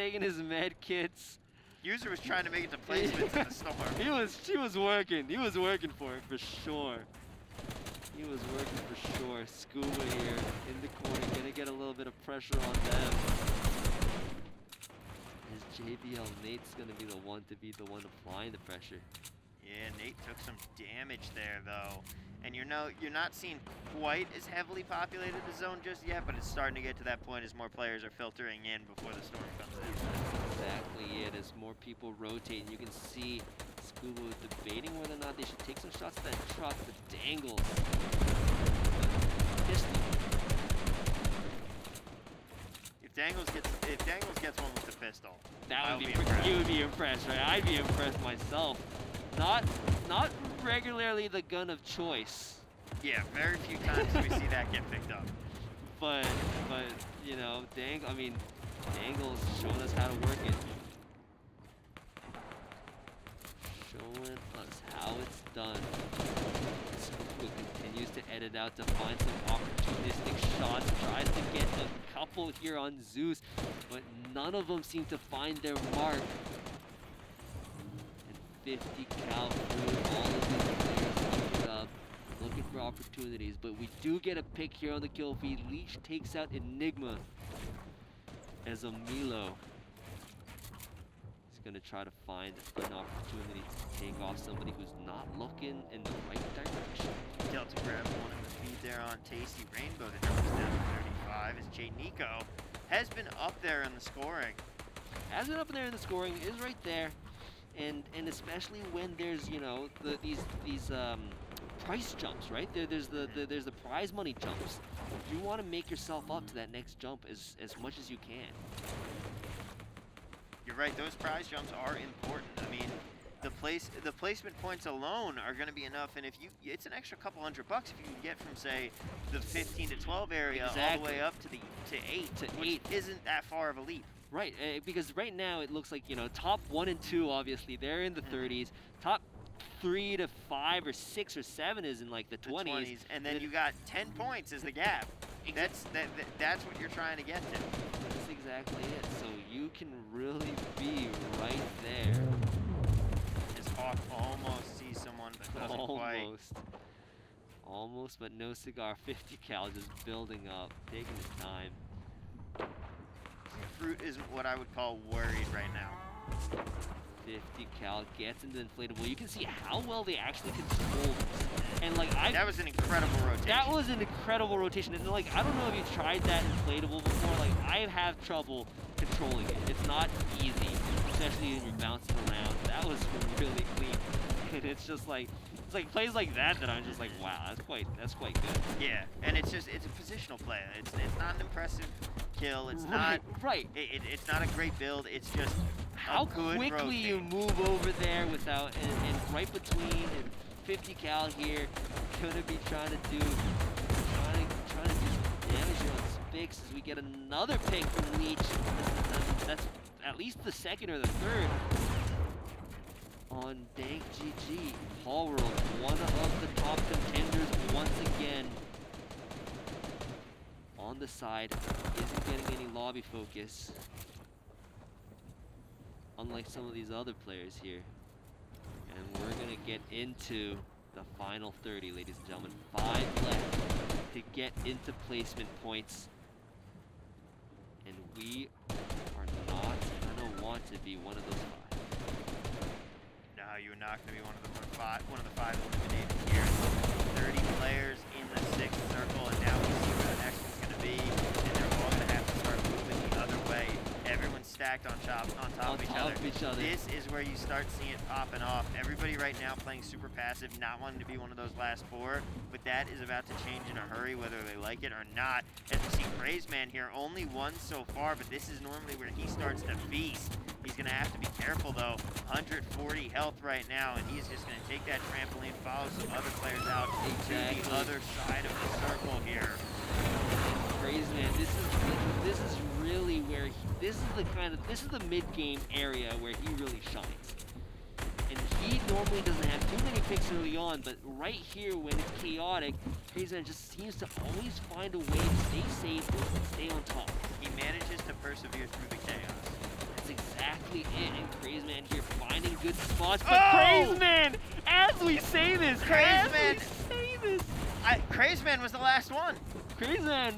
med kits. User was trying to make it to placements in the storm. He was working. He was working for it for sure. He was working for sure. Scuba here in the corner, gonna get a little bit of pressure on them. As JBL Nate's gonna be the one applying the pressure. Yeah, Nate took some damage there though. And you're not seeing quite as heavily populated a zone just yet, but it's starting to get to that point as more players are filtering in before the storm comes in. That's exactly it. As more people rotate, and you can see Scuba was debating whether or not they should take some shots at that truck, but Dangles. Pistol. If Dangles gets one with the pistol, that would be impressed. You would be impressed, right? I'd be impressed myself. Not regularly the gun of choice. Yeah, very few times do we see that get picked up. But you know, Dangles showing us how to work it. Showing us how it's done. Scuba continues to edit out to find some opportunistic shots. Tries to get a couple here on Zeus, but none of them seem to find their mark. 50 cal through all of these players up, looking for opportunities, but we do get a pick here on the kill feed. Leech takes out Enigma as Milo is gonna try to find an opportunity to take off somebody who's not looking in the right direction. Delta grabs one in the feed there on Tasty Rainbow. The number's down to 35 as Jay Nico has been up there in the scoring. has been up there in the scoring, is right there, and especially when there's these price jumps, right? There's the prize money jumps. You want to make yourself up to that next jump as much as you can. You're right. Those prize jumps are important. I mean, the placement points alone are going to be enough, and it's an extra couple $100 if you can get from, say, the 15 to 12 area all the way up to 8, which isn't that far of a leap. Right, because right now it looks like, top 1 and 2, obviously, they're in the 30s. Top 3 to 5 or 6 or 7 is in like the 20s. And then you got 10 points as the gap. That's what you're trying to get to. That's exactly it. So you can really be right there. As Hawk almost sees someone, but doesn't quite. Almost, but no cigar. 50 cal just building up, taking his time. Fruit isn't what I would call worried right now. 50 cal gets into the inflatable. You can see how well they actually control this. And like that was an incredible rotation. That was an incredible rotation. And like I don't know if you tried that inflatable before. Like I have trouble controlling it. It's not easy, especially when you're bouncing around. That was really clean. And it's just like plays like that I'm just like, wow, that's quite good. Yeah, and it's a positional play. It's not an impressive kill. It's not right. It's not a great build. It's just how quickly you move over there without and right between and 50 cal here. Gonna be trying to do damage here on Spix as we get another pick from Leech. That's at least the second or the third. On Dank GG, Paul World, one of the top contenders once again. On the side, isn't getting any lobby focus. Unlike some of these other players here. And we're gonna get into the final 30, ladies and gentlemen. 5 left to get into placement points. And we are not gonna want to be one of those 5. You're not going to be one of the 5 eliminated here. 30 players in the 6th circle, and now we see where the next one's going to be, and they're all going to have to start moving the other way. Everyone's stacked on top of each other. This is where you start seeing it popping off. Everybody right now playing super passive, not wanting to be one of those last 4, but that is about to change in a hurry, whether they like it or not. As we see Crazeman here, only 1 so far, but this is normally where he starts to feast. He's going to have to be careful, though. 140 health right now, and he's just going to take that trampoline, follow some other players out to the other side of the circle here. Crazeman, this is really where this is the mid-game area where he really shines. And he normally doesn't have too many picks early on, but right here when it's chaotic, Crazeman just seems to always find a way to stay safe and stay on top. He manages to persevere through the chaos. Exactly it, and Crazeman here finding good spots, but Crazeman, as we say this, Crazeman was the last one. Crazeman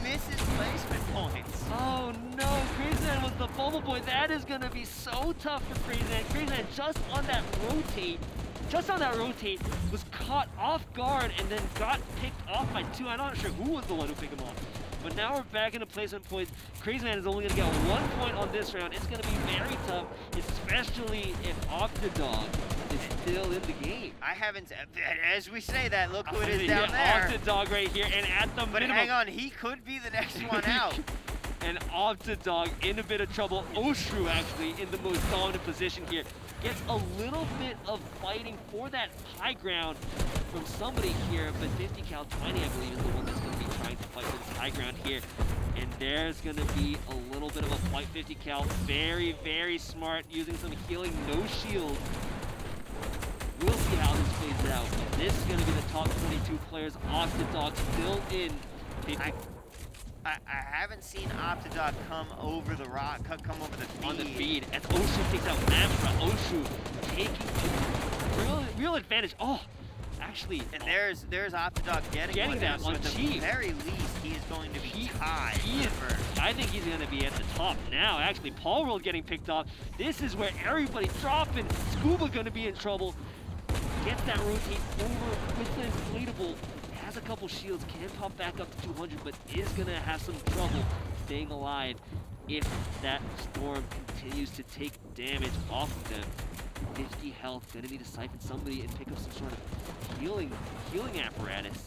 misses placement points. Oh no, Crazeman was the bubble boy. That is gonna be so tough for Crazeman. Crazeman just on that rotate, was caught off guard and then got picked off by 2. I'm not sure who was the one who picked him off. But now we're back into placement points. Crazeman is only going to get 1 point on this round. It's going to be very tough, especially if Octodog is still in the game. As we say that, look who it is down there. Octodog right here, and at the minimum. But hang on, he could be the next one out. And Octodog in a bit of trouble. Oshru actually in the most dominant position here. Gets a little bit of fighting for that high ground from somebody here, but 50 cal 20 I believe is the one that's going to be trying to fight for this high ground here. And there's going to be a little bit of a fight. 50 cal, very, very smart, using some healing, no shield. We'll see how this plays out, but this is going to be the top 22 players. Octodog still in. I haven't seen Octodog come over the rock, come over the feed. On the feed, as Oshu takes out Mamra. Oshu taking real advantage. Oh, actually. And there's Octodog getting that on so at Chief. the very least, he is going to be tied. I think he's going to be at the top now. Actually, Paul World getting picked off. This is where everybody dropping. Scuba going to be in trouble. Gets that rotate over with the inflatable. Has a couple shields, can pop back up to 200, but is gonna have some trouble staying alive if that storm continues to take damage off of them. 50 health, gonna need to siphon somebody and pick up some sort of healing apparatus.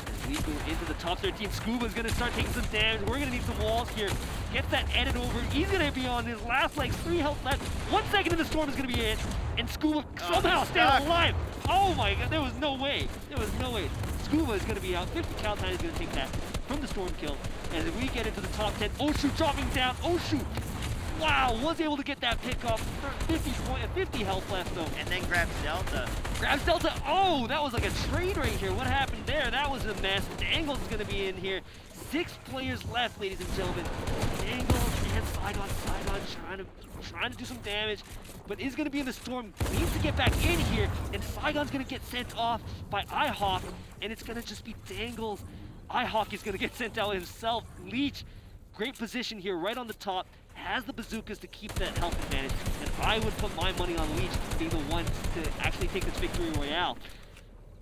As we go into the top 13, Scuba's gonna start taking some damage. We're gonna need some walls here. Get that edit over. He's gonna be on his last, like, 3 health left. 1 second in the storm is gonna be it. And Scuba somehow stays alive. Oh my god, there was no way. Scuba is gonna be out. 50 Caldine is gonna take that from the storm kill. And as we get into the top 10, Oshu dropping down. Oshu, wow, was able to get that pick up. 50 health left though. And then grabs Delta. Grabs Delta. Oh, that was like a trade right here. What happened there? That was a mess. Dangles is gonna be in here. 6 players left, ladies and gentlemen. Dangles and Saigon trying to do some damage, but is gonna be in the storm. Needs to get back in here, and Saigon's gonna get sent off by iHawk, and it's gonna just be Dangles. iHawk is gonna get sent out himself. Leech, great position here, right on the top. Has the bazookas to keep that health advantage, and I would put my money on Leech being the one to actually take this victory royale.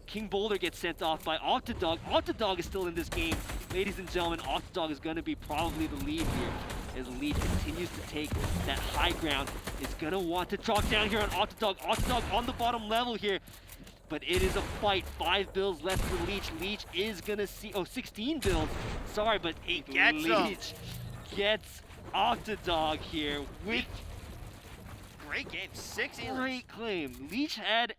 King Boulder gets sent off by Octodog. Octodog is still in this game. Ladies and gentlemen, Octodog is going to be probably the lead here as Leech continues to take that high ground. Is going to want to drop down here on Octodog. Octodog on the bottom level here. But it is a fight. 5 builds left for Leech. Leech is going to see... Oh, 16 builds. Sorry, but he gets Leech gets Octodog here with... Great game, 6 healers. Great claim. Leech had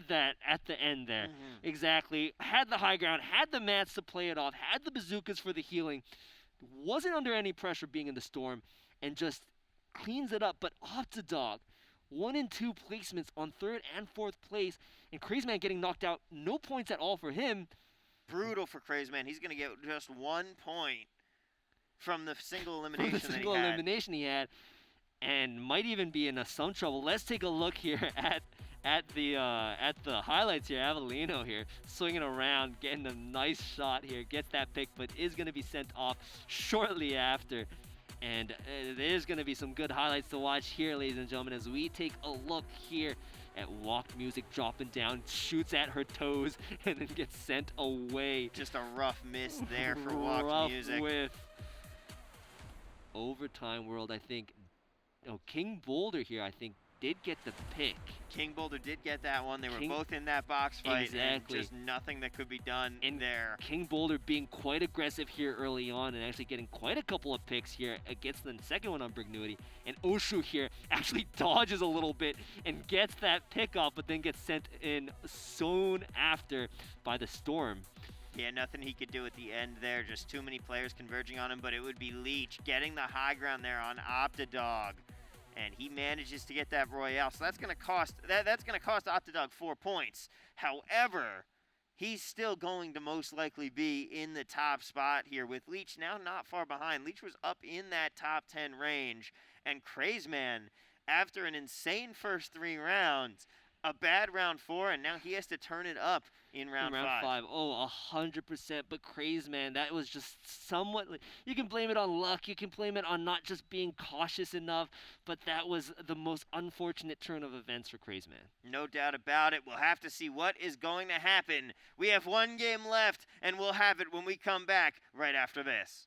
that at the end there. Exactly. Had the high ground, had the mats to play it off, had the bazookas for the healing. Wasn't under any pressure being in the storm, and just cleans it up. But Octodog, 1 and 2 placements on 3rd and 4th place, and Crazyman getting knocked out. No points at all for him. Brutal for Crazyman. He's going to get just 1 point from the single elimination he had. And might even be in some trouble. Let's take a look here at the highlights here. Avellino here swinging around, getting a nice shot here, gets that pick, but is going to be sent off shortly after. And there's going to be some good highlights to watch here, ladies and gentlemen, as we take a look here at Walk Music dropping down, shoots at her toes, and then gets sent away. Just a rough miss there for Walk Music. With Overtime World, I think. Oh, King Boulder here, I think, did get the pick. King Boulder did get that one. They were both in that box fight. Exactly. And just nothing that could be done there. King Boulder being quite aggressive here early on and actually getting quite a couple of picks here against the second one on Brignuity. And Oshu here actually dodges a little bit and gets that pick off, but then gets sent in soon after by the Storm. Yeah, nothing he could do at the end there. Just too many players converging on him, but it would be Leech getting the high ground there on Octodog. And he manages to get that Royale. So that's going to cost Octodog 4 points. However, he's still going to most likely be in the top spot here with Leech now not far behind. Leech was up in that top 10 range. And Crazeman, after an insane first 3 rounds, a bad round 4, and now he has to turn it up in round 5. Oh, 100%. But Crazeman, that was just somewhat... You can blame it on luck. You can blame it on not just being cautious enough. But that was the most unfortunate turn of events for Crazeman. No doubt about it. We'll have to see what is going to happen. We have 1 game left, and we'll have it when we come back right after this.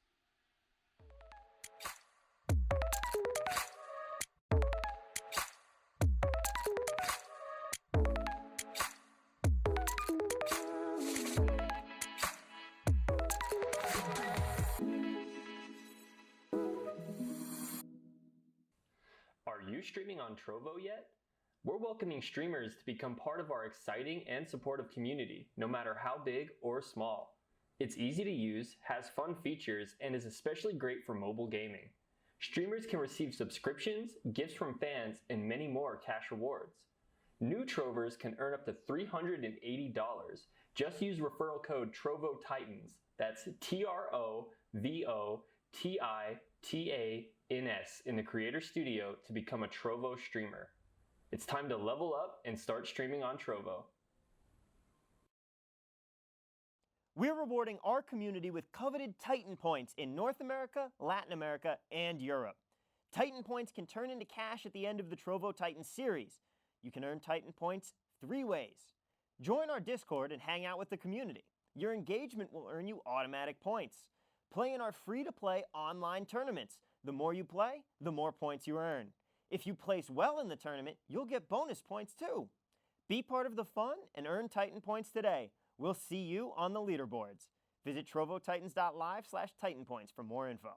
Are you streaming on Trovo yet? We're welcoming streamers to become part of our exciting and supportive community, no matter how big or small. It's easy to use, has fun features, and is especially great for mobile gaming. Streamers can receive subscriptions, gifts from fans, and many more cash rewards. New Trovers can earn up to $380. Just use referral code TrovoTitans. That's TROVOTITANS in the Creator Studio to become a Trovo streamer. It's time to level up and start streaming on Trovo. We're rewarding our community with coveted Titan points in North America, Latin America, and Europe. Titan points can turn into cash at the end of the Trovo Titan series. You can earn Titan points 3 ways. Join our Discord and hang out with the community. Your engagement will earn you automatic points. Play in our free-to-play online tournaments. The more you play, the more points you earn. If you place well in the tournament, you'll get bonus points too. Be part of the fun and earn Titan points today. We'll see you on the leaderboards. Visit trovotitans.live/titanpoints for more info.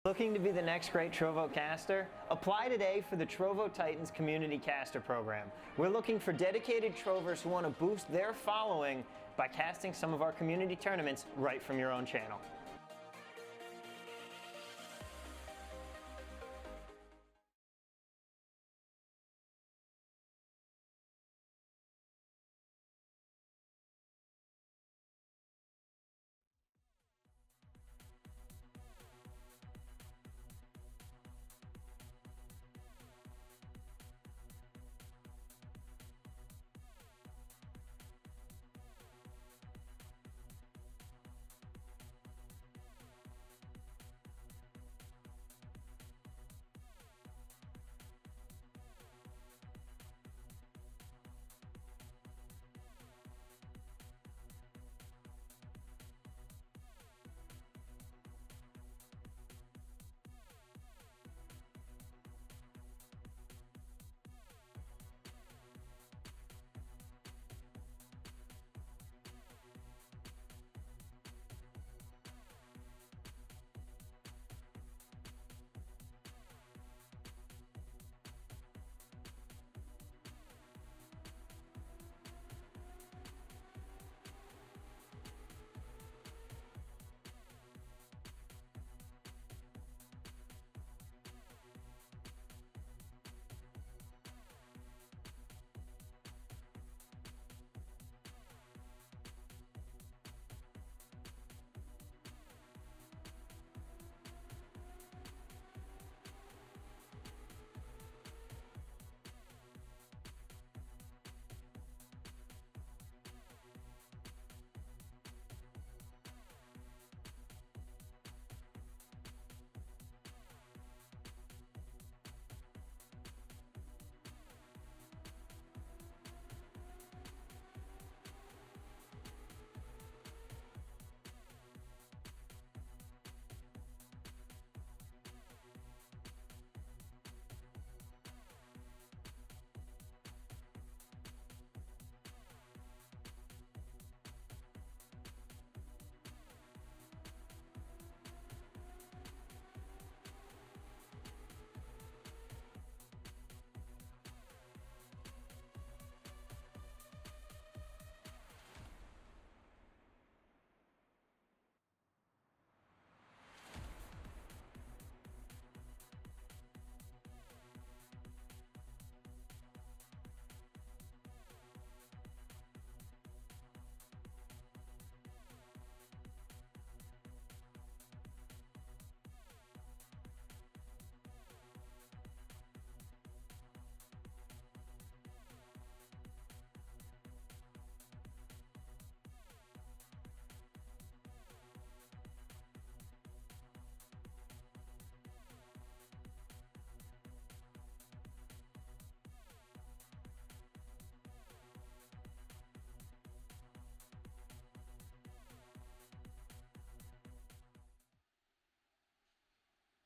Looking to be the next great Trovo caster? Apply today for the Trovo Titans Community Caster Program. We're looking for dedicated Trovers who want to boost their following by casting some of our community tournaments right from your own channel.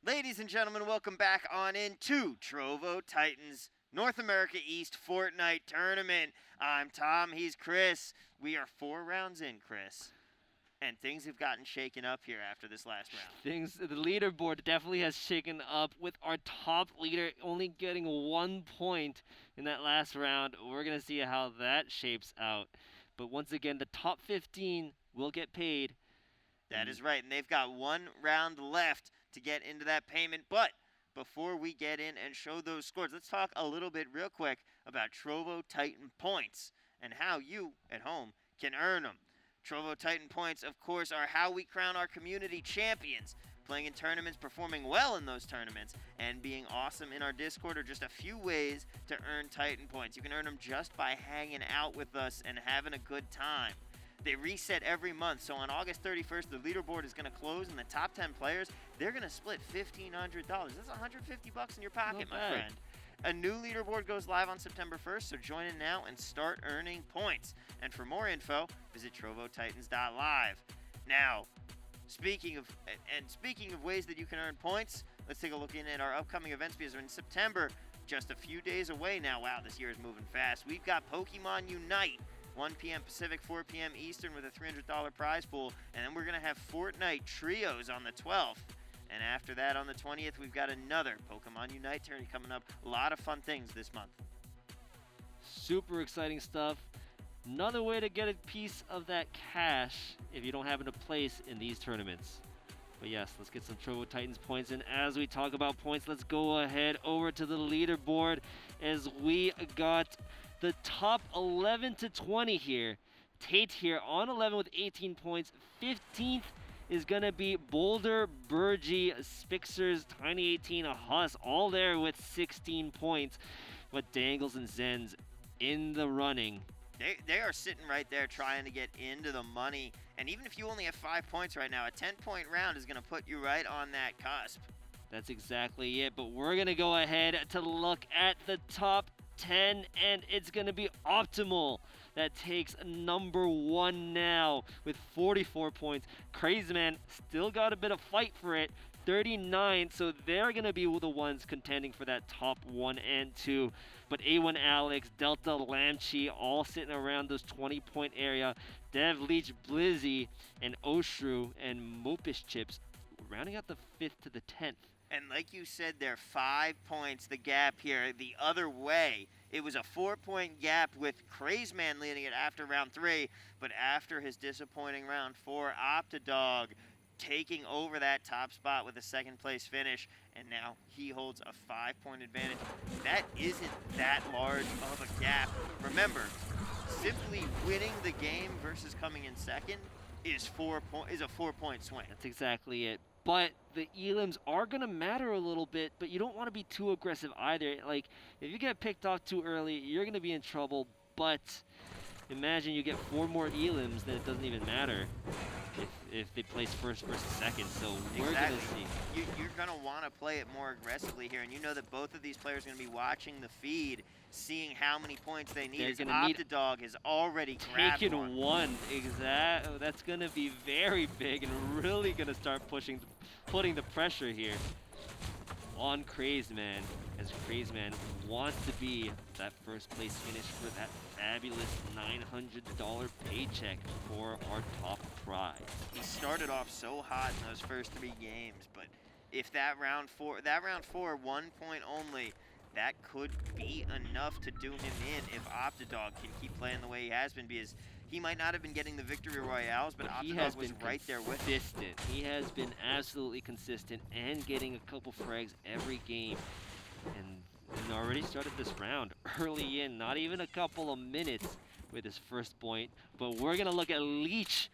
Ladies and gentlemen, welcome back on into Trovo Titans North America East Fortnite Tournament. I'm Tom, he's Chris. We are 4 rounds in, Chris. And things have gotten shaken up here after this last round. The leaderboard definitely has shaken up with our top leader only getting 1 point in that last round. We're going to see how that shapes out. But once again, the top 15 will get paid. That is right, and they've got 1 round left to get into that payment. But before we get in and show those scores, let's talk a little bit real quick about Trovo Titan points and how you at home can earn them. Trovo Titan points, of course, are how we crown our community champions. Playing in tournaments, performing well in those tournaments, and being awesome in our Discord are just a few ways to earn Titan points. You can earn them just by hanging out with us and having a good time. They reset every month, so on August 31st, the leaderboard is going to close, and the top 10 players, they're going to split $1,500. That's $150 in your pocket, my friend. A new leaderboard goes live on September 1st, so join in now and start earning points. And for more info, visit trovotitans.live. Now, Speaking of ways that you can earn points, let's take a look in at our upcoming events because in September, just a few days away now. Wow, this year is moving fast. We've got Pokemon Unite, 1 p.m. Pacific, 4 p.m. Eastern with a $300 prize pool, and then we're gonna have Fortnite Trios on the 12th. And after that, on the 20th, we've got another Pokemon Unite tourney coming up. A lot of fun things this month. Super exciting stuff. Another way to get a piece of that cash if you don't have a place in these tournaments. But yes, let's get some Trovo Titans points. And as we talk about points, let's go ahead over to the leaderboard as we got the top 11 to 20 here. Tate here on 11 with 18 points. 15th is going to be Boulder, Burgee, Spixers, Tiny 18, a Huss, all there with 16 points. But Dangles and Zens in the running. They are sitting right there trying to get into the money. And even if you only have 5 points right now, a 10-point round is going to put you right on that cusp. That's exactly it. But we're going to go ahead to look at the top 10, and it's going to be Optimal. That takes number 1 now with 44 points. Crazy Man still got a bit of fight for it. 39, so they're going to be the ones contending for that top 1 and 2. But A1 Alex, Delta Lamchi, all sitting around those 20-point area. Dev Leech, Blizzy, and Oshru, and Mopish Chips rounding out the 5th to the 10th. And like you said, they're 5 points, the gap here, the other way. It was a 4-point gap with Crazeman leading it after round 3, but after his disappointing round 4, Optidog taking over that top spot with a 2nd place finish, and now he holds a 5-point advantage. That isn't that large of a gap. Remember, simply winning the game versus coming in 2nd is a 4-point swing. That's exactly it. But the elims are going to matter a little bit, but you don't want to be too aggressive either. Like, if you get picked off too early, you're going to be in trouble, but imagine you get 4 more elims, then it doesn't even matter if they place first versus 2nd. So we're going to see. You're going to want to play it more aggressively here, and you know that both of these players are going to be watching the feed, seeing how many points they need. Optidog has already grabbed one. Exactly. That's going to be very big and really going to start putting the pressure here on Crazeman, as Crazeman wants to be that 1st place finish for that fabulous $900 paycheck for our top prize. He started off so hot in those first 3 games, but if that round 4, 1 point only, that could be enough to do him in if Optidog can keep playing the way he has been, because he might not have been getting the victory royales, but Optidog was right there with him. He has been absolutely consistent and getting a couple frags every game, and already started this round early in, not even a couple of minutes with his 1st point. But we're gonna look at Leech,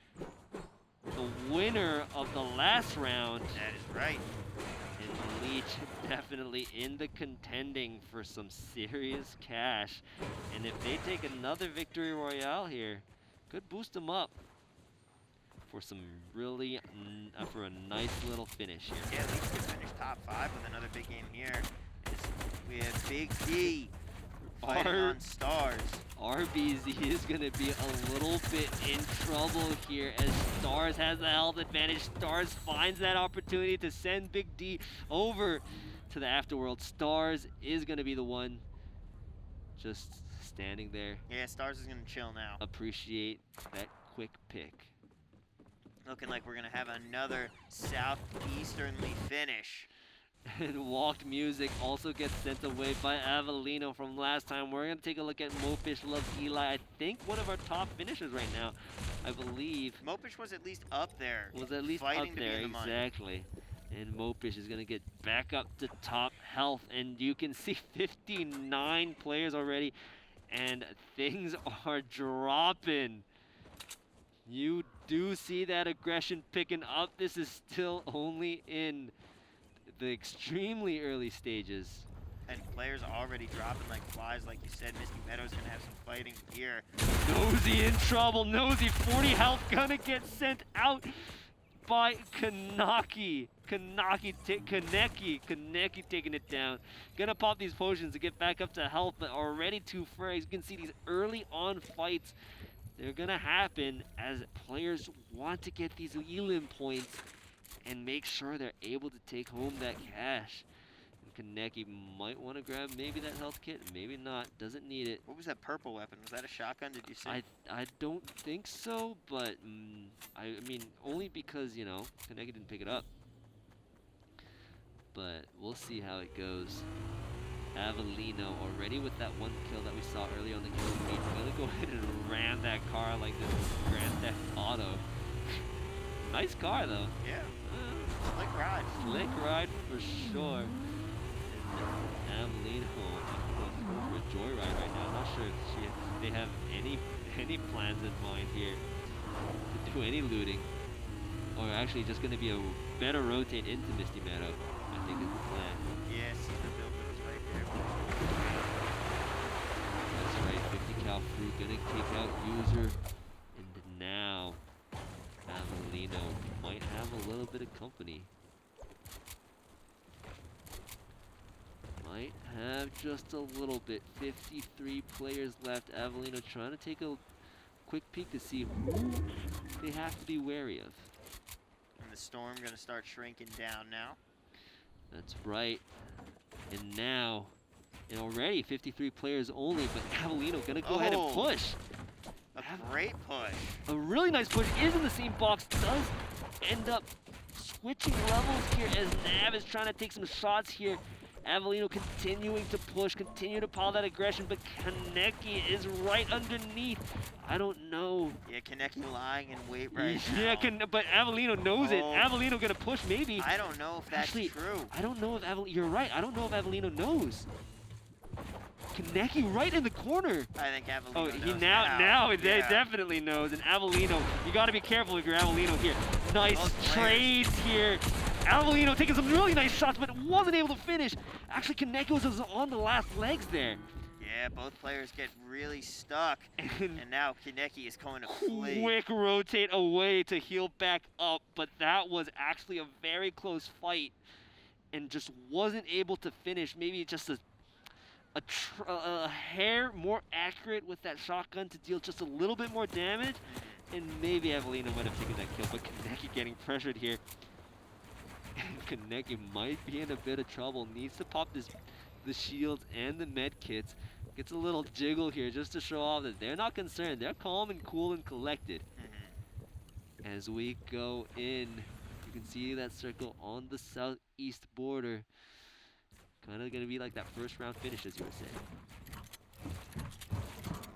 the winner of the last round. That is right. And Leech definitely in the contending for some serious cash. And if they take another victory royale here, could boost them up for some really, for a nice little finish here. Yeah, Leech could finish top 5 with another big game here. We have Big D fighting on Stars. RBZ is going to be a little bit in trouble here as Stars has the health advantage. Stars finds that opportunity to send Big D over to the afterworld. Stars is going to be the one just standing there. Yeah, Stars is going to chill now. Appreciate that quick pick. Looking like we're going to have another southeasternly finish. And Walked Music also gets sent away by Avelino from last time. We're going to take a look at Mopish Loves Eli. I think one of our top finishers right now, I believe. Mopish was at least up there. Was at least fighting up there, to be in the exactly. And Mopish is going to get back up to top health. And you can see 59 players already. And things are dropping. You do see that aggression picking up. This is still only in the extremely early stages. And players already dropping like flies, like you said. Misty Meadows gonna have some fighting here. Nosy in trouble. Nosy, 40 health, gonna get sent out by Kaneki. Kaneki taking it down. Gonna pop these potions to get back up to health, but already 2 frags. You can see these early on fights They're gonna happen as players want to get these elim points and make sure they're able to take home that cash. And Kaneki might want to grab maybe that health kit, maybe not. Doesn't need it. What was that purple weapon? Was that a shotgun? Did you see? I don't think so, but I mean only because, you know, Kaneki didn't pick it up. But we'll see how it goes. Avelino already with that one kill that we saw earlier on the kill feed. Gonna go ahead and ram that car like this Grand Theft Auto. Nice car though. Yeah. Slick ride. Slick ride for sure. And Avelino going for a joyride right now. I'm not sure if they have any plans in mind here to do any looting, or actually just gonna be a better rotate into Misty Meadow. I think is the plan. Yeah, see the buildings right there. That's right, 50 cal fruit gonna kick out user, and now Avelino might have a little bit of company. Might have just a little bit. 53 players left. Avelino trying to take a quick peek to see who they have to be wary of. And the storm gonna start shrinking down now. That's right. And now, and already 53 players only, but Avelino gonna go ahead and push. A great push. A really nice push is in the same box. Does end up switching levels here as Nav is trying to take some shots here. Avelino continuing to push, continue to pile that aggression, but Kaneki is right underneath. I don't know. Yeah, Kaneki lying in wait right now. Yeah, but Avelino knows it. Avelino gonna push maybe. I don't know if that's Actually, true. I don't know if Avelino, you're right, I don't know if Avelino knows. Kaneki right in the corner. I think Avelino Oh, knows he now yeah. definitely knows. And Avelino, you gotta be careful if you're Avelino here. Nice trades here. Avelino taking some really nice shots, but wasn't able to finish. Actually, Kaneki was on the last legs there. Yeah, both players get really stuck. And now Kaneki is going to flee. Quick rotate away to heal back up, but that was actually a very close fight and just wasn't able to finish. Maybe just a hair more accurate with that shotgun to deal just a little bit more damage, and maybe Avelino might have taken that kill, but Kaneki getting pressured here. And Kaneki might be in a bit of trouble. Needs to pop the shields and the med kits. Gets a little jiggle here just to show off that they're not concerned. They're calm and cool and collected. As we go in, you can see that circle on the southeast border. Kind of going to be like that first round finish, as you were saying.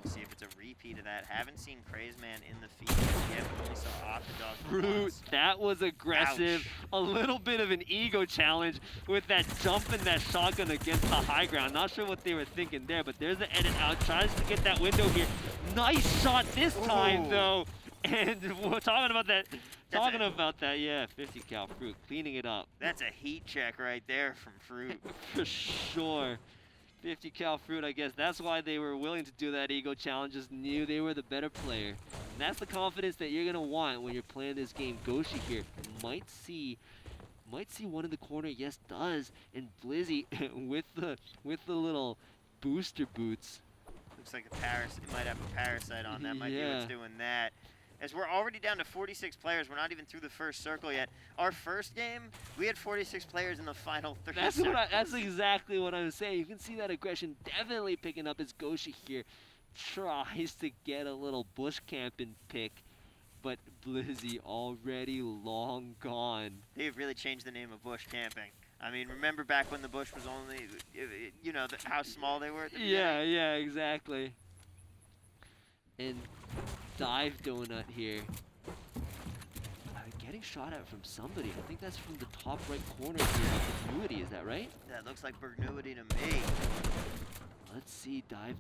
We'll see if it's a repeat of that. Haven't seen Craze Man in the field yet. We only saw Octodog Fruit, once. that was aggressive. Ouch. A little bit of an ego challenge with that jump and that shotgun against the high ground. Not sure what they were thinking there, but there's the edit out. Tries to get that window here. Nice shot this time, though. And we're talking about that. Yeah, 50 cal Fruit, cleaning it up. That's a heat check right there from Fruit. For sure. 50 cal Fruit, I guess that's why they were willing to do that ego challenge, just knew they were the better player. And that's the confidence that you're gonna want when you're playing this game. Goshi here might see one in the corner, yes does, and Blizzy with the little booster boots. Looks like it might have a parasite on that. Might be Yeah. what's doing that. As we're already down to 46 players, we're not even through the first circle yet. Our first game, we had 46 players in the final 3 circles. That's exactly what I'm saying. You can see that aggression definitely picking up as Goshi here tries to get a little bush camping pick, but Blizzy already long gone. They've really changed the name of bush camping. I mean, remember back when the bush was only, you know, how small they were at the beginning? Yeah, exactly. And Dive Donut here. Getting shot at from somebody. I think that's from the top right corner here of the Annuity. Is that right? That looks like Bergnuity to me. Let's see. Dire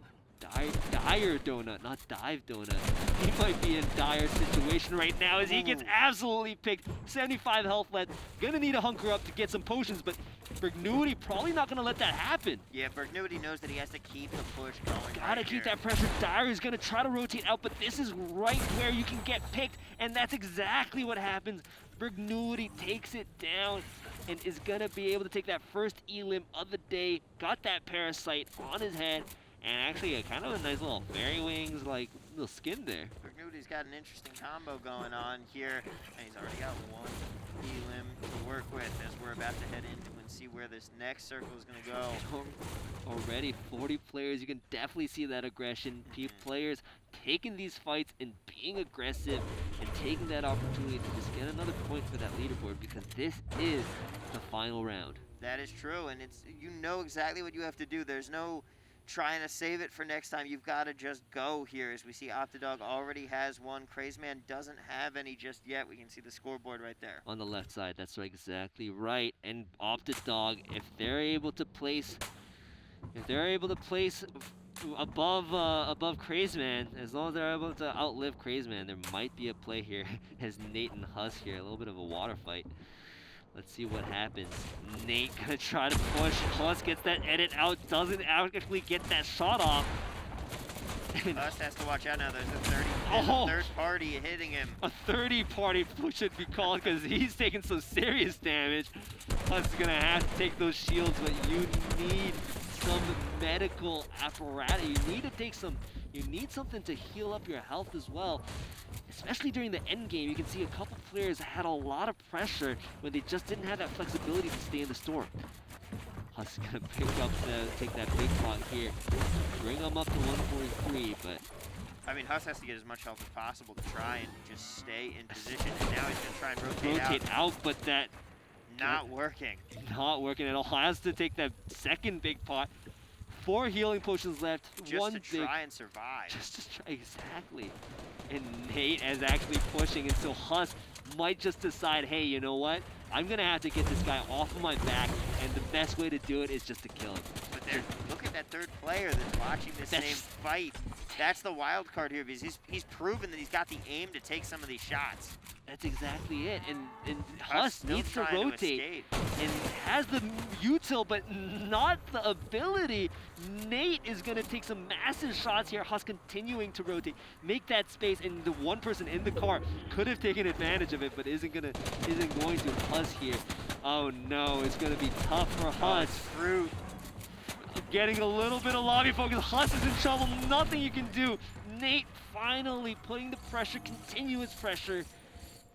Donut, not Dive Donut. He might be in dire situation right now as he gets absolutely picked. 75 health left. Gonna need to hunker up to get some potions, but Bergnuity probably not gonna let that happen. Yeah, Bergnuity knows that he has to keep the push going. Gotta keep that pressure. Dire is gonna try to rotate out, but this is right where you can get picked, and that's exactly what happens. Bergnuity takes it down and is gonna be able to take that first elim of the day. Got that parasite on his head. And actually, kind of a nice little fairy wings, like, little skin there. He's got an interesting combo going on here, and he's already got one elim to work with as we're about to head into and see where this next circle is going to go. Already 40 players, you can definitely see that aggression. Players taking these fights and being aggressive and taking that opportunity to just get another point for that leaderboard, because this is the final round. That is true, and it's, you know exactly what you have to do. There's no trying to save it for next time. You've got to just go here. As we see, Optidog already has one. Crazeman doesn't have any just yet. We can see the scoreboard right there. On the left side, that's right, exactly right. And Optidog, if they're able to place above Crazeman, as long as they're able to outlive Crazeman, there might be a play here. As Nate and Huss here, a little bit of a water fight. Let's see what happens. Nate gonna try to push. Huss gets that edit out, doesn't actually get that shot off. Huss has to watch out now. There's a 30 third party hitting him. A 30-party should be called because he's taking some serious damage. Huss is gonna have to take those shields, but you need some medical apparatus. You need something to heal up your health as well. Especially during the end game, you can see a couple players had a lot of pressure when they just didn't have that flexibility to stay in the storm. Huss is gonna take that big pot here, bring them up to 143, but I mean, Huss has to get as much health as possible to try and just stay in position, and now he's gonna try and rotate out, but that not working. Not working at all. Has to take that second big pot. 4 healing potions left. Just to try and survive. Just to try, exactly. And Nate is actually pushing, and so Huss might just decide, hey, you know what? I'm gonna have to get this guy off of my back, and the best way to do it is just to kill him. But there, look at that third player that's watching the same fight. That's the wild card here, because he's proven that he's got the aim to take some of these shots. That's exactly it, and Huss needs to rotate to and has the util, but not the ability. Nate is gonna take some massive shots here. Huss continuing to rotate, make that space, and the one person in the car could have taken advantage of it, but isn't going to. Huss here. Oh no, it's gonna be tough for Huss. Fruit. Getting a little bit of lobby focus. Huss is in trouble. Nothing you can do. Nate finally putting the pressure, continuous pressure,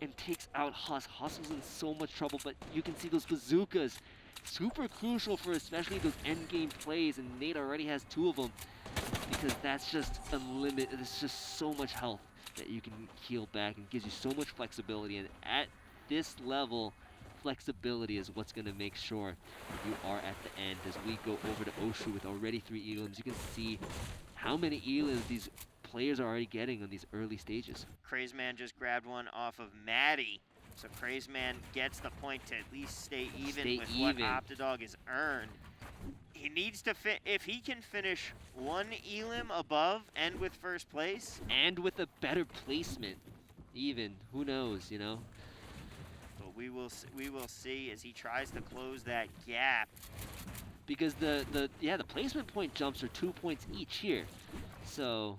and takes out Huss. Huss was in so much trouble, but you can see those bazookas. Super crucial for especially those end game plays, and Nate already has 2 of them, because that's just unlimited. It's just so much health that you can heal back and gives you so much flexibility. And at this level, flexibility is what's going to make sure that you are at the end. As we go over to Oshu with already 3 elims, you can see how many elims these players are already getting on these early stages. Crazeman just grabbed one off of Maddie. So Crazeman gets the point to at least stay even with what Optidog has earned. He needs to if he can finish 1 elim above and with first place. And with a better placement, even. Who knows, you know? But we will see as he tries to close that gap. Because the placement point jumps are 2 points each here. So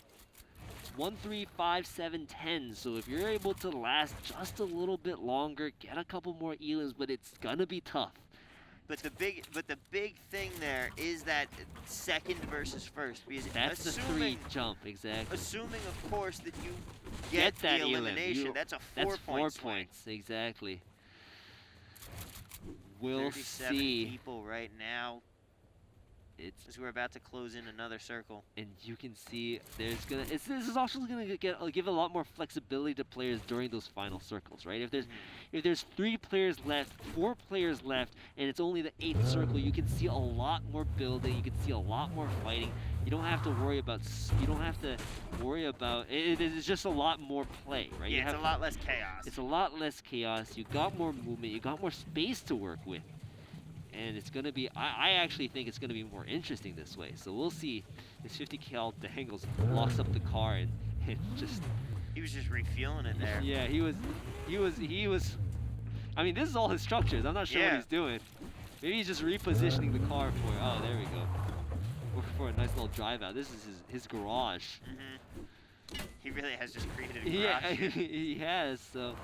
1, 3, 5, 7, 10. So if you're able to last just a little bit longer, get a couple more elims, but it's gonna be tough. But the big thing there is that second versus first. Because that's the 3 jump, exactly. Assuming, of course, that you get that the elimination, that's a 4 points, exactly. We'll 37 see. People right now. As we're about to close in another circle. And you can see this is also gonna give a lot more flexibility to players during those final circles, right? If there's 3 players left, 4 players left, and it's only the 8th circle, you can see a lot more building. You can see a lot more fighting. You don't have to worry about. It's just a lot more play, right? Yeah, it's a lot less chaos. It's a lot less chaos. You got more movement. You got more space to work with. And it's going to be, I actually think it's going to be more interesting this way. So we'll see. This 50 cal Dangles locks up the car and just... He was just refueling it there. Yeah, he was, I mean, this is all his structures. I'm not sure what he's doing. Maybe he's just repositioning the car for, oh, there we go. For a nice little drive out. This is his garage. Mm-hmm. He really has just created a garage. Yeah, he has, so...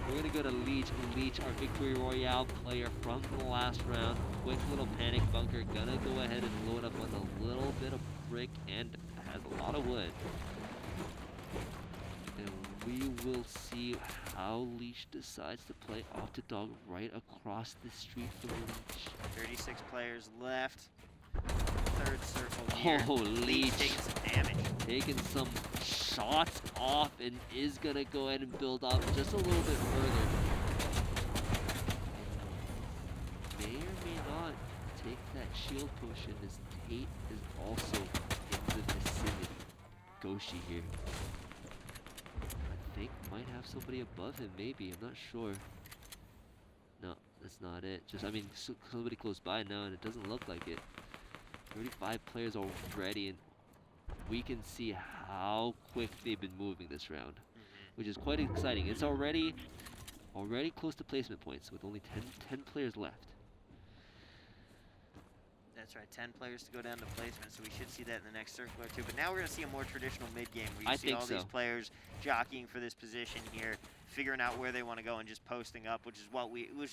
We're going to go to Leech. Leech, our Victory Royale player from the last round. Quick little panic bunker. Gonna go ahead and load up on a little bit of brick and has a lot of wood. And we will see how Leech decides to play Octodog right across the street from Leech. 36 players left. Third circle here. Oh, Leech taking some damage. taking some shots off and is gonna go ahead and build up just a little bit further. May or may not take that shield potion as Tate is also in the vicinity. Goshi here. I think might have somebody above him, maybe. I'm not sure. No, that's not it. Just, I mean, somebody close by now, and it doesn't look like it. 35 players already, and we can see how quick they've been moving this round, which is quite exciting. It's already close to placement points with only 10 players left. That's right, 10 players to go down to placement, so we should see that in the next circle or two. But now we're going to see a more traditional mid-game where you see all these players jockeying for this position here, figuring out where they want to go and just posting up, which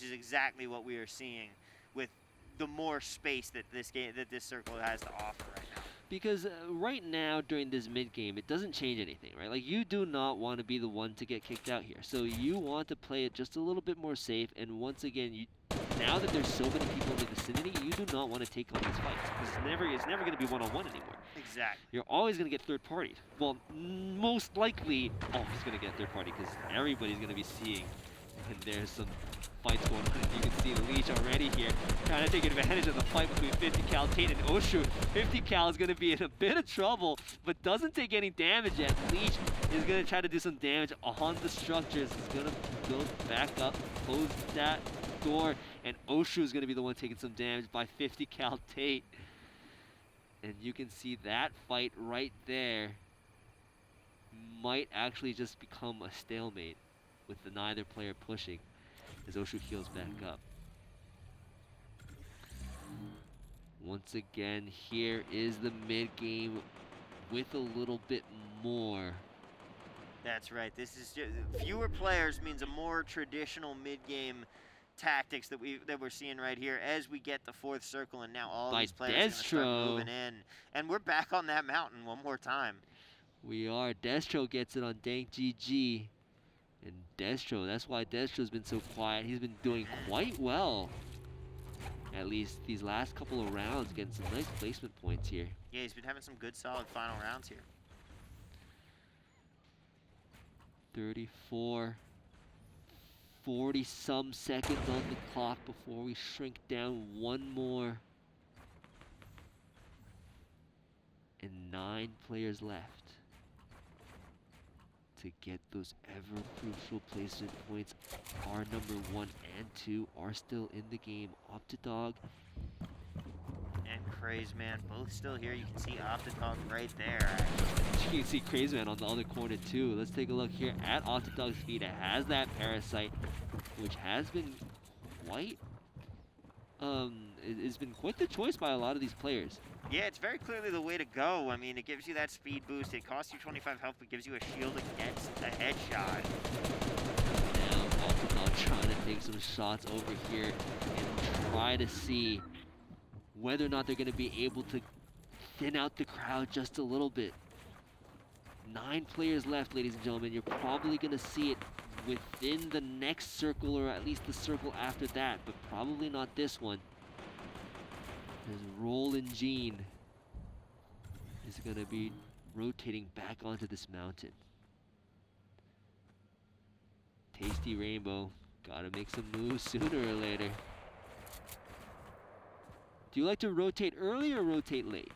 is exactly what we are seeing with the more space that this circle has to offer right now. Because right now during this mid game, it doesn't change anything, right? Like, you do not want to be the one to get kicked out here. So you want to play it just a little bit more safe. And once again, now that there's so many people in the vicinity, you do not want to take on these fights because it's never going to be one-on-one anymore. Exactly. You're always going to get third party. Well, most likely always going to get third party because everybody's going to be seeing, and there's some fights going on. You can see Leech already here trying to take advantage of the fight between 50 Cal, Tate, and Oshu. 50 Cal is going to be in a bit of trouble, but doesn't take any damage yet. Leech is going to try to do some damage on the structures. He's going to build back up, close that door, and Oshu is going to be the one taking some damage by 50 Cal Tate. And you can see that fight right there might actually just become a stalemate with neither player pushing as Oshu heals back up. Once again, here is the mid game with a little bit more. That's right. This is just, fewer players means a more traditional mid-game tactics that we're seeing right here as we get the fourth circle, and now all these players are going to start moving in, and we're back on that mountain one more time. We are. Destro gets it on Dank GG. And Destro, that's why Destro's been so quiet. He's been doing quite well. At least these last couple of rounds, getting some nice placement points here. Yeah, he's been having some good solid final rounds here. 34, 40 some seconds on the clock before we shrink down one more. And 9 players left to get those ever crucial placement points. Our number 1 and 2 are still in the game. Octodog and Crazeman both still here. You can see Octodog right there, actually. You can see Crazeman on the other corner too. Let's take a look here at Octodog's feet. It has that Parasite, which has been quite it's been quite the choice by a lot of these players. Yeah, it's very clearly the way to go. I mean, it gives you that speed boost. It costs you 25 health, but gives you a shield against a headshot. Now, Octodog trying to take some shots over here and try to see whether or not they're going to be able to thin out the crowd just a little bit. 9 players left, ladies and gentlemen. You're probably going to see it within the next circle, or at least the circle after that, but probably not this one. As Rollin' Gene is going to be rotating back onto this mountain. Tasty Rainbow, gotta make some moves sooner or later. Do you like to rotate early or rotate late?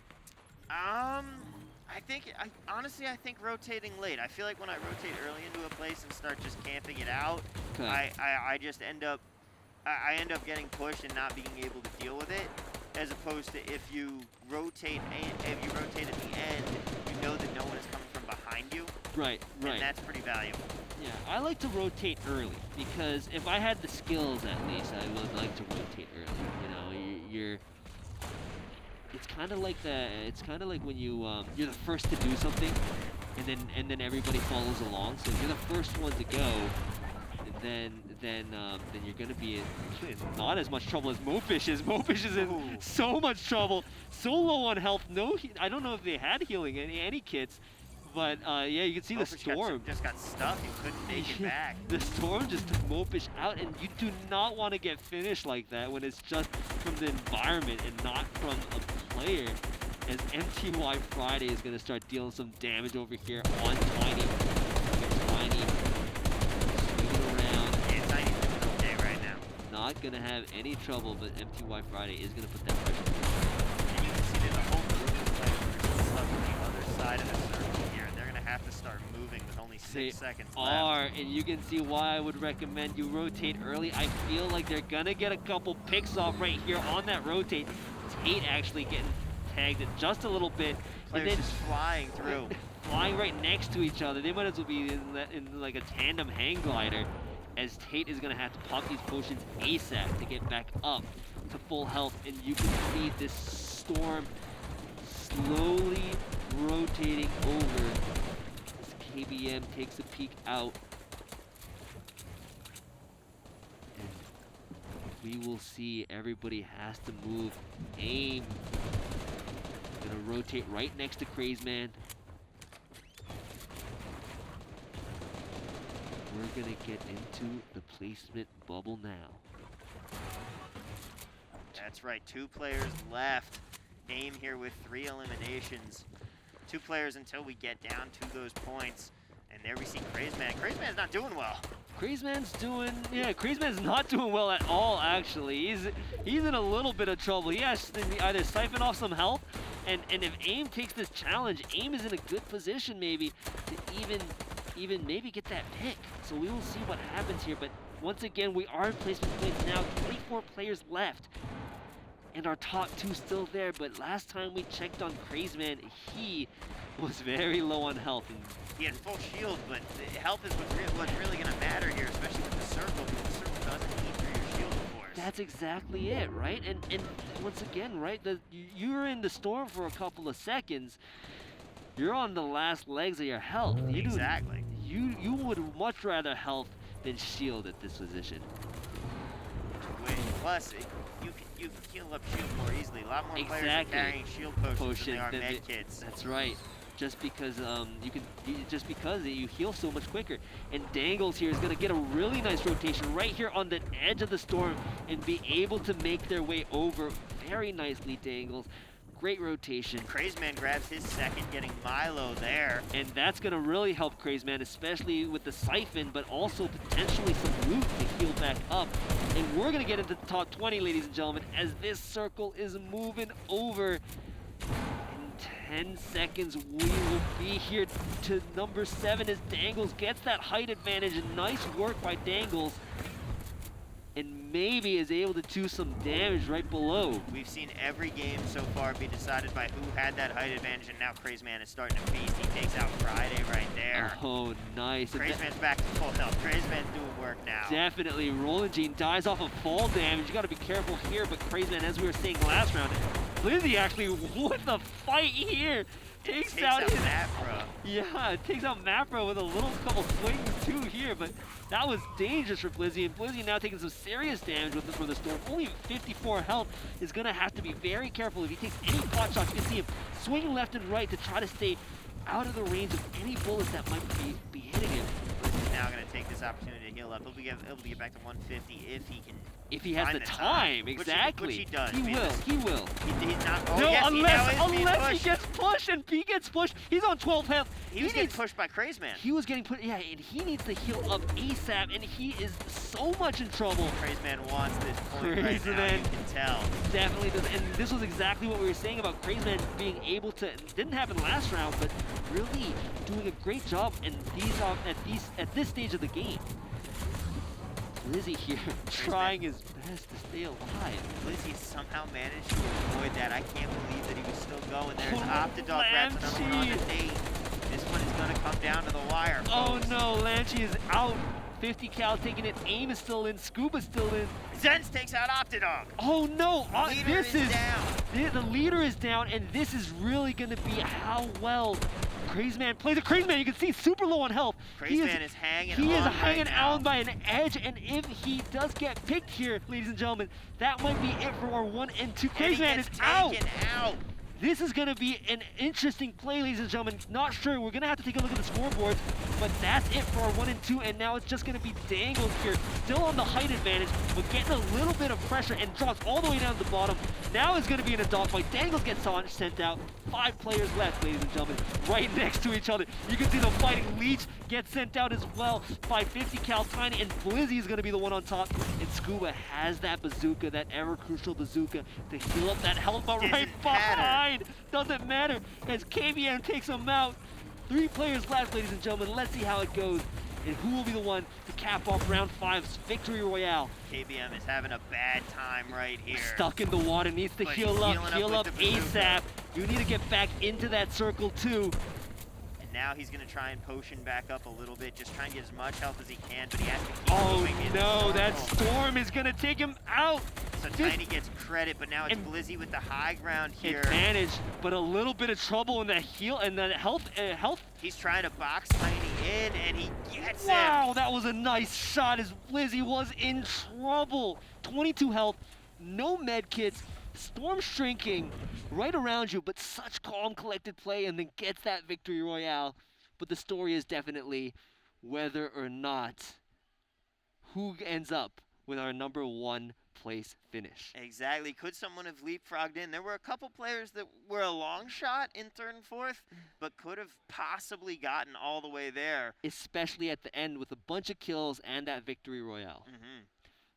Honestly, I think rotating late. I feel like when I rotate early into a place and start just camping it out, Okay. I just end up getting pushed and not being able to deal with it. As opposed to if you rotate at the end, you know that no one is coming from behind you. Right. And that's pretty valuable. Yeah, I like to rotate early because if I had the skills, at least I would like to rotate early. You know, it's kind of like when you're the first to do something, and then everybody follows along. So if you're the first one to go, then you're gonna be in not as much trouble as Mofish is. Mofish is in so much trouble, so low on health. I don't know if they had healing any kits, But yeah, you can see the storm. Just got stuck and couldn't make it back. The storm just took Mopish out, and you do not want to get finished like that when it's just from the environment and not from a player. As MTY Friday is going to start dealing some damage over here on Tiny. Tiny swinging around. Yeah, Tiny's doing okay right now. Not going to have any trouble, but MTY Friday is going to put that pressure. And you can see there's a whole group of players stuck on the other side of the circle here. They're going to have to start moving with only 6 seconds left. And you can see why I would recommend you rotate early. I feel like they're going to get a couple picks off right here on that rotate. Tate actually getting tagged it just a little bit. Players and then just flying through. Flying right next to each other. They might as well be in like a tandem hang glider, as Tate is going to have to pop these potions ASAP to get back up to full health. And you can see this storm slowly rotating over as KBM takes a peek out. And we will see everybody has to move. Aim. Gonna rotate right next to Crazeman. We're gonna get into the placement bubble now. That's right, 2 players left. Aim here with 3 eliminations. 2 players until we get down to those points. And there we see Crazeman. Crazeman's not doing well. Crazeman's not doing well at all, actually. He's in a little bit of trouble. He has to either siphon off some health, and if Aim takes this challenge, Aim is in a good position maybe to even maybe get that pick. So we will see what happens here, but once again, we are in placement points now, 24 players left. And our top 2 still there, but last time we checked on Crazeman, he was very low on health. And he had full shield, but health is what's really going to matter here, especially with the circle, because the circle doesn't eat through your shield, of course. That's exactly it, right? And once again, right, you're in the storm for a couple of seconds. You're on the last legs of your health. Exactly. You would much rather health than shield at this position. Plus, you can heal up shield more easily. A lot more players are carrying shield potions than they are med kits. That's right. Just because you heal so much quicker. And Dangles here is going to get a really nice rotation right here on the edge of the storm and be able to make their way over very nicely. Dangles. Great rotation. Crazeman grabs his second, getting Milo there. And that's going to really help Crazeman, especially with the siphon, but also potentially some loot to heal back up. And we're going to get into the top 20, ladies and gentlemen, as this circle is moving over. In 10 seconds, we will be here to number 7 as Dangles gets that height advantage. And nice work by Dangles. And maybe is able to do some damage right below. We've seen every game so far be decided by who had that height advantage, and now Crazeman is starting to feast. He takes out Friday right there. Oh, nice. Crazeman's back to full health. Crazeman's doing work now. Definitely. Roland Jean dies off of fall damage. You got to be careful here, but Crazeman, as we were saying last round, Lizzie actually with the fight here. Takes out Mapra. Yeah, it takes out Mapra with a little couple swings too here, but that was dangerous for Blizzy, and Blizzy now taking some serious damage from the storm. Only 54 health, is going to have to be very careful. If he takes any pot shots, you can see him swinging left and right to try to stay out of the range of any bullets that might be hitting him. Blizzy's now going to take this opportunity to heal up. He'll be able to get back to 150 if he can. If he has the time, exactly. Which he does. He will. He's not. Oh, no, yes, unless he gets pushed and P gets pushed. He's on 12 health. He was getting pushed by Crazeman. He was getting pushed, yeah, and he needs to heal up ASAP, and he is so much in trouble. Crazeman wants this point right now, you can tell. Definitely does, and this was exactly what we were saying about Crazeman being able to, it didn't happen last round, but really doing a great job in at this stage of the game. Lizzie here trying his best to stay alive. Lizzie somehow managed to avoid that. I can't believe that he was still going. There's Optidog grabs another one on the date. This one is going to come down to the wire, folks. Oh no, Lanchi is out. 50 cal taking it. Aim is still in. Scuba's still in. Zenz takes out Optidog. Oh no, This is down. The leader is down, and this is really going to be how well Crazeman plays it. Crazeman, you can see super low on health. Crazeman is hanging on. He is hanging right on by an edge, and if he does get picked here, ladies and gentlemen, that might be it for our 1 and 2. Crazeman is out. This is going to be an interesting play, ladies and gentlemen. Not sure. We're going to have to take a look at the scoreboards, but that's it for our 1 and 2, and now it's just going to be Dangles here, still on the height advantage, but getting a little bit of pressure and drops all the way down to the bottom. Now it's going to be in a dogfight. Dangles gets sent out. 5 players left, ladies and gentlemen, right next to each other. You can see them fighting. Leech gets sent out as well by 50 cal Tiny, and Blizzy is going to be the one on top. And Scuba has that bazooka, that ever-crucial bazooka, to heal up that health, but right behind. Doesn't matter as KBM takes him out. 3 players left, ladies and gentlemen. Let's see how it goes and who will be the one to cap off round 5's victory royale. KBM is having a bad time right here. Stuck in the water, needs to heal up ASAP. You need to get back into that circle too. And now he's going to try and potion back up a little bit, just try and get as much health as he can, but he has to keep moving. Oh no, that storm is going to take him out. So Tiny gets credit, but now it's Blizzy with the high ground here. Advantage, but a little bit of trouble in the heal and the health. He's trying to box Tiny in, and he gets him. Wow, that was a nice shot as Blizzy was in trouble. 22 health, no med kits, storm shrinking right around you, but such calm, collected play, and then gets that victory royale. But the story is definitely whether or not who ends up with our number 1 place finish. Exactly. Could someone have leapfrogged in? There were a couple players that were a long shot in 3rd and 4th, but could have possibly gotten all the way there. Especially at the end with a bunch of kills and that victory royale.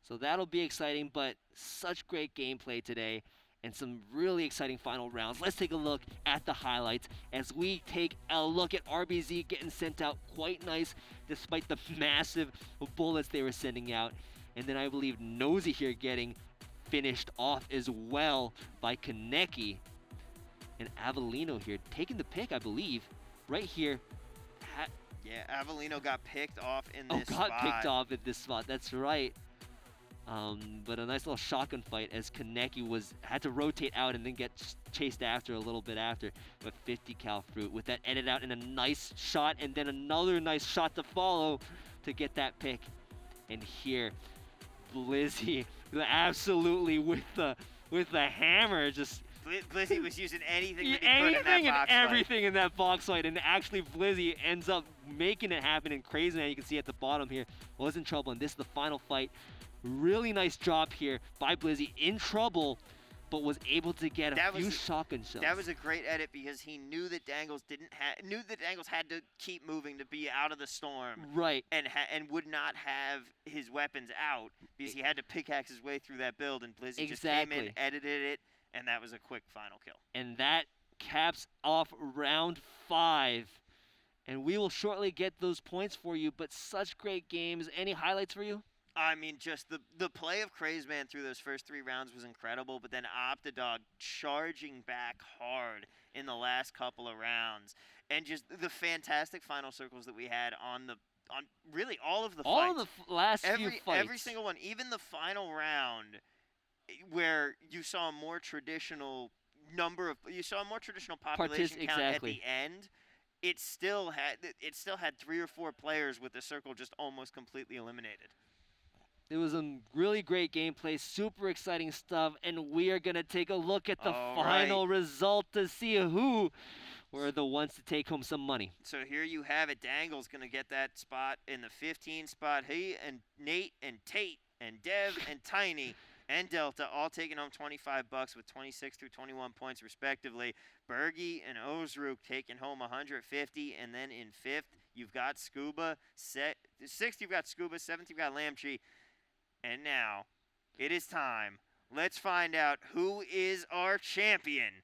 So that'll be exciting, but such great gameplay today and some really exciting final rounds. Let's take a look at the highlights as we take a look at RBZ getting sent out quite nice despite the massive bullets they were sending out. And then I believe Nosy here getting finished off as well by Kaneki. And Avellino here taking the pick, I believe, right here. Yeah, Avellino got picked off in this spot. Picked off at this spot, that's right. But a nice little shotgun fight as Kaneki had to rotate out and then get chased after a little bit after. But 50 cal Fruit with that edit out and a nice shot and then another nice shot to follow to get that pick. And here, Blizzy absolutely with the hammer, just Blizzy was using anything that he anything could in that and box everything in that box fight, and actually Blizzy ends up making it happen. And Crazy Man, you can see at the bottom here, was in trouble, and this is the final fight. Really nice job here by Blizzy, in trouble, but was able to get a few shotgun shells. That was a great edit because he knew that Dangles had to keep moving to be out of the storm. Right. And would not have his weapons out because he had to pickaxe his way through that build, and Blizzy just came in, edited it, and that was a quick final kill. And that caps off round 5. And we will shortly get those points for you, but such great games. Any highlights for you? I mean, just the play of Crazy Man through those first 3 rounds was incredible, but then Optidog charging back hard in the last couple of rounds, and just the fantastic final circles that we had on really all of the fights. All of the last few fights. Every single one, even the final round, where you saw a more traditional population count at the end. It still had 3 or 4 players with the circle just almost completely eliminated. It was a really great gameplay, super exciting stuff, and we are going to take a look at the final result to see who were the ones to take home some money. So here you have it. Dangle's going to get that spot in the 15 spot. He and Nate and Tate and Dev and Tiny and Delta all taking home $25 with 26 through 21 points respectively. Bergie and Ozruk taking home 150, and then in 5th you've got Scuba. 6th you've got Scuba. 7th you've got Lamtree. And now, it is time. Let's find out who is our champion.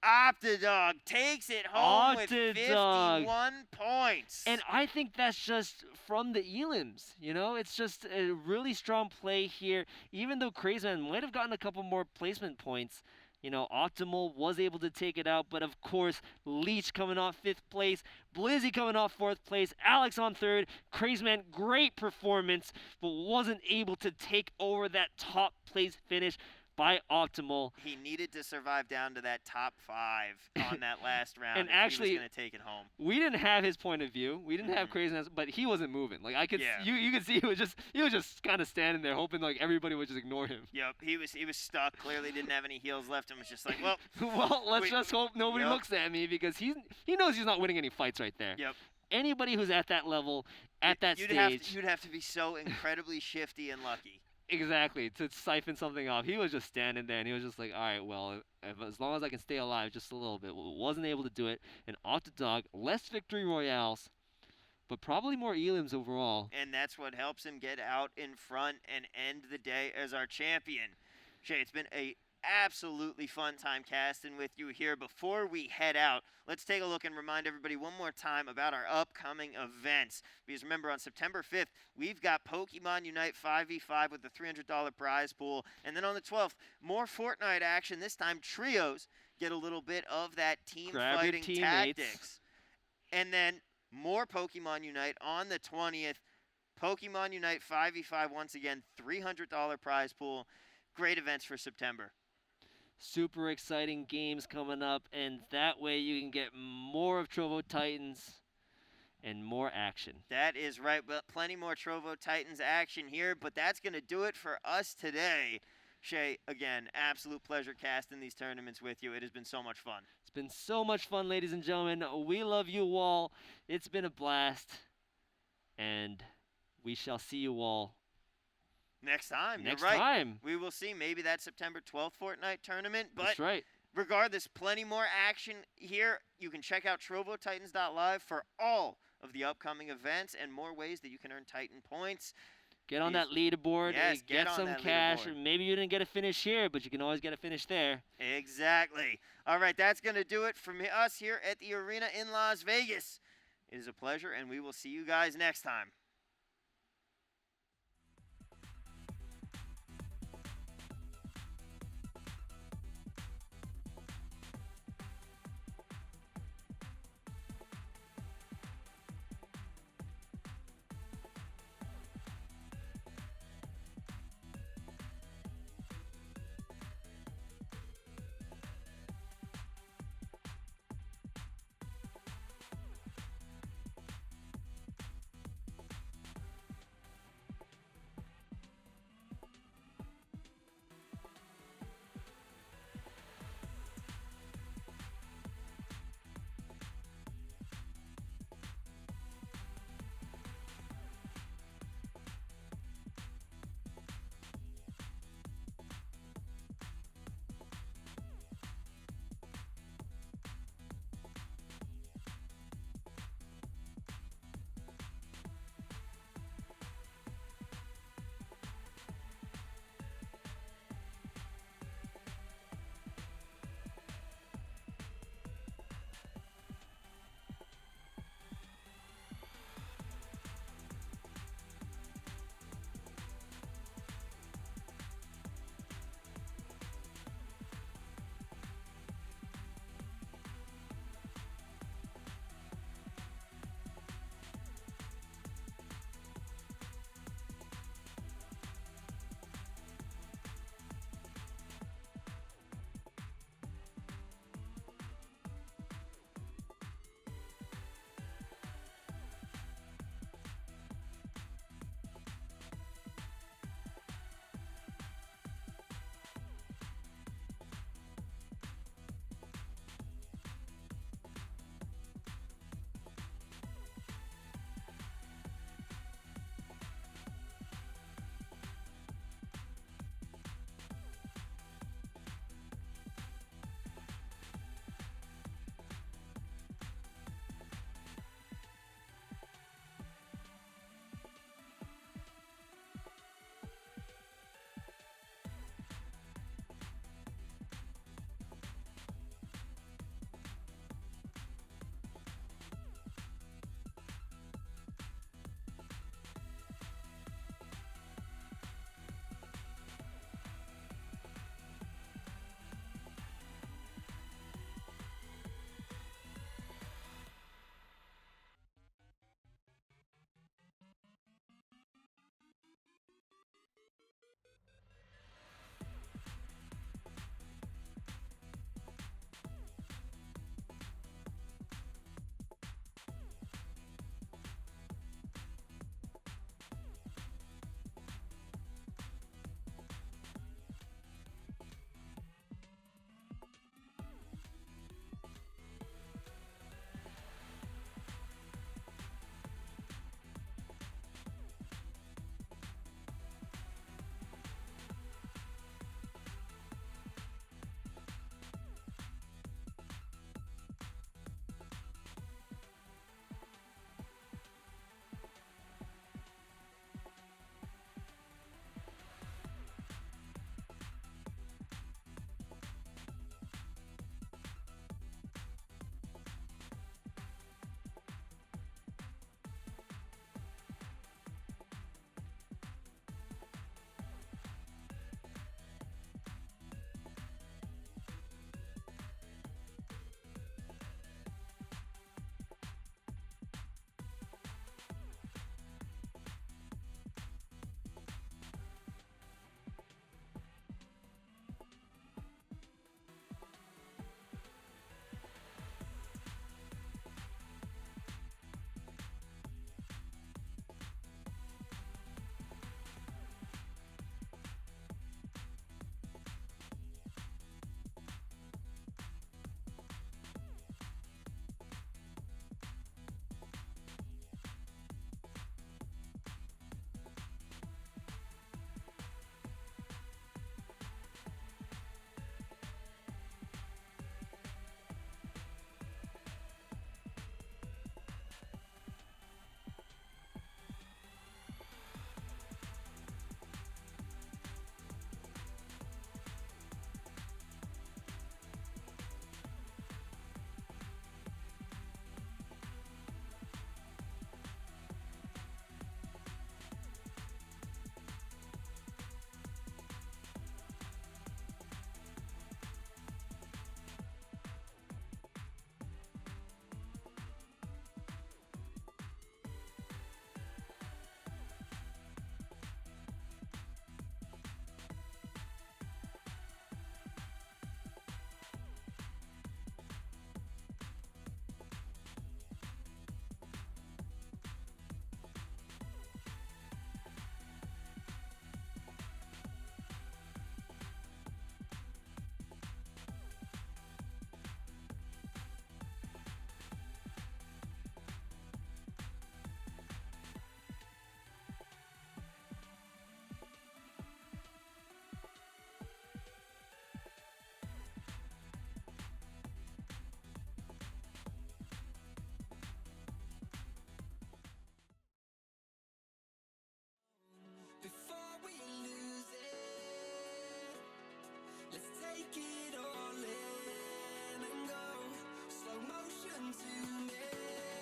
Optidog takes it home with 51 points. And I think that's just from the elims. You know, it's just a really strong play here. Even though Crazy Man might have gotten a couple more placement points, you know, Optimal was able to take it out, but of course, Leech coming off 5th place, Blizzy coming off 4th place, Alex on 3rd, Crazy Man, great performance, but wasn't able to take over that top place finish. by Optimal. He needed to survive down to that top 5 on that last round And if actually, he was going to take it home. We didn't have his point of view. We didn't have craziness, but he wasn't moving. Like I could, Yeah. you could see he was just kind of standing there, hoping like everybody would just ignore him. Yep, he was stuck. Clearly didn't have any heals left, and was just like, well, well, let's just hope nobody Yep. looks at me because he knows he's not winning any fights right there. Yep. Anybody who's at that level, at that stage, you'd have to be so incredibly shifty and lucky. exactly, to siphon something off. He was just standing there, and he was just like, all right, well, as long as I can stay alive just a little bit. Wasn't able to do it. And Octodog, less victory royales, but probably more elims overall. And that's what helps him get out in front and end the day as our champion. Shay, it's been a absolutely fun time casting with you here. Before we head out, let's take a look and remind everybody one more time about our upcoming events. Because remember, on September 5th, we've got Pokemon Unite 5v5 with the $300 prize pool. And then on the 12th, more Fortnite action. This time, trios get a little bit of that team Grab your fighting teammates. tactics. And then more Pokemon Unite on the 20th. Pokemon Unite 5v5 once again, $300 prize pool. Great events for September. Super exciting games coming up, and that way you can get more of Trovo Titans and more action. That is right, but plenty more Trovo Titans action here, but that's going to do it for us today. Shay, again, absolute pleasure casting these tournaments with you. It has been so much fun. It's been so much fun, ladies and gentlemen. We love you all. It's been a blast, and we shall see you all next time. next You're right. time. We will see maybe that September 12th Fortnite tournament, but That's right. regardless, plenty more action here. You can check out TrovoTitans.live for all of the upcoming events and more ways that you can earn Titan points. Get on that leaderboard Yes, and get get on some that cash. leaderboard. Maybe you didn't get a finish here, but you can always get a finish there. Exactly. All right, that's going to do it from us here at the arena in Las Vegas. It is a pleasure, and we will see you guys next time.